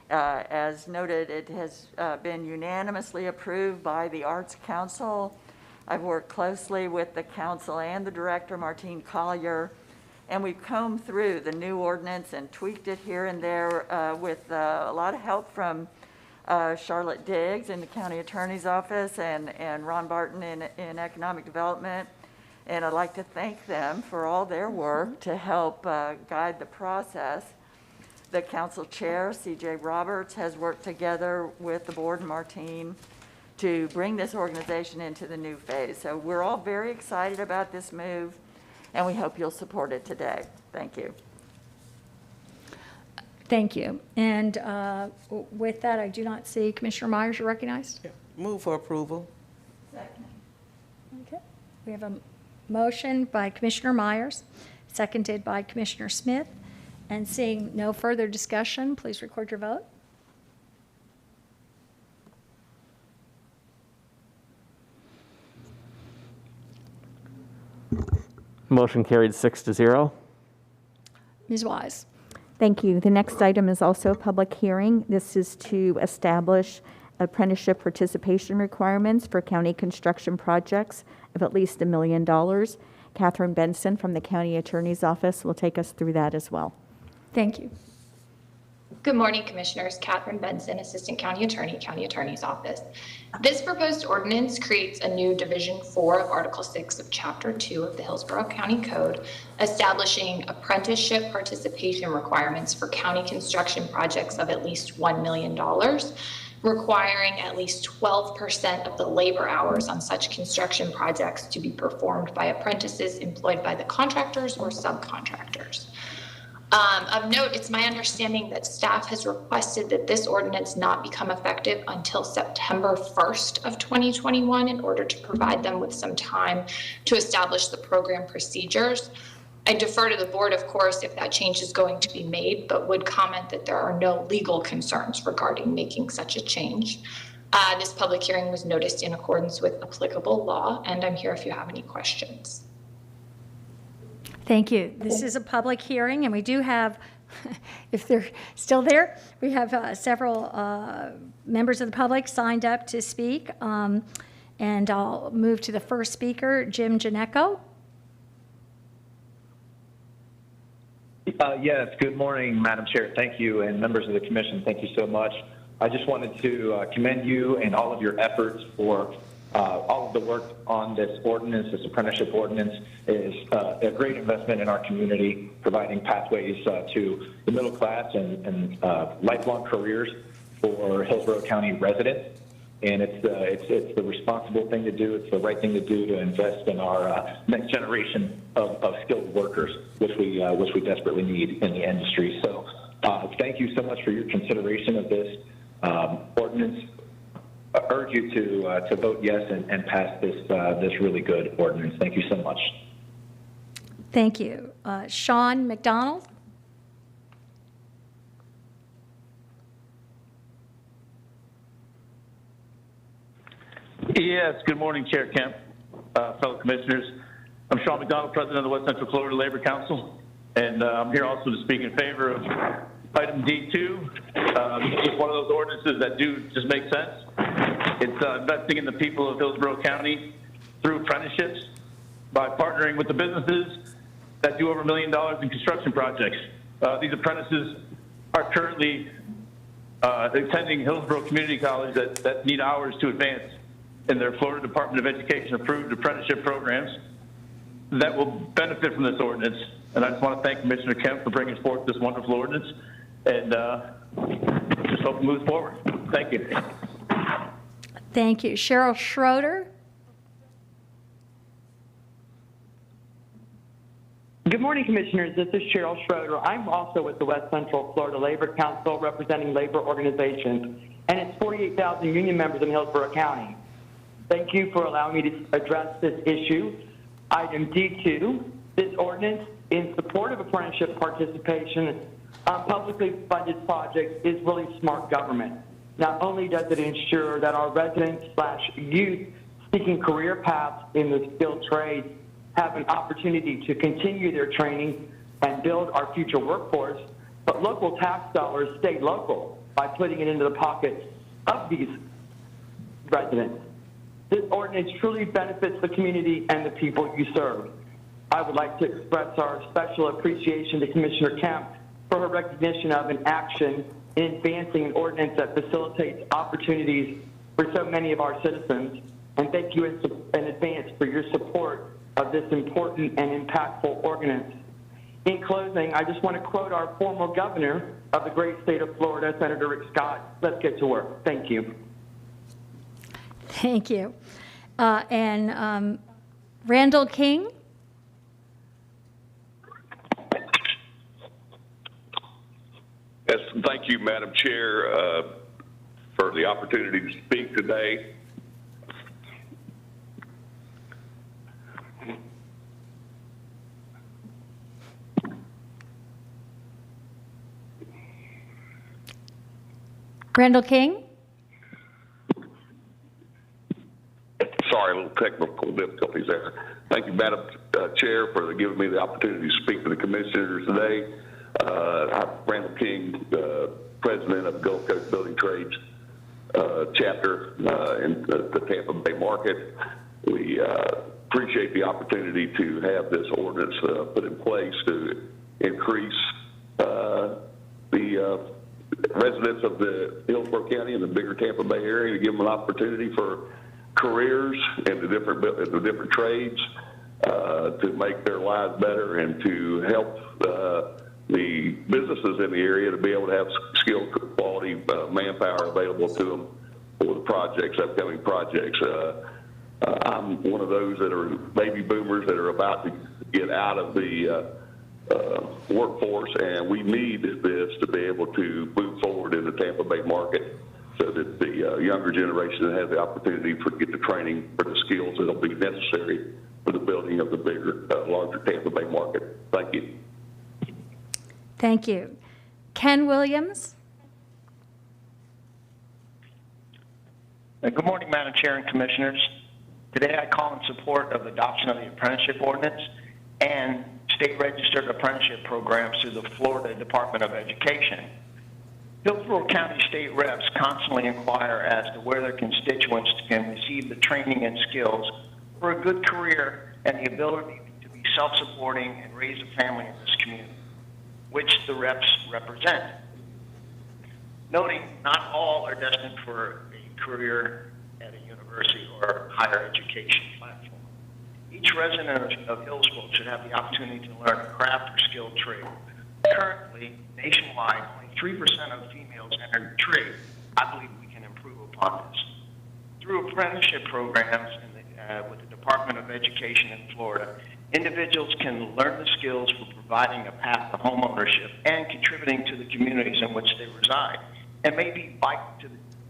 As noted, it has been unanimously approved by the Arts Council. I've worked closely with the council and the director, Martine Collier, and we've combed through the new ordinance and tweaked it here and there with a lot of help from Charlotte Diggs in the county attorney's office and Ron Barton in economic development. And I'd like to thank them for all their work to help guide the process. The council chair, CJ Roberts, has worked together with the board and Martine to bring this organization into the new phase. So we're all very excited about this move, and we hope you'll support it today. Thank you. Thank you. And with that, I do not see Commissioner Myers. You're recognized. Yeah. Move for approval. Second. Okay. We have a motion by Commissioner Myers, seconded by Commissioner Smith. And seeing no further discussion, please record your vote. Motion carried 6-0. Ms. Wise. Thank you. The next item is also a public hearing. This is to establish apprenticeship participation requirements for county construction projects of at least $1 million. Catherine Benson from the County Attorney's Office will take us through that as well. Thank you. Good morning, Commissioners. Catherine Benson, Assistant County Attorney, County Attorney's Office. This proposed ordinance creates a new Division 4 of Article 6 of Chapter 2 of the Hillsborough County Code, establishing apprenticeship participation requirements for county construction projects of at least $1 million, requiring at least 12% of the labor hours on such construction projects to be performed by apprentices employed by the contractors or subcontractors. Of note, it's my understanding that staff has requested that this ordinance not become effective until September 1st of 2021 in order to provide them with some time to establish the program procedures. I defer to the board, of course, if that change is going to be made, but would comment that there are no legal concerns regarding making such a change. This public hearing was noticed in accordance with applicable law, and I'm here if you have any questions. Thank you. This is a public hearing, and we do have, if they're still there, we have several members of the public signed up to speak. And I'll move to the first speaker, Jim Janecko. Yes, good morning, Madam Chair. Thank you, and members of the commission, thank you so much. I just wanted to commend you and all of your efforts for all of the work on this ordinance. This apprenticeship ordinance is a great investment in our community, providing pathways to the middle class and lifelong careers for Hillsborough County residents. And it's the responsible thing to do. It's the right thing to do to invest in our next generation of skilled workers, which we desperately need in the industry. So thank you so much for your consideration of this ordinance. urge you to vote yes and pass this really good ordinance. Thank you so much. Thank you. Sean McDonald? Yes, good morning, Chair Kemp, fellow commissioners. I'm Sean McDonald, President of the West Central Florida Labor Council, and I'm here also to speak in favor of item D2. It's one of those ordinances that do just make sense. It's investing in the people of Hillsborough County through apprenticeships by partnering with the businesses that do over $1 million in construction projects. These apprentices are currently attending Hillsborough Community College that need hours to advance in their Florida Department of Education approved apprenticeship programs that will benefit from this ordinance. And I just want to thank Commissioner Kemp for bringing forth this wonderful ordinance, and just hope it moves forward. Thank you. Thank you. Cheryl Schroeder? Good morning, Commissioners. This is Cheryl Schroeder. I'm also with the West Central Florida Labor Council representing labor organizations, and it's 48,000 union members in Hillsborough County. Thank you for allowing me to address this issue. Item D2, this ordinance in support of apprenticeship participation on publicly funded projects is really smart government. Not only does it ensure that our residents/youth seeking career paths in the skilled trades have an opportunity to continue their training and build our future workforce, but local tax dollars stay local by putting it into the pockets of these residents. This ordinance truly benefits the community and the people you serve. I would like to express our special appreciation to Commissioner Kemp for her recognition of an action in advancing an ordinance that facilitates opportunities for so many of our citizens. And thank you in advance for your support of this important and impactful ordinance. In closing, I just want to quote our former governor of the great state of Florida, Senator Rick Scott. Let's get to work. Thank you. Thank you. Randall King? Yes, thank you, Madam Chair, for the opportunity to speak today. Randall King? Sorry, a little technical difficulties there. Thank you, Madam Chair, for giving me the opportunity to speak to the commissioners today. I'm Randall King, President of Gulf Coast Building Trades chapter in the Tampa Bay market. We appreciate the opportunity to have this ordinance put in place to increase the residents of the Hillsborough County and the bigger Tampa Bay area, to give them an opportunity for careers in the different trades, to make their lives better and to help the businesses in the area to be able to have skilled, quality manpower available to them for the projects, upcoming projects. I'm one of those that are baby boomers that are about to get out of the workforce, and we need this to be able to move forward in the Tampa Bay market so that the younger generation has the opportunity to get the training for the skills that will be necessary for the building of the bigger, larger Tampa Bay market. Thank you. Thank you. Ken Williams? Good morning, Madam Chair and Commissioners. Today I call in support of the adoption of the apprenticeship ordinance and state-registered apprenticeship programs through the Florida Department of Education. Hillsborough County state reps constantly inquire as to where their constituents can receive the training and skills for a good career and the ability to be self-supporting and raise a family in this community, which the reps represent. Noting not all are destined for a career at a university or higher education platform. Each resident of Hillsborough should have the opportunity to learn a craft or skilled trade. Currently, nationwide, only 3% of females enter the trade. I believe we can improve upon this. Through apprenticeship programs with the Department of Education in Florida, individuals can learn the skills for providing a path to home ownership and contributing to the communities in which they reside, and maybe bike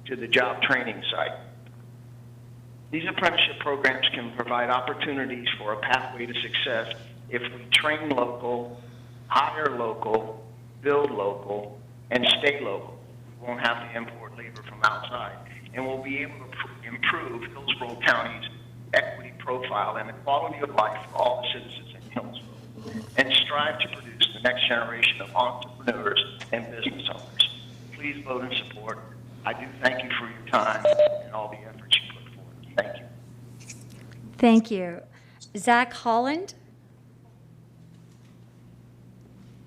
to the job training site. These apprenticeship programs can provide opportunities for a pathway to success if we train local, hire local, build local, and stay local. We won't have to import labor from outside. And we'll be able to improve Hillsborough County's equity profile and the quality of life for all the citizens in Hillsborough, and strive to produce the next generation of entrepreneurs and business owners. Please vote in support. I do thank you for your time and all the efforts you put forward. Thank you. Thank you. Zach Holland?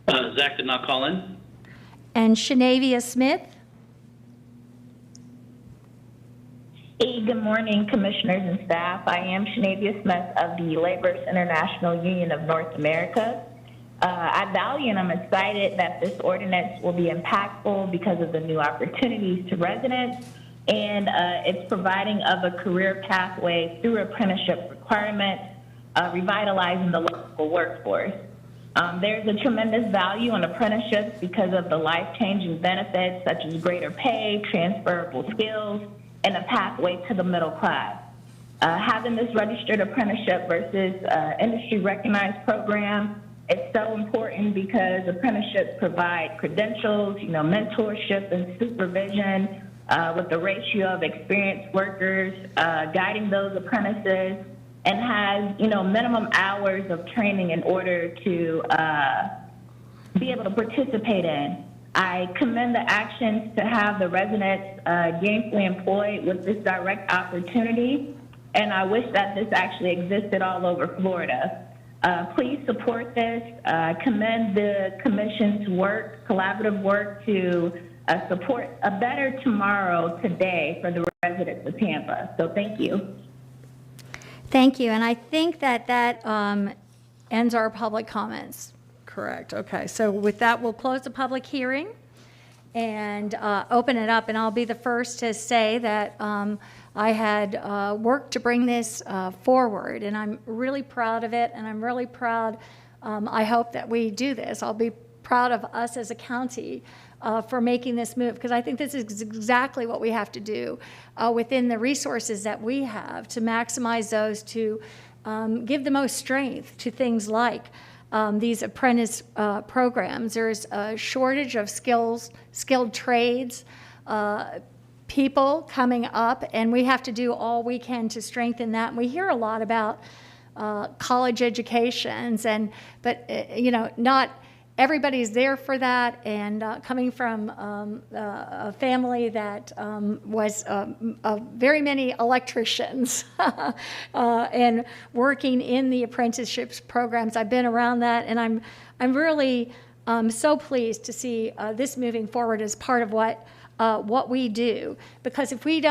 Zach did not call in. And Shanavia Smith? Hey, good morning, commissioners and staff. I am Shanavia Smith of the Laborers International Union of North America. I value and I'm excited that this ordinance will be impactful because of the new opportunities to residents, and it's providing of a career pathway through apprenticeship requirements, revitalizing the local workforce. There's a tremendous value in apprenticeships because of the life-changing benefits such as greater pay, transferable skills, and a pathway to the middle class. Having this registered apprenticeship versus industry-recognized program is so important because apprenticeships provide credentials, mentorship and supervision with the ratio of experienced workers guiding those apprentices, and has, minimum hours of training in order to be able to participate in. I commend the actions to have the residents gainfully employed with this direct opportunity, and I wish that this actually existed all over Florida. Please support this. Commend the Commission's work, collaborative work to support a better tomorrow today for the residents of Tampa. So thank you. Thank you. And I think that ends our public comments. Correct. Okay. So with that, we'll close the public hearing and open it up. And I'll be the first to say that I had worked to bring this forward, and I'm really proud of it. And I'm really proud. I hope that we do this. I'll be proud of us as a county for making this move, because I think this is exactly what we have to do within the resources that we have to maximize those, to give the most strength to things like these apprentice programs. There's a shortage of skilled trades, people coming up, and we have to do all we can to strengthen that. And we hear a lot about college educations, but not everybody's there for that. And coming from a family that was very many electricians and working in the apprenticeships programs, I've been around that, and I'm really so pleased to see this moving forward as part of what we do. Because if we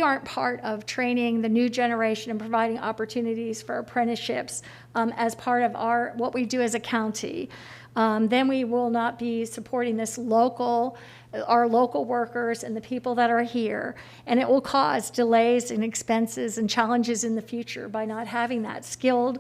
aren't part of training the new generation and providing opportunities for apprenticeships as part of what we do as a county, then we will not be supporting our local workers and the people that are here. And it will cause delays and expenses and challenges in the future by not having that skilled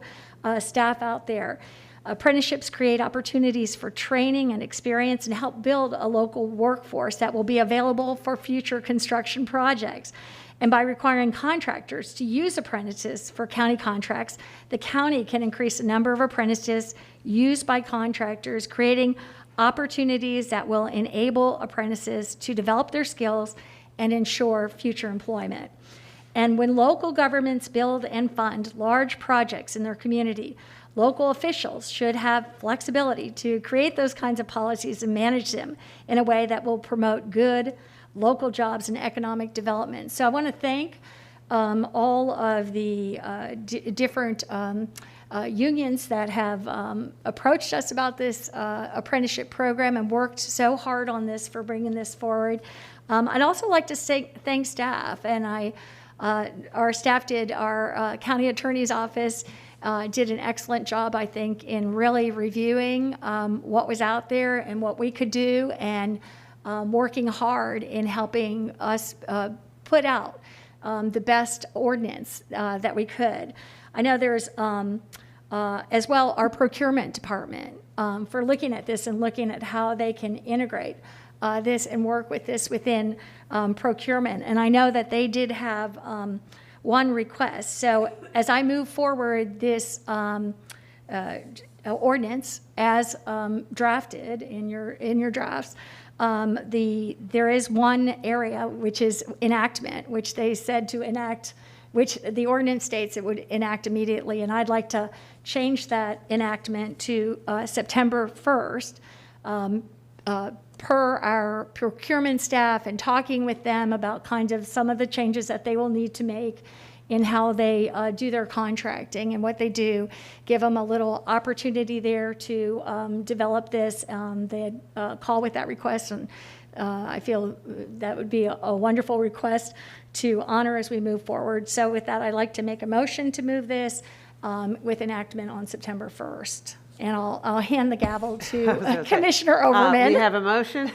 staff out there. Apprenticeships create opportunities for training and experience and help build a local workforce that will be available for future construction projects. And by requiring contractors to use apprentices for county contracts, the county can increase the number of apprentices used by contractors, creating opportunities that will enable apprentices to develop their skills and ensure future employment. And when local governments build and fund large projects in their community, local officials should have flexibility to create those kinds of policies and manage them in a way that will promote good local jobs and economic development. So I want to thank all of the different unions that have approached us about this apprenticeship program and worked so hard on this for bringing this forward. I'd also like to thank staff, and our staff did, our county attorney's office did an excellent job, I think, in really reviewing what was out there and what we could do, and working hard in helping us put out the best ordinance that we could. I know there's, as well, our procurement department for looking at this and looking at how they can integrate this and work with this within procurement. And I know that they did have one request. So as I move forward this ordinance as drafted in your drafts, there is one area which is enactment, which they said to enact, which the ordinance states it would enact immediately, and I'd like to change that enactment to September 1st. Per our procurement staff and talking with them about kind of some of the changes that they will need to make in how they do their contracting and what they do, give them a little opportunity there to develop this. They had call with that request, and I feel that would be a wonderful request to honor as we move forward. So with that, I'd like to make a motion to move this with enactment on September 1st. And I'll hand the gavel to Commissioner Overman. We have a motion.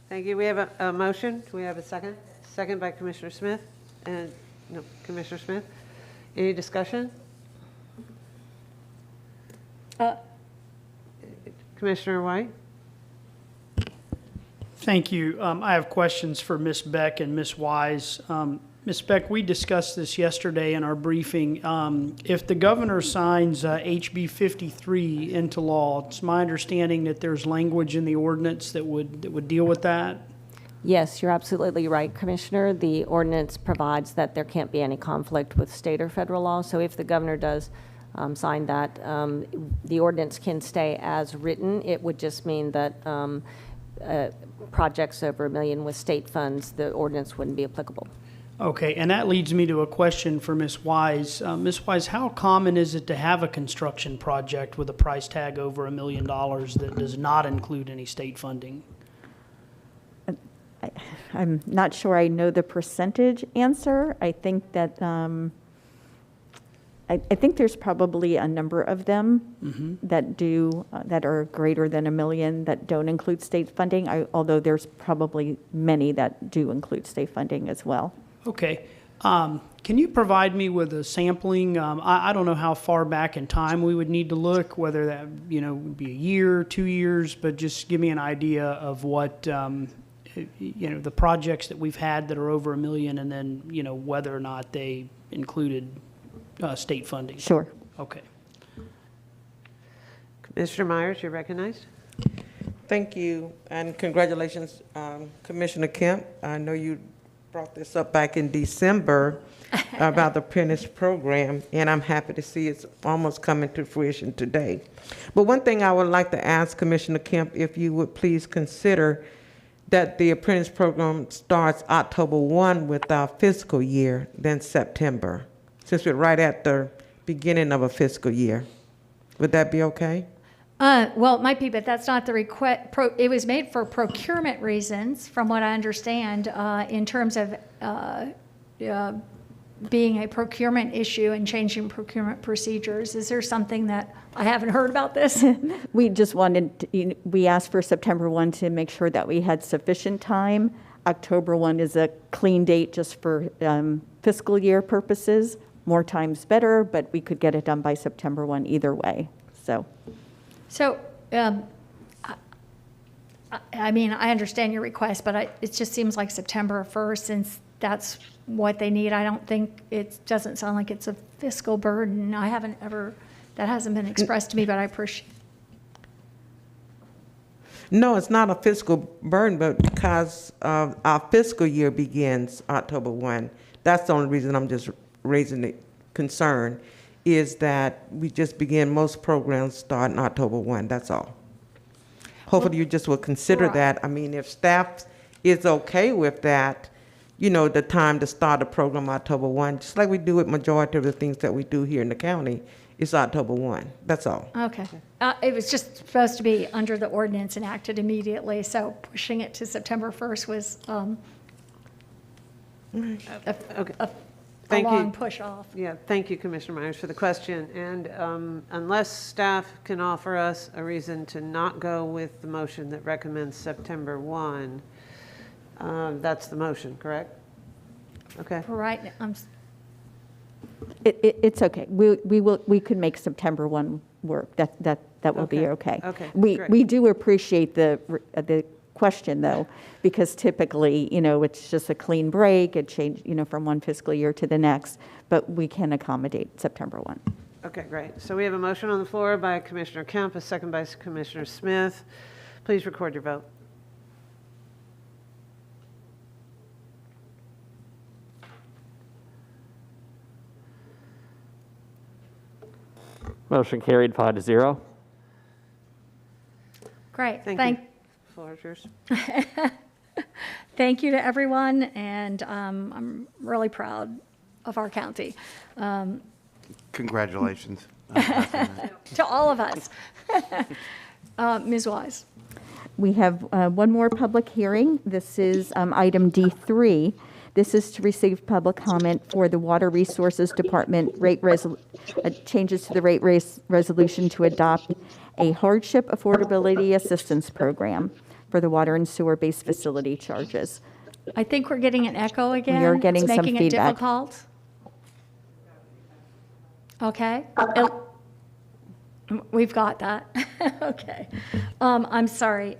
Thank you. We have a motion. Do we have a second? Second by Commissioner Smith. And no, Commissioner Smith. Any discussion? Commissioner White. Thank you. I have questions for Ms. Beck and Ms. Wise. Ms. Beck, we discussed this yesterday in our briefing. If the governor signs HB 53 into law, it's my understanding that there's language in the ordinance that would deal with that. Yes, you're absolutely right, Commissioner. The ordinance provides that there can't be any conflict with state or federal law. So if the governor does sign that, the ordinance can stay as written. It would just mean that projects over $1 million with state funds, the ordinance wouldn't be applicable. Okay, and that leads me to a question for Ms. Wise. Ms. Wise, how common is it to have a construction project with a price tag over $1 million that does not include any state funding? I'm not sure I know the percentage answer. I think that I think there's probably a number of them that do that are greater than $1 million that don't include state funding. Although there's probably many that do include state funding as well. Okay. Can you provide me with a sampling? I don't know how far back in time we would need to look, whether that would be a year, 2 years, but just give me an idea of what the projects that we've had that are over $1 million, and then whether or not they included state funding. Sure. Okay. Commissioner Myers, you're recognized. Thank you, and congratulations, Commissioner Kemp. I know you brought this up back in December about the Apprentice program, and I'm happy to see it's almost coming to fruition today. But one thing I would like to ask Commissioner Kemp, if you would please consider that the Apprentice program starts October 1 with our fiscal year, then September, since we're right at the beginning of a fiscal year. Would that be okay? Well, it might be, but that's not the request. It was made for procurement reasons, from what I understand, in terms of being a procurement issue and changing procurement procedures. Is there something that I haven't heard about this? We just wanted we asked for September 1 to make sure that we had sufficient time. October 1 is a clean date just for fiscal year purposes. More time's better, but we could get it done by September 1 either way. So, I mean, I understand your request, but it just seems like September 1st, since that's what they need. I don't think it doesn't sound like it's a fiscal burden. That hasn't been expressed to me, but I appreciate. No, it's not a fiscal burden, but because our fiscal year begins October 1, that's the only reason I'm just raising the concern, is that we just begin, most programs start in October 1, that's all. Hopefully you just will consider that. I mean, if staff is okay with that, the time to start a program October 1, just like we do with majority of the things that we do here in the county, it's October 1, that's all. Okay. It was just supposed to be under the ordinance enacted immediately, so pushing it to September 1st was a long push off. Yeah, thank you, Commissioner Myers, for the question. And unless staff can offer us a reason to not go with the motion that recommends September 1, that's the motion, correct? Okay. For right now, It's okay. We could make September 1 work. That will be okay. Okay, We great. do appreciate the question, though, because typically, it's just a clean break, it changed, from one fiscal year to the next, but we can accommodate September 1. Okay, great. So we have a motion on the floor by Commissioner Kemp, a second by Commissioner Smith. Please record your vote. Motion carried 5-0. Great. Thank you. Floor is yours. Thank you to everyone, and I'm really proud of our county. Congratulations. To all of us. Ms. Wise. We have one more public hearing. This is item D3. This is to receive public comment for the Water Resources Department changes to the rate resolution to adopt a hardship affordability assistance program for the water and sewer-based facility charges. I think we're getting an echo again. We are getting it's some making feedback. It difficult. Okay. We've got that. Okay. I'm sorry.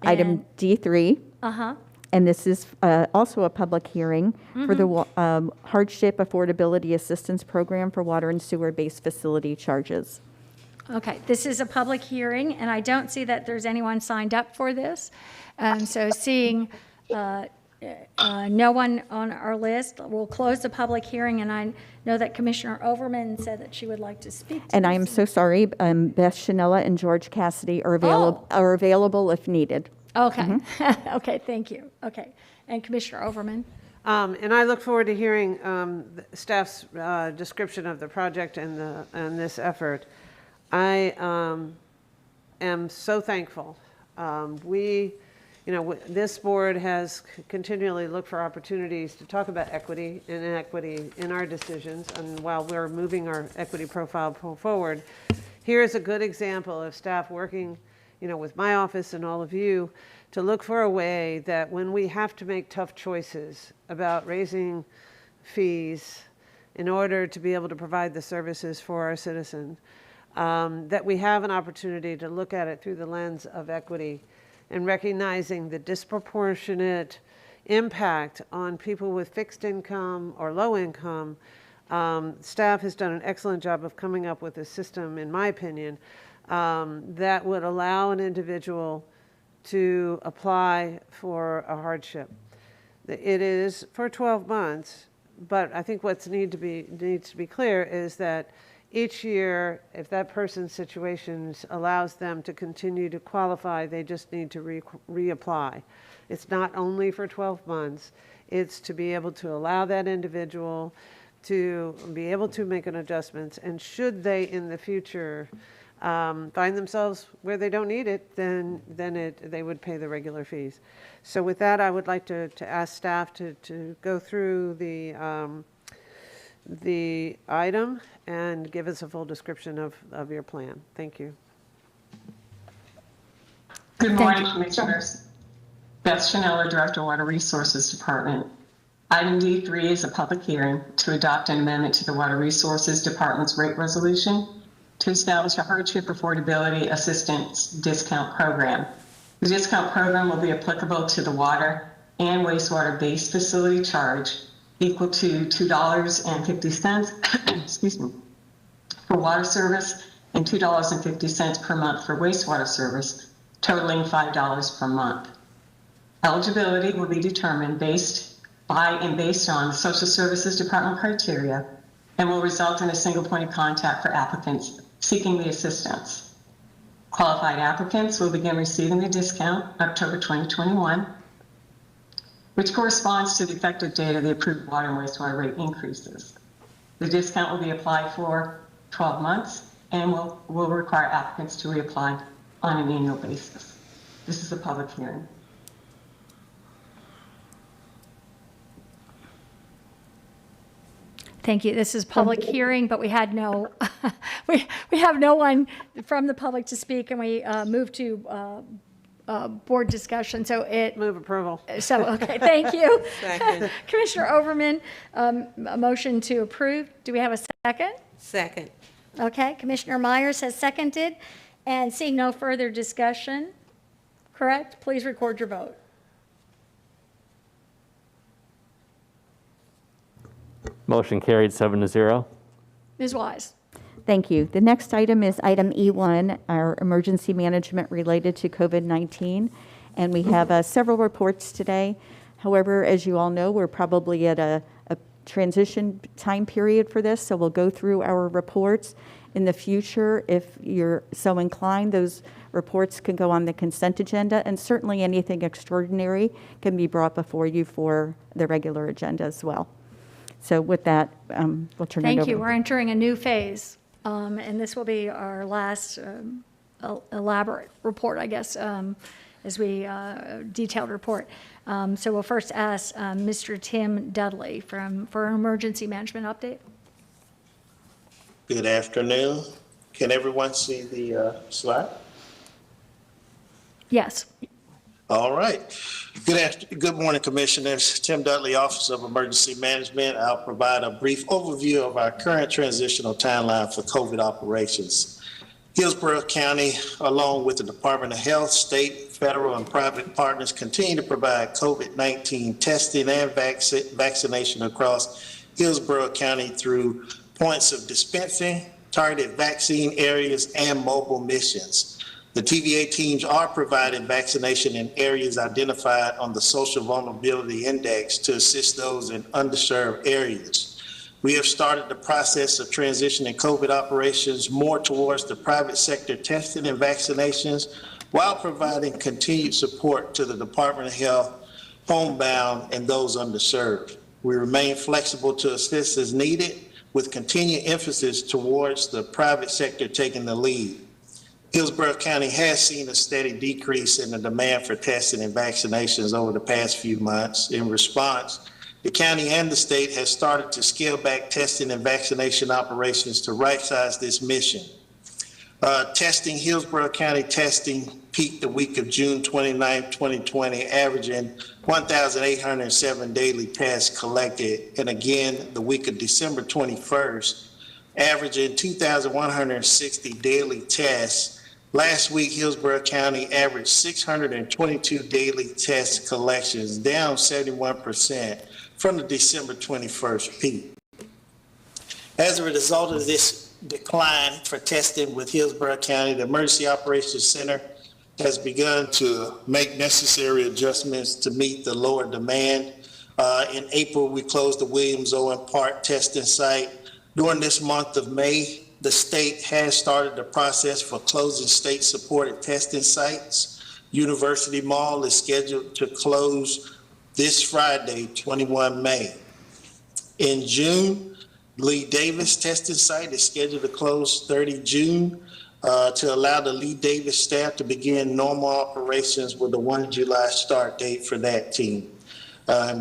Item D3. Uh-huh. And this is also a public hearing for the hardship affordability assistance program for water and sewer-based facility charges. Okay, this is a public hearing, and I don't see that there's anyone signed up for this. So seeing no one on our list, we'll close the public hearing, and I know that Commissioner Overman said that she would like to speak to And I this. am so sorry, Beth Chanella and George Cassidy are available if needed. Okay, okay, thank you. Okay, and Commissioner Overman. And I look forward to hearing the staff's description of the project and this effort. I am so thankful. This board has continually looked for opportunities to talk about equity and inequity in our decisions. And while we're moving our equity profile forward, here's a good example of staff working, with my office and all of you to look for a way that when we have to make tough choices about raising fees in order to be able to provide the services for our citizens, that we have an opportunity to look at it through the lens of equity and recognizing the disproportionate impact on people with fixed income or low income. Staff has done an excellent job of coming up with a system, in my opinion, that would allow an individual to apply for a hardship. It is for 12 months, but I think what needs to be clear is that each year, if that person's situation allows them to continue to qualify, they just need to reapply. It's not only for 12 months, it's to be able to allow that individual to be able to make an adjustment, and should they in the future find themselves where they don't need it, then they would pay the regular fees. So with that, I would like to ask staff to go through the item and give us a full description of your plan. Thank you. Good morning, Commissioners. Beth Chanella, Director, Water Resources Department. Item D3 is a public hearing to adopt an amendment to the Water Resources Department's rate resolution to establish a hardship affordability assistance discount program. The discount program will be applicable to the water and wastewater-based facility charge equal to $2.50 excuse me, for water service and $2.50 per month for wastewater service, totaling $5 per month. Eligibility will be determined based on the Social Services Department criteria and will result in a single point of contact for applicants seeking the assistance. Qualified applicants will begin receiving the discount October 2021, which corresponds to the effective date of the approved water and wastewater rate increases. The discount will be applied for 12 months and will require applicants to reapply on an annual basis. This is a public hearing. Thank you. This is public hearing, but we had no, we have no one from the public to speak, and we moved to board discussion. So move approval. So okay, thank you, Second. Commissioner Overman. A motion to approve. Do we have a second? Second. Okay, Commissioner Myers has seconded, and seeing no further discussion, correct? Please record your vote. Motion carried 7-0. Ms. Wise? Thank you. The next item is item E1, our emergency management related to COVID-19. And we have several reports today. However, as you all know, we're probably at a transition time period for this, so we'll go through our reports. In the future, if you're so inclined, those reports can go on the consent agenda, and certainly anything extraordinary can be brought before you for the regular agenda as well. So with that, we'll turn it over. Thank you. We're entering a new phase, and this will be our last elaborate report, I guess, as we detailed report. So we'll first ask Mr. Tim Dudley for an emergency management update. Good afternoon. Can everyone see the slide? Yes. All right. Good morning, Commissioners. Tim Dudley, Office of Emergency Management. I'll provide a brief overview of our current transitional timeline for COVID operations. Hillsborough County, along with the Department of Health, state, federal, and private partners, continue to provide COVID-19 testing and vaccination across Hillsborough County through points of dispensing, targeted vaccine areas, and mobile missions. The TVA teams are providing vaccination in areas identified on the Social Vulnerability Index to assist those in underserved areas. We have started the process of transitioning COVID operations more towards the private sector testing and vaccinations while providing continued support to the Department of Health, homebound, and those underserved. We remain flexible to assist as needed, with continued emphasis towards the private sector taking the lead. Hillsborough County has seen a steady decrease in the demand for testing and vaccinations over the past few months. In response, the county and the state has started to scale back testing and vaccination operations to right-size this mission. Hillsborough County testing peaked the week of June 29, 2020, averaging 1,807 daily tests collected, and again the week of December 21st, averaging 2,160 daily tests. Last week, Hillsborough County averaged 622 daily test collections, down 71% from the December 21st peak. As a result of this decline for testing with Hillsborough County, the Emergency Operations Center has begun to make necessary adjustments to meet the lower demand. In April, we closed the Williams Owen Park testing site. During this month of May, the state has started the process for closing state-supported testing sites. University Mall is scheduled to close this Friday, 21 May. In June, Lee Davis testing site is scheduled to close 30 June to allow the Lee Davis staff to begin normal operations with a 1 July start date for that team.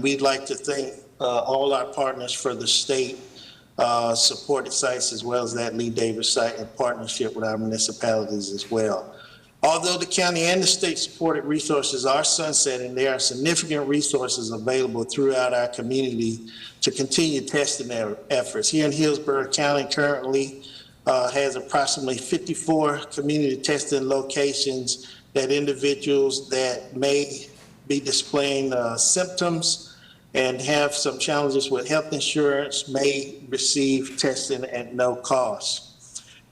We'd like to thank all our partners for the state supported sites as well as that Lee Davis site in partnership with our municipalities as well. Although the county and the state supported resources are sunsetting, there are significant resources available throughout our community to continue testing their efforts. Here in Hillsborough County currently has approximately 54 community testing locations that individuals that may be displaying symptoms and have some challenges with health insurance may receive testing at no cost.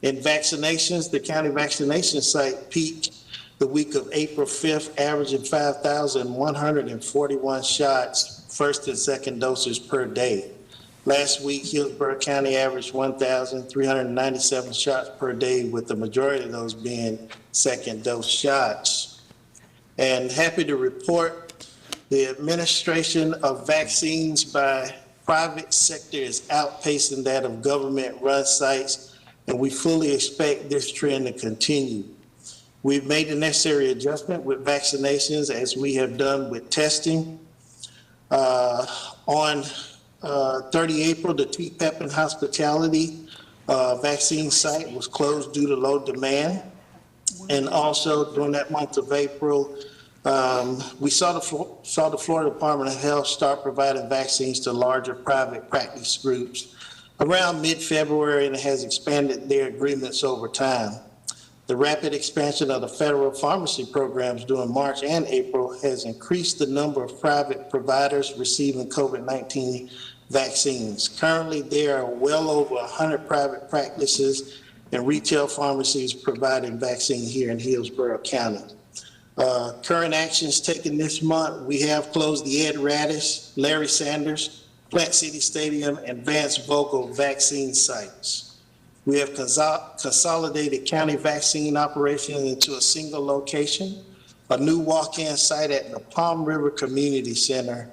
In vaccinations, the county vaccination site peaked the week of April 5th, averaging 5,141 shots, first and second doses per day. Last week, Hillsborough County averaged 1,397 shots per day, with the majority of those being second dose shots. And happy to report the administration of vaccines by private sector is outpacing that of government-run sites, and we fully expect this trend to continue. We've made the necessary adjustment with vaccinations as we have done with testing. On 30 April, the Tweet Pep and Hospitality vaccine site was closed due to low demand. And also during that month of April, we saw the Florida Department of Health start providing vaccines to larger private practice groups around mid-February, and it has expanded their agreements over time. The rapid expansion of the federal pharmacy programs during March and April has increased the number of private providers receiving COVID-19 vaccines. Currently, there are well over 100 private practices and retail pharmacies providing vaccine here in Hillsborough County. Current actions taken this month, we have closed the Ed Radish, Larry Sanders, Plant City Stadium, and Vance Vogel vaccine sites. We have consolidated county vaccine operations into a single location, a new walk-in site at the Palm River Community Center.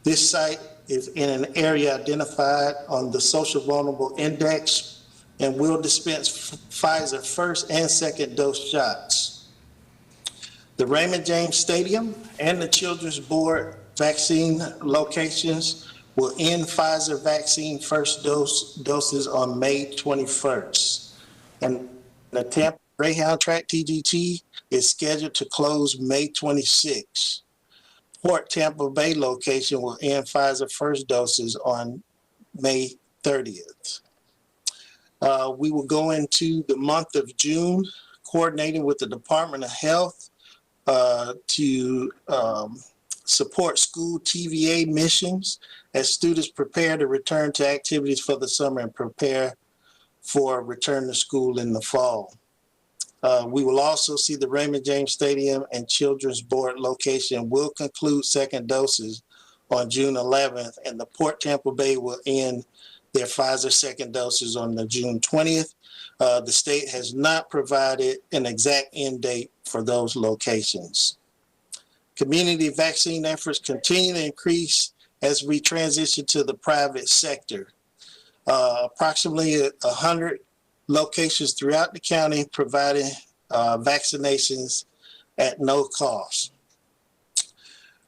This site is in an area identified on the Social Vulnerable Index and will dispense Pfizer first and second dose shots. The Raymond James Stadium and the Children's Board vaccine locations will end Pfizer vaccine first doses on May 21st. And the Tampa Greyhound Track TGT is scheduled to close May 26th. Port Tampa Bay location will end Pfizer first doses on May 30th. We will go into the month of June, coordinating with the Department of Health to support school TVA missions as students prepare to return to activities for the summer and prepare for return to school in the fall. We will also see the Raymond James Stadium and Children's Board location will conclude second doses on June 11th, and the Port Tampa Bay will end their Pfizer second doses on the June 20th. The state has not provided an exact end date for those locations. Community vaccine efforts continue to increase as we transition to the private sector. Approximately 100 locations throughout the county providing vaccinations at no cost.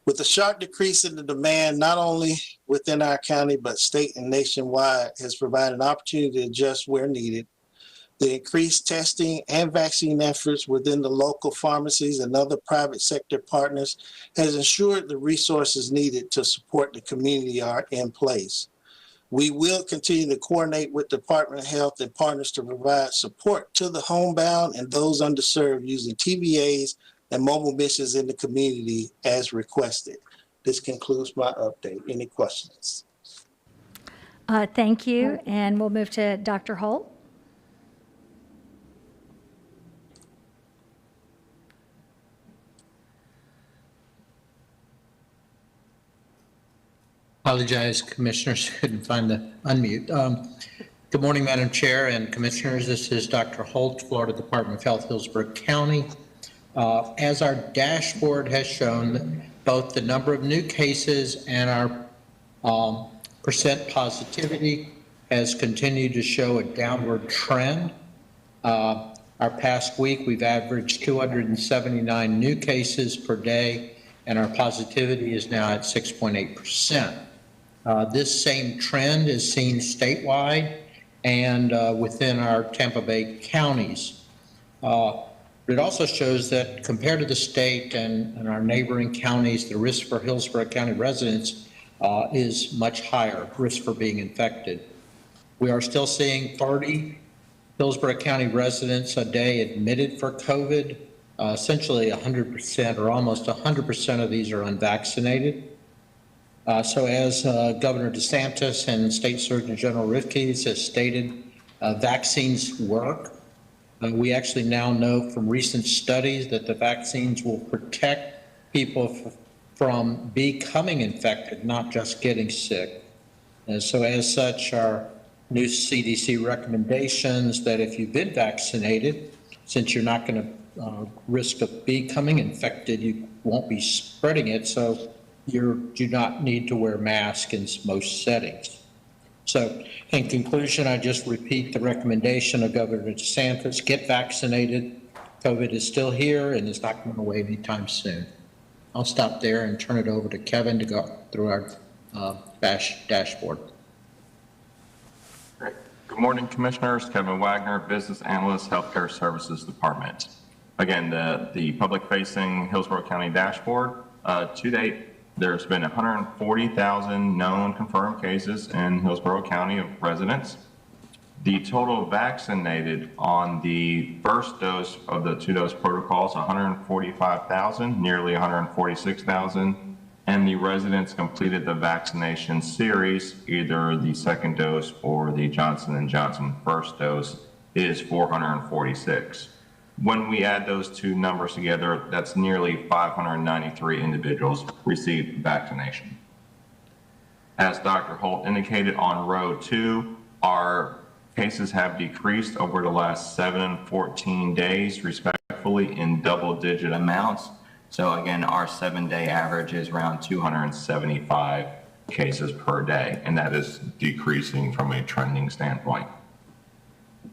With a sharp decrease in the demand, not only within our county, but state and nationwide, has provided an opportunity to adjust where needed. The increased testing and vaccine efforts within the local pharmacies and other private sector partners has ensured the resources needed to support the community are in place. We will continue to coordinate with the Department of Health and partners to provide support to the homebound and those underserved using TVAs and mobile missions in the community as requested. This concludes my update. Any questions? Thank you, and we'll move to Dr. Holt. Apologize, commissioners, couldn't find the unmute. Good morning, Madam Chair and commissioners. This is Dr. Holt, Florida Department of Health, Hillsborough County. As our dashboard has shown, both the number of new cases and our percent positivity has continued to show a downward trend. Our past week, we've averaged 279 new cases per day, and our positivity is now at 6.8%. This same trend is seen statewide and within our Tampa Bay counties. It also shows that compared to the state and our neighboring counties, the risk for Hillsborough County residents is much higher, risk for being infected. We are still seeing 30 Hillsborough County residents a day admitted for COVID. Essentially 100% or almost 100% of these are unvaccinated. So as Governor DeSantis and State Surgeon General Rifkies has stated, vaccines work. We actually now know from recent studies that the vaccines will protect people from becoming infected, not just getting sick. And so as such, our new CDC recommendations that if you've been vaccinated, since you're not going to risk of becoming infected, you won't be spreading it, so you do not need to wear masks in most settings. So in conclusion, I just repeat the recommendation of Governor DeSantis: get vaccinated. COVID is still here and is not going away anytime soon. I'll stop there and turn it over to Kevin to go through our dashboard. Great. Good morning, Commissioners. Kevin Wagner, Business Analyst, Healthcare Services Department. Again, the public-facing Hillsborough County dashboard. To date, there's been 140,000 known confirmed cases in Hillsborough County of residents. The total vaccinated on the first dose of the 2-dose protocols, 145,000, nearly 146,000. And the residents completed the vaccination series, either the second dose or the Johnson & Johnson first dose, is 446. When we add those two numbers together, that's nearly 593 individuals received vaccination. As Dr. Holt indicated, on row 2, our cases have decreased over the last 7 and 14 days, respectively, in double-digit amounts. So again, our 7-day average is around 275 cases per day, and that is decreasing from a trending standpoint.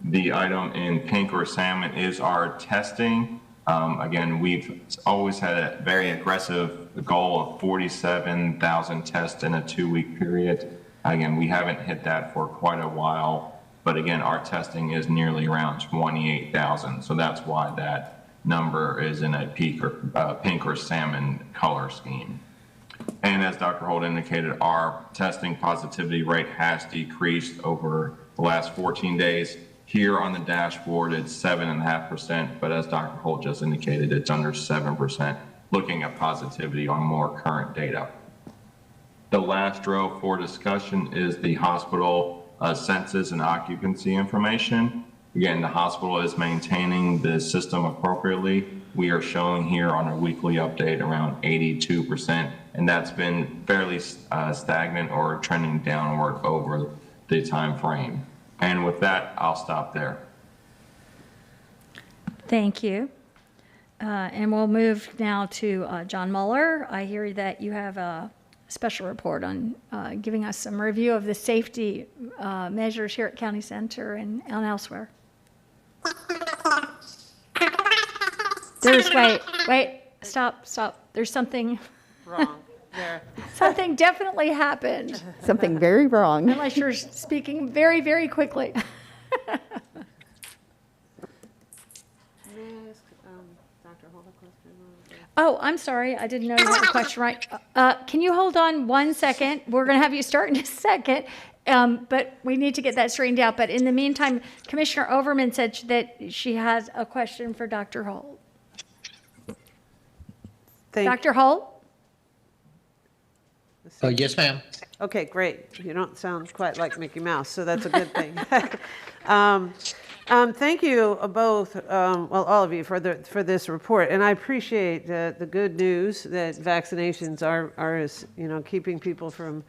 The item in pink or salmon is our testing. Again, we've always had a very aggressive goal of 47,000 tests in a 2-week period. Again, we haven't hit that for quite a while, but again, our testing is nearly around 28,000. So that's why that number is in a pink or salmon color scheme. And as Dr. Holt indicated, our testing positivity rate has decreased over the last 14 days. Here on the dashboard, it's 7.5%, but as Dr. Holt just indicated, it's under 7%, looking at positivity on more current data. The last row for discussion is the hospital census and occupancy information. Again, the hospital is maintaining the system appropriately. We are showing here on a weekly update around 82%, and that's been fairly stagnant or trending downward over the time frame. And with that, I'll stop there. Thank you. And we'll move now to John Muller. I hear that you have a special report on giving us some review of the safety measures here at County Center and elsewhere. Wait, stop. There's something Wrong there. Something definitely happened. Something very wrong. Unless you're speaking very, very quickly. May I ask Dr. Holt a question? Oh, I'm sorry. I didn't know you had a question right. Can you hold on 1 second? We're going to have you start in a second, but we need to get that straightened out. But in the meantime, Commissioner Overman said that she has a question for Dr. Holt. Dr. Holt? Yes, ma'am. Okay, great. You don't sound quite like Mickey Mouse, so that's a good thing. Thank you both, all of you, for this report, and I appreciate the good news that vaccinations are keeping people from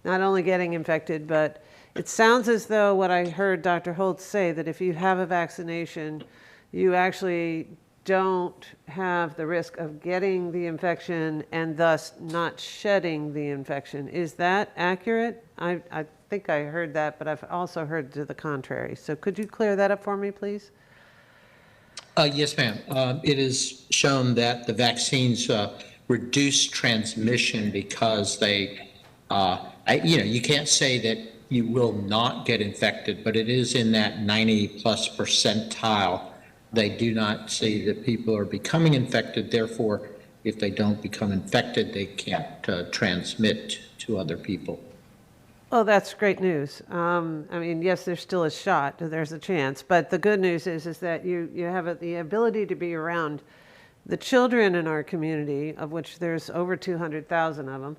not only getting infected, but it sounds as though what I heard Dr. Holt say, that if you have a vaccination, you actually don't have the risk of getting the infection and thus not shedding the infection. Is that accurate? I think I heard that, but I've also heard to the contrary. So could you clear that up for me, please? Yes, ma'am. It is shown that the vaccines reduce transmission because they, you can't say that you will not get infected, but it is in that 90+ percentile. They do not say that people are becoming infected. Therefore, if they don't become infected, they can't transmit to other people. Oh, that's great news. I mean, yes, there's still a shot. There's a chance. But the good news is that you have the ability to be around the children in our community, of which there's over 200,000 of them,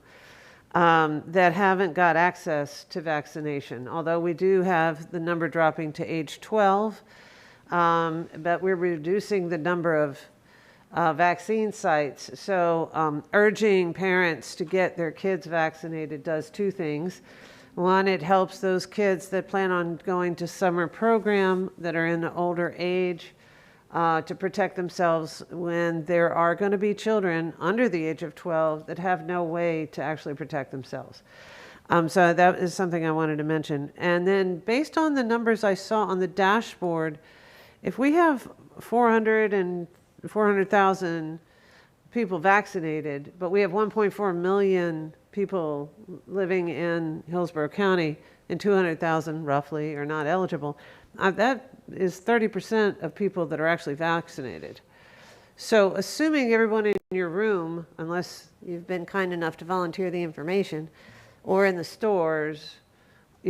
that haven't got access to vaccination. Although we do have the number dropping to age 12. But we're reducing the number of vaccine sites. So urging parents to get their kids vaccinated does two things. One, it helps those kids that plan on going to summer program that are in the older age to protect themselves when there are going to be children under the age of 12 that have no way to actually protect themselves. So that is something I wanted to mention. And then based on the numbers I saw on the dashboard, if we have 400,000 people vaccinated, but we have 1.4 million people living in Hillsborough County and 200,000 roughly are not eligible, that is 30% of people that are actually vaccinated. So assuming everyone in your room, unless you've been kind enough to volunteer the information, or in the stores,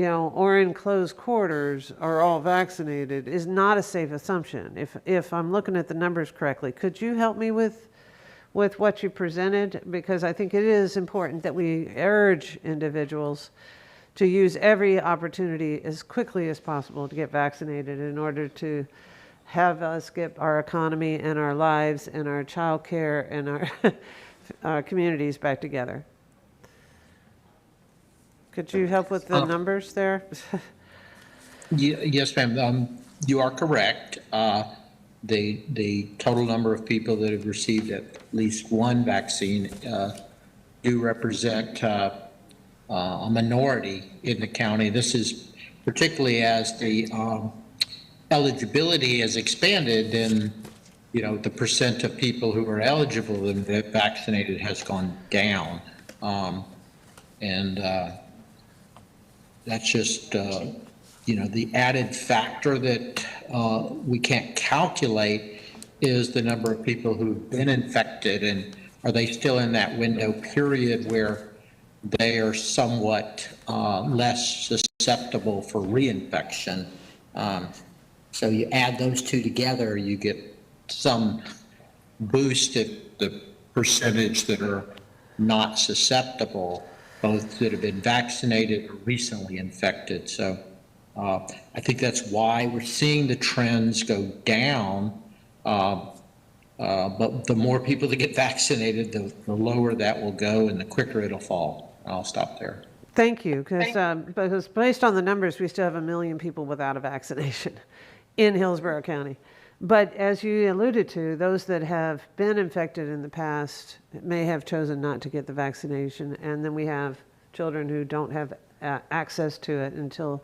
or in close quarters are all vaccinated is not a safe assumption. If I'm looking at the numbers correctly, could you help me with what you presented? Because I think it is important that we urge individuals to use every opportunity as quickly as possible to get vaccinated in order to have us get our economy and our lives and our child care and our communities back together. Could you help with the numbers there? Yes, ma'am. You are correct. The total number of people that have received at least one vaccine do represent a minority in the county. This is particularly as the eligibility has expanded, then the percent of people who are eligible and vaccinated has gone down, and that's just the added factor that we can't calculate is the number of people who've been infected, and are they still in that window period where they are somewhat less susceptible for reinfection. So you add those two together, you get some boost at the percentage that are not susceptible, both that have been vaccinated or recently infected. So I think that's why we're seeing the trends go down. But the more people that get vaccinated, the lower that will go and the quicker it'll fall. I'll stop there. Thank you, because based on the numbers, we still have 1 million people without a vaccination in Hillsborough County. But as you alluded to, those that have been infected in the past may have chosen not to get the vaccination. And then we have children who don't have access to it until,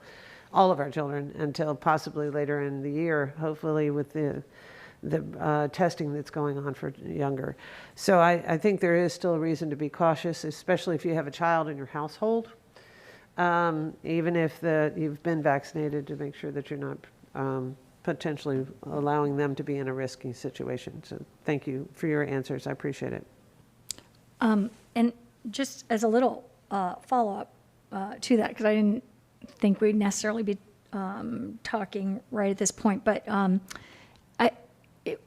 all of our children, until possibly later in the year, hopefully with the testing that's going on for younger. So I think there is still a reason to be cautious, especially if you have a child in your household, even if you've been vaccinated, to make sure that you're not potentially allowing them to be in a risky situation. So thank you for your answers. I appreciate it. And just as a little follow-up to that, because I didn't think we'd necessarily be talking right at this point, but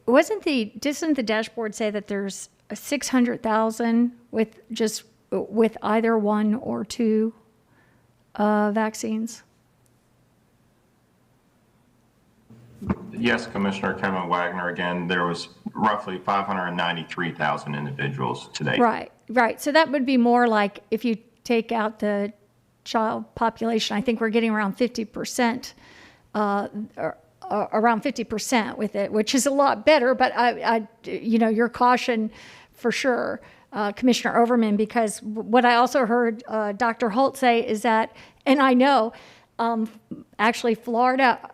doesn't the dashboard say that there's 600,000 with either one or two vaccines? Yes, Commissioner Kevin Wagner. Again, there was roughly 593,000 individuals today. Right. So that would be more like if you take out the child population. I think we're getting around 50%, around 50% with it, which is a lot better. But your caution for sure, Commissioner Overman, because what I also heard Dr. Holt say is that, and I know actually Florida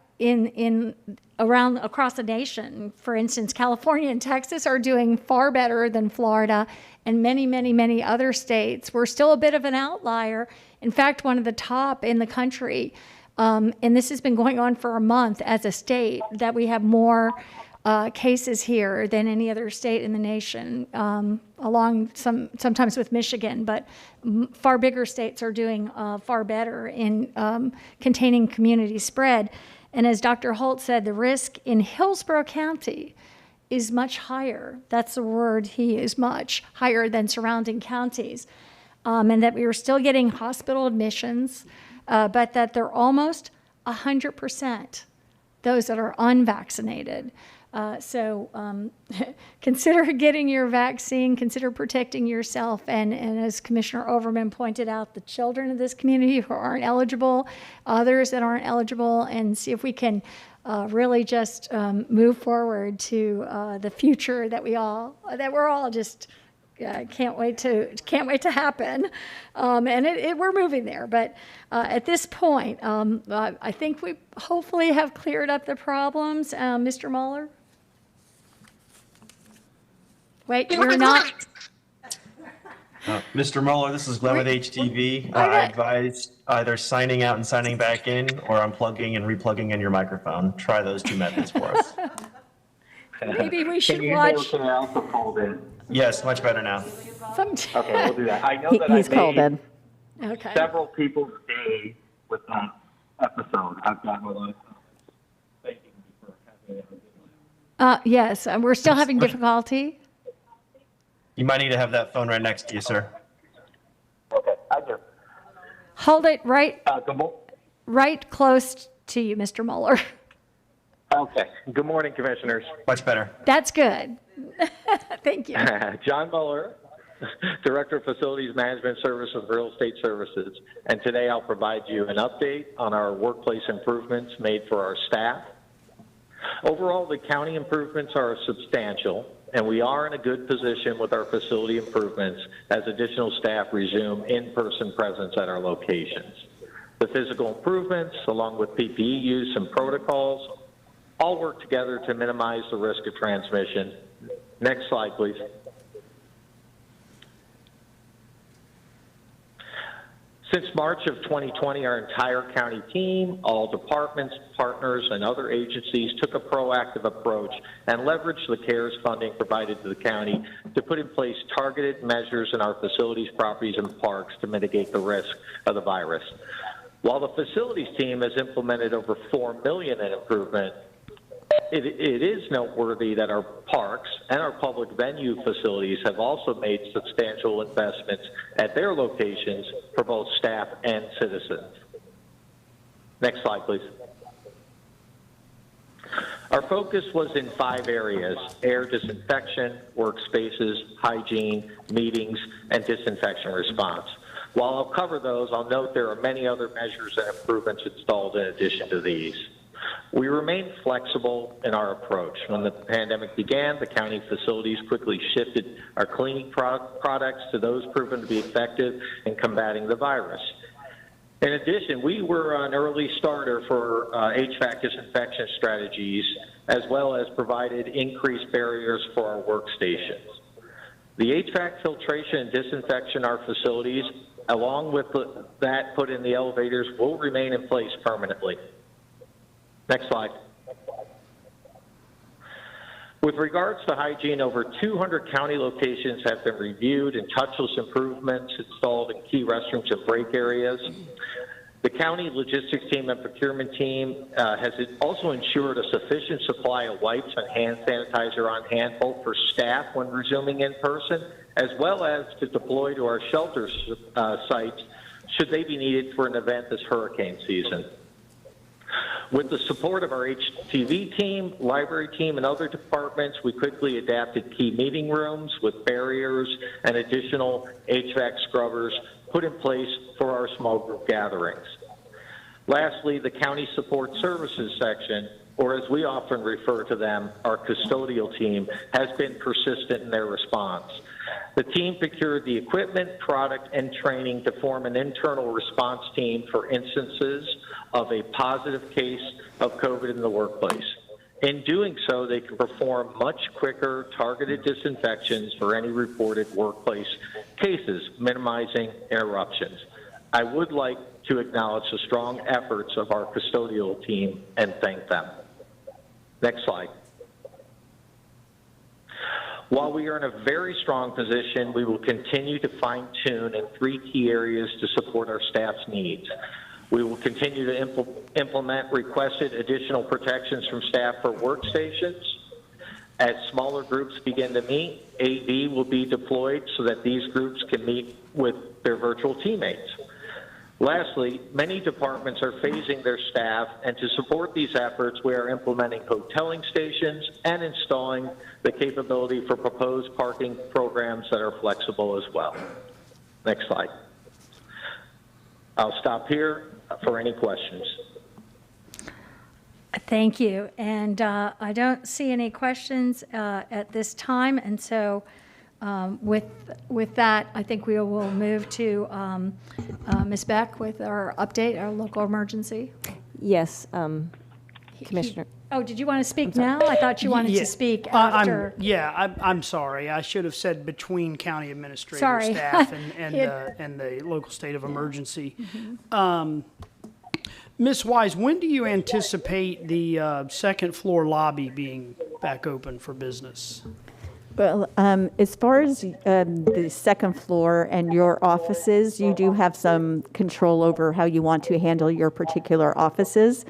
around across the nation, for instance, California and Texas are doing far better than Florida and many, many, many other states. We're still a bit of an outlier. In fact, one of the top in the country, and this has been going on for a month as a state, that we have more cases here than any other state in the nation, along sometimes with Michigan, but far bigger states are doing far better in containing community spread. And as Dr. Holt said, the risk in Hillsborough County is much higher. That's the word he used, much higher than surrounding counties. And that we are still getting hospital admissions, but that they're almost 100% those that are unvaccinated. So consider getting your vaccine, consider protecting yourself, and as Commissioner Overman pointed out, the children of this community who aren't eligible, others that aren't eligible, and see if we can really just move forward to the future that we're all just can't wait to happen, and we're moving there. But at this point, I think we hopefully have cleared up the problems. Mr. Mueller? Wait, you're not. Mr. Mueller, this is Glenn with HTV. I advise either signing out and signing back in, or unplugging and replugging in your microphone. Try those two methods for us. Maybe we should watch. Can I also call in? Yes, much better now. Okay, we'll do that. I know that He's called in. Okay. Several people's days with that episode. I've gotten a lot of thanking you for having it. Yes, we're still having difficulty. You might need to have that phone right next to you, sir. Okay, I do. Hold it right, Good right close to you, Mr. Mueller. Okay. Good morning, Commissioners. Much better. That's good. Thank you. John Mueller, Director of Facilities Management Services and Real Estate Services. And today I'll provide you an update on our workplace improvements made for our staff. Overall, the county improvements are substantial, and we are in a good position with our facility improvements as additional staff resume in-person presence at our locations. The physical improvements, along with PPE use and protocols, all work together to minimize the risk of transmission. Next slide, please. Since March of 2020, our entire county team, all departments, partners, and other agencies took a proactive approach and leveraged the CARES funding provided to the county to put in place targeted measures in our facilities, properties, and parks to mitigate the risk of the virus. While the facilities team has implemented over $4 million in improvement, it is noteworthy that our parks and our public venue facilities have also made substantial investments at their locations for both staff and citizens. Next slide, please. Our focus was in 5 areas: air disinfection, workspaces, hygiene, meetings, and disinfection response. While I'll cover those, I'll note there are many other measures and improvements installed in addition to these. We remain flexible in our approach. When the pandemic began, the county facilities quickly shifted our cleaning products to those proven to be effective in combating the virus. In addition, we were an early starter for HVAC disinfection strategies, as well as provided increased barriers for our workstations. The HVAC filtration and disinfection in our facilities, along with that put in the elevators, will remain in place permanently. Next slide. With regards to hygiene, over 200 county locations have been reviewed and touchless improvements installed in key restrooms and break areas. The county logistics team and procurement team has also ensured a sufficient supply of wipes and hand sanitizer on hand, both for staff when resuming in person, as well as to deploy to our shelter sites should they be needed for an event this hurricane season. With the support of our HTV team, library team, and other departments, we quickly adapted key meeting rooms with barriers and additional HVAC scrubbers put in place for our small group gatherings. Lastly, the county support services section, or as we often refer to them, our custodial team, has been persistent in their response. The team procured the equipment, product, and training to form an internal response team for instances of a positive case of COVID in the workplace. In doing so, they can perform much quicker targeted disinfections for any reported workplace cases, minimizing interruptions. I would like to acknowledge the strong efforts of our custodial team and thank them. Next slide. While we are in a very strong position, we will continue to fine-tune in 3 key areas to support our staff's needs. We will continue to implement requested additional protections from staff for workstations. As smaller groups begin to meet, AV will be deployed so that these groups can meet with their virtual teammates. Lastly, many departments are phasing their staff, and to support these efforts, we are implementing hoteling stations and installing the capability for proposed parking programs that are flexible as well. Next slide. I'll stop here for any questions. Thank you. And I don't see any questions at this time. And so with that, I think we will move to Ms. Beck with our update, our local emergency. Yes, Commissioner. Oh, did you want to speak now? I thought you wanted to speak after. I'm sorry. I should have said between county administrator Sorry. staff and the local state of emergency. Ms. Wise, when do you anticipate the second floor lobby being back open for business? Well, as far as the second floor and your offices, you do have some control over how you want to handle your particular offices.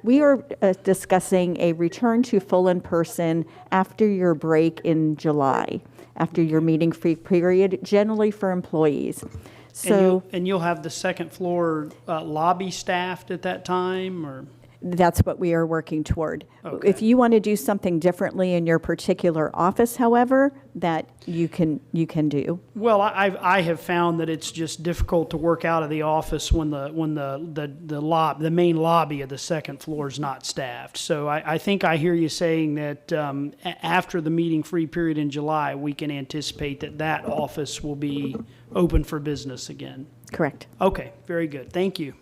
We are discussing a return to full in-person after your break in July, after your meeting-free period, generally for employees. So And you'll have the second floor lobby staffed at that time, or? that's what we are working toward. Okay. If you want to do something differently in your particular office, however, that you can do. Well, I have found that it's just difficult to work out of the office when the main lobby of the second floor is not staffed. So I think I hear you saying that after the meeting-free period in July, we can anticipate that office will be open for business again. Correct. Okay, very good. Thank you.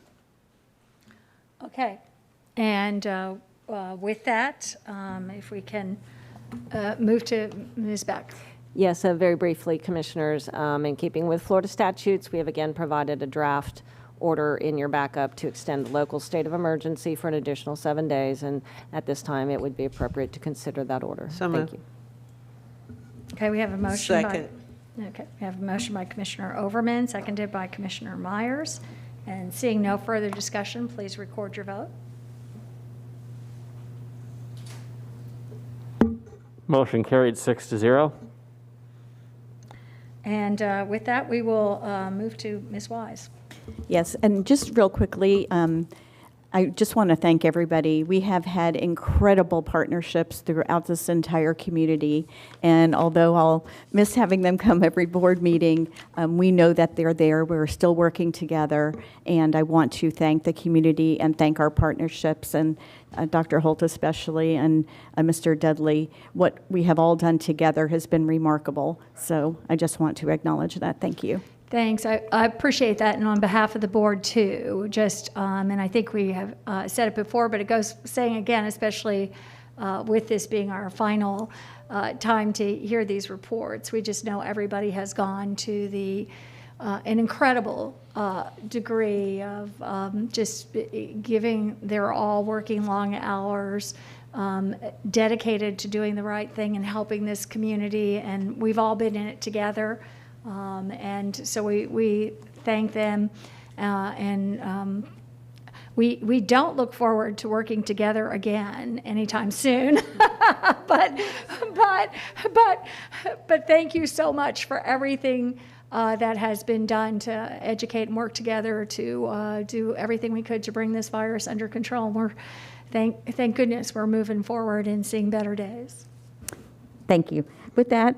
Okay. And with that, if we can move to Ms. Beck. Yes, very briefly, Commissioners, in keeping with Florida statutes, we have again provided a draft order in your backup to extend the local state of emergency for an additional 7 days, and at this time, it would be appropriate to consider that order. Thank you. Okay, we have a motion Second. Okay, we have a motion by Commissioner Overman, seconded by Commissioner Myers. And seeing no further discussion, please record your vote. Motion carried 6-0. And with that, we will move to Ms. Wise. Yes, and just real quickly, I just want to thank everybody. We have had incredible partnerships throughout this entire community, and although I'll miss having them come every board meeting, we know that they're there. We're still working together, and I want to thank the community and thank our partnerships, and Dr. Holt especially, and Mr. Dudley. What we have all done together has been remarkable, so I just want to acknowledge that. Thank you. Thanks. I appreciate that, and on behalf of the board too. Just and I think we have said it before, but it goes saying again, especially with this being our final time to hear these reports. We just know everybody has gone to an incredible degree of just giving their all, working long hours, dedicated to doing the right thing and helping this community, and we've all been in it together. And so we thank them, and we don't look forward to working together again anytime soon. but thank you so much for everything that has been done to educate and work together to do everything we could to bring this virus under control. We're thank goodness we're moving forward and seeing better days. Thank you. With that,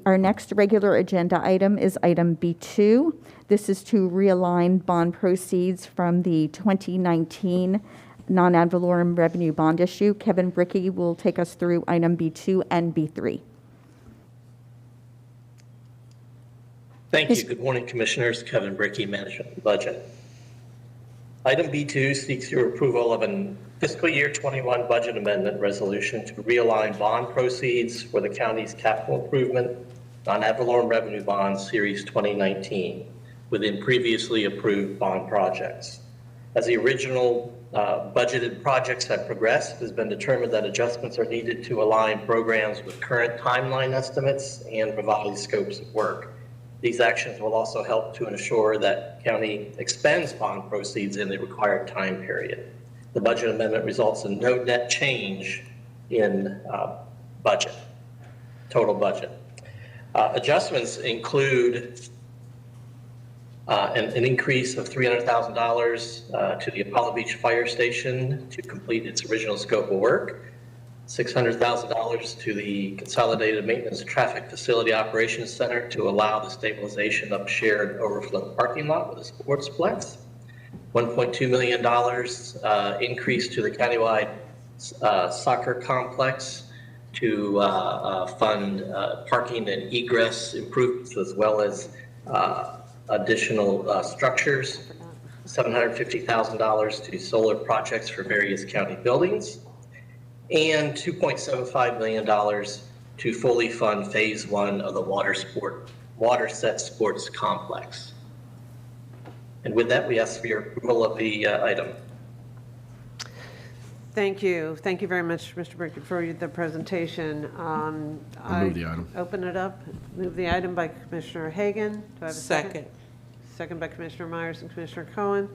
our next regular agenda item is item B2. This is to realign bond proceeds from the 2019 non-ad valorem revenue bond issue. Kevin Bricky will take us through item B2 and B3. Thank you. Good morning, Commissioners. Kevin Bricky, Management and Budget. Item B2 seeks your approval of an fiscal year 21 budget amendment resolution to realign bond proceeds for the county's capital improvement non-ad valorem revenue bonds series 2019 within previously approved bond projects. As the original budgeted projects have progressed, it has been determined that adjustments are needed to align programs with current timeline estimates and revised scopes of work. These actions will also help to ensure that county expends bond proceeds in the required time period. The budget amendment results in no net change in total budget. Adjustments include an increase of $300,000 to the Apollo Beach Fire Station to complete its original scope of work, $600,000 to the Consolidated Maintenance Traffic Facility Operations Center to allow the stabilization of a shared overflow parking lot with a sportsplex, $1.2 million increase to the countywide soccer complex to fund parking and egress improvements, as well as additional structures, $750,000 to solar projects for various county buildings, and $2.75 million to fully fund phase 1 of the water set sports complex. And with that, we ask for your approval of the item. Thank you. Thank you very much, Mr. Brickett, for the presentation. I'll move the item. Open it up. Move the item by Commissioner Hagan. Do I have a second? Second. Second by Commissioner Myers and Commissioner Cohen.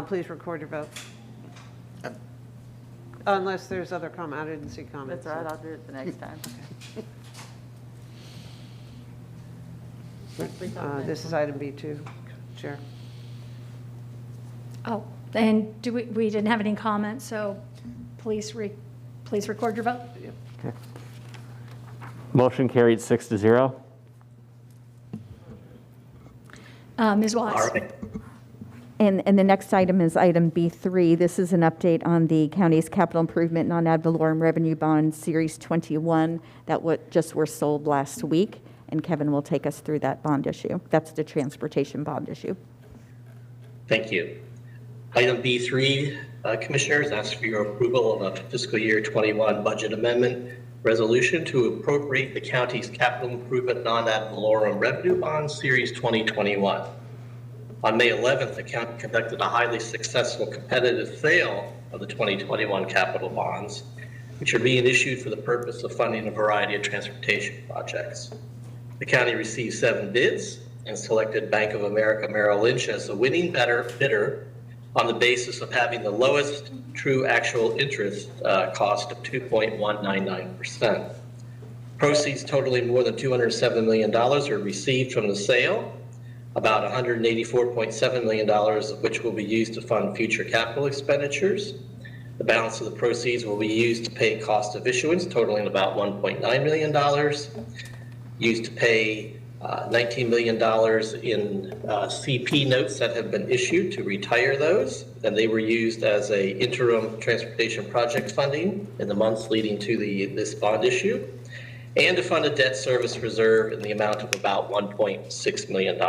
Please record your vote. Unless there's other comment. I didn't see comments. That's all right, I'll do it the next time. This is item B2, Chair. Oh, and we didn't have any comments, so please record your vote. Okay. Motion carried 6-0. Ms. Watts. All right. And the next item is item B3. This is an update on the county's capital improvement non-ad valorem revenue bond series 21 that just were sold last week. And Kevin will take us through that bond issue. That's the transportation bond issue. Thank you. Item B3, Commissioners, ask for your approval of a fiscal year 21 budget amendment resolution to appropriate the county's capital improvement non-ad valorem revenue bond series 2021. On May 11th, the county conducted a highly successful competitive sale of the 2021 capital bonds, which are being issued for the purpose of funding a variety of transportation projects. The county received 7 bids and selected Bank of America Merrill Lynch as the winning bidder on the basis of having the lowest true actual interest cost of 2.199%. Proceeds totaling more than $207 million were received from the sale, about $184.7 million of which will be used to fund future capital expenditures. The balance of the proceeds will be used to pay cost of issuance totaling about $1.9 million, used to pay $19 million in CP notes that have been issued to retire those, and they were used as a interim transportation project funding in the months leading to this bond issue, and to fund a debt service reserve in the amount of about $1.6 million.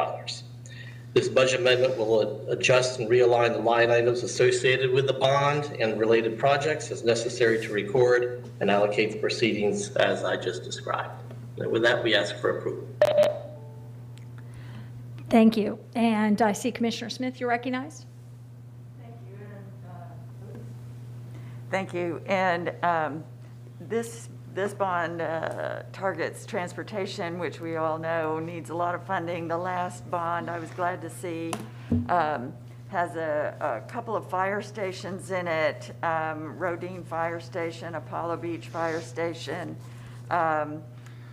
This budget amendment will adjust and realign the line items associated with the bond and related projects as necessary to record and allocate the proceedings as I just described. And with that, we ask for approval. Thank you. And I see Commissioner Smith, you're recognized. Thank you. And this bond targets transportation, which we all know needs a lot of funding. The last bond, I was glad to see, has a couple of fire stations in it, Rodine Fire Station, Apollo Beach Fire Station.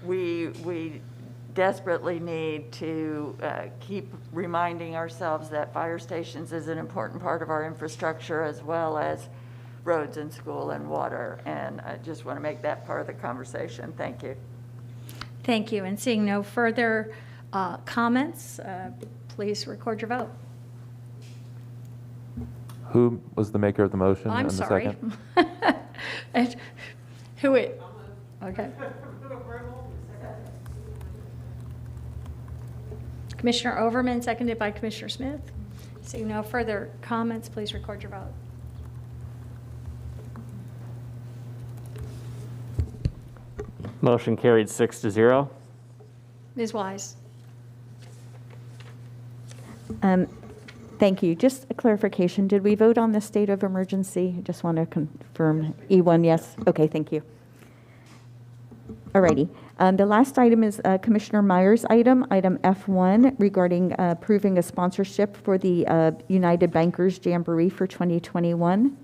We desperately need to keep reminding ourselves that fire stations is an important part of our infrastructure, as well as roads and school and water. And I just want to make that part of the conversation. Thank you. Thank you. And seeing no further comments, please record your vote. Who was the maker of the motion? I'm and the sorry. Second? Who it? Okay. Commissioner Overman, seconded by Commissioner Smith. Seeing no further comments, please record your vote. Motion carried 6-0. Ms. Wise. Thank you. Just a clarification. Did we vote on the state of emergency? I just want to confirm. E1, yes? Okay, thank you. All righty. The last item is Commissioner Myers' item F1, regarding approving a sponsorship for the United Bikerz Jamboree for 2021.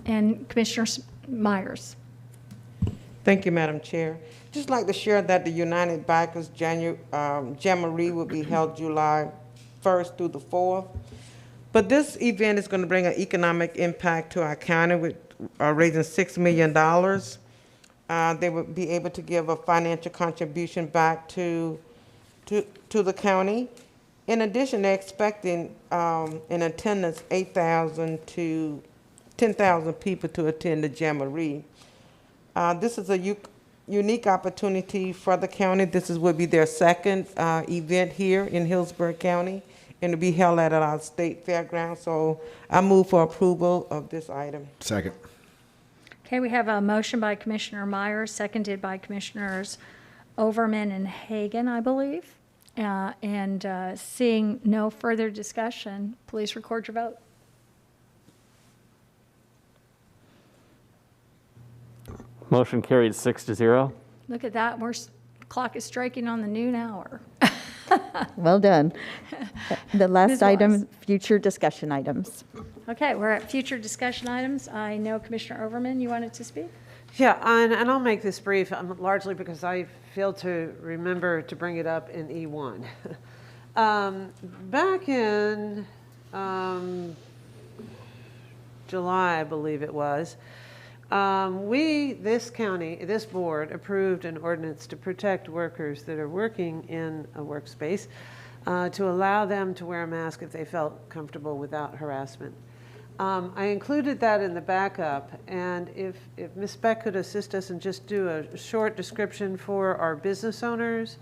And Commissioner Myers. Thank you, Madam Chair. Just like to share that the United Bikerz Jamboree will be held July 1st through the 4th. But this event is going to bring an economic impact to our county with raising $6 million. They will be able to give a financial contribution back to the county. In addition, they're expecting in attendance 8,000 to 10,000 people to attend the Jamboree. This is a unique opportunity for the county. This will be their second event here in Hillsborough County, and to be held at our state fairgrounds. So I move for approval of this item. Second. Okay, we have a motion by Commissioner Myers, seconded by Commissioners Overman and Hagan, I believe. Seeing no further discussion, please record your vote. Motion carried 6-0. Look at that. Clock is striking on the noon hour. Well done. The Ms. last item, Wise. future discussion items. Okay, we're at future discussion items. I know Commissioner Overman, you wanted to speak? Yeah, and I'll make this brief, largely because I failed to remember to bring it up in E1. Back in July, I believe it was, this board approved an ordinance to protect workers that are working in a workspace, to allow them to wear a mask if they felt comfortable without harassment. I included that in the backup, and if Ms. Beck could assist us and just do a short description for our business owners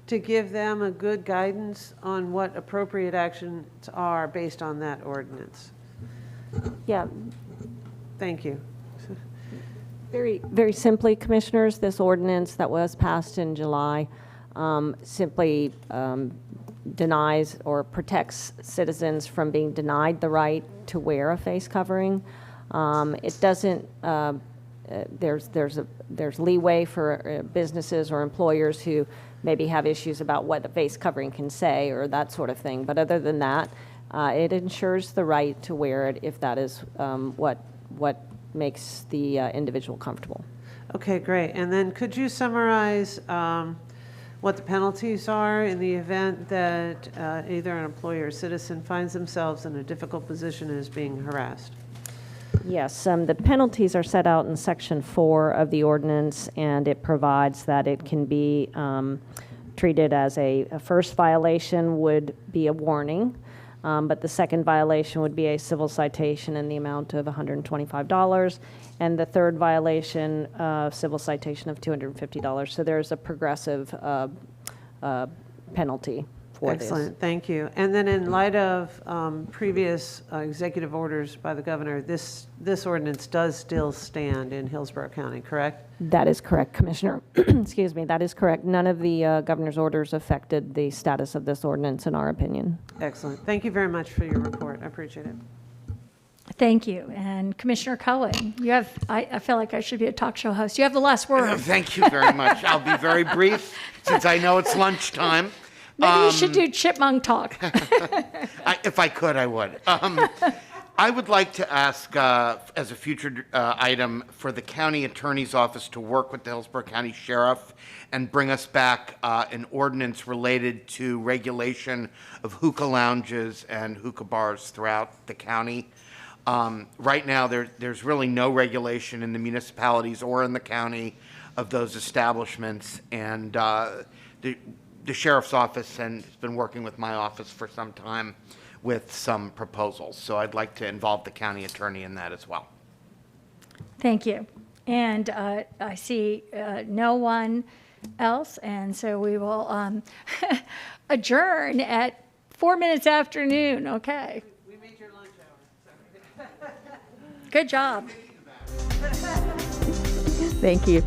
to give them a good guidance on what appropriate actions are based on that ordinance. Yeah. Thank you. Very, very simply, Commissioners, this ordinance that was passed in July simply denies or protects citizens from being denied the right to wear a face covering. It doesn't, there's leeway for businesses or employers who maybe have issues about what a face covering can say or that sort of thing. But other than that, it ensures the right to wear it if that is what makes the individual comfortable. Okay, great. And then could you summarize what the penalties are in the event that either an employer or citizen finds themselves in a difficult position and is being harassed? Yes, the penalties are set out in Section 4 of the ordinance, and it provides that it can be treated as a first violation would be a warning, but the second violation would be a civil citation in the amount of $125, and the third violation, civil citation of $250. So there's a progressive penalty for this. Excellent, thank you. And then in light of previous executive orders by the governor, this ordinance does still stand in Hillsborough County, correct? That is correct, Commissioner. Excuse me, that is correct. None of the governor's orders affected the status of this ordinance, in our opinion. Excellent. Thank you very much for your report. I appreciate it. Thank you. And Commissioner Cohen, you have, I feel like I should be a talk show host. You have the last word. Thank you very much. I'll be very brief since I know it's lunchtime. Maybe you should do chipmunk talk. If I could, I would. I would like to ask, as a future item, for the county attorney's office to work with the Hillsborough County Sheriff and bring us back an ordinance related to regulation of hookah lounges and hookah bars throughout the county. Right now, there's really no regulation in the municipalities or in the county of those establishments, and the sheriff's office has been working with my office for some time with some proposals. So I'd like to involve the county attorney in that as well. Thank you. And I see no one else, and so we will adjourn at 4 minutes after noon. Okay. We made your lunch hour. Good job. Thank you.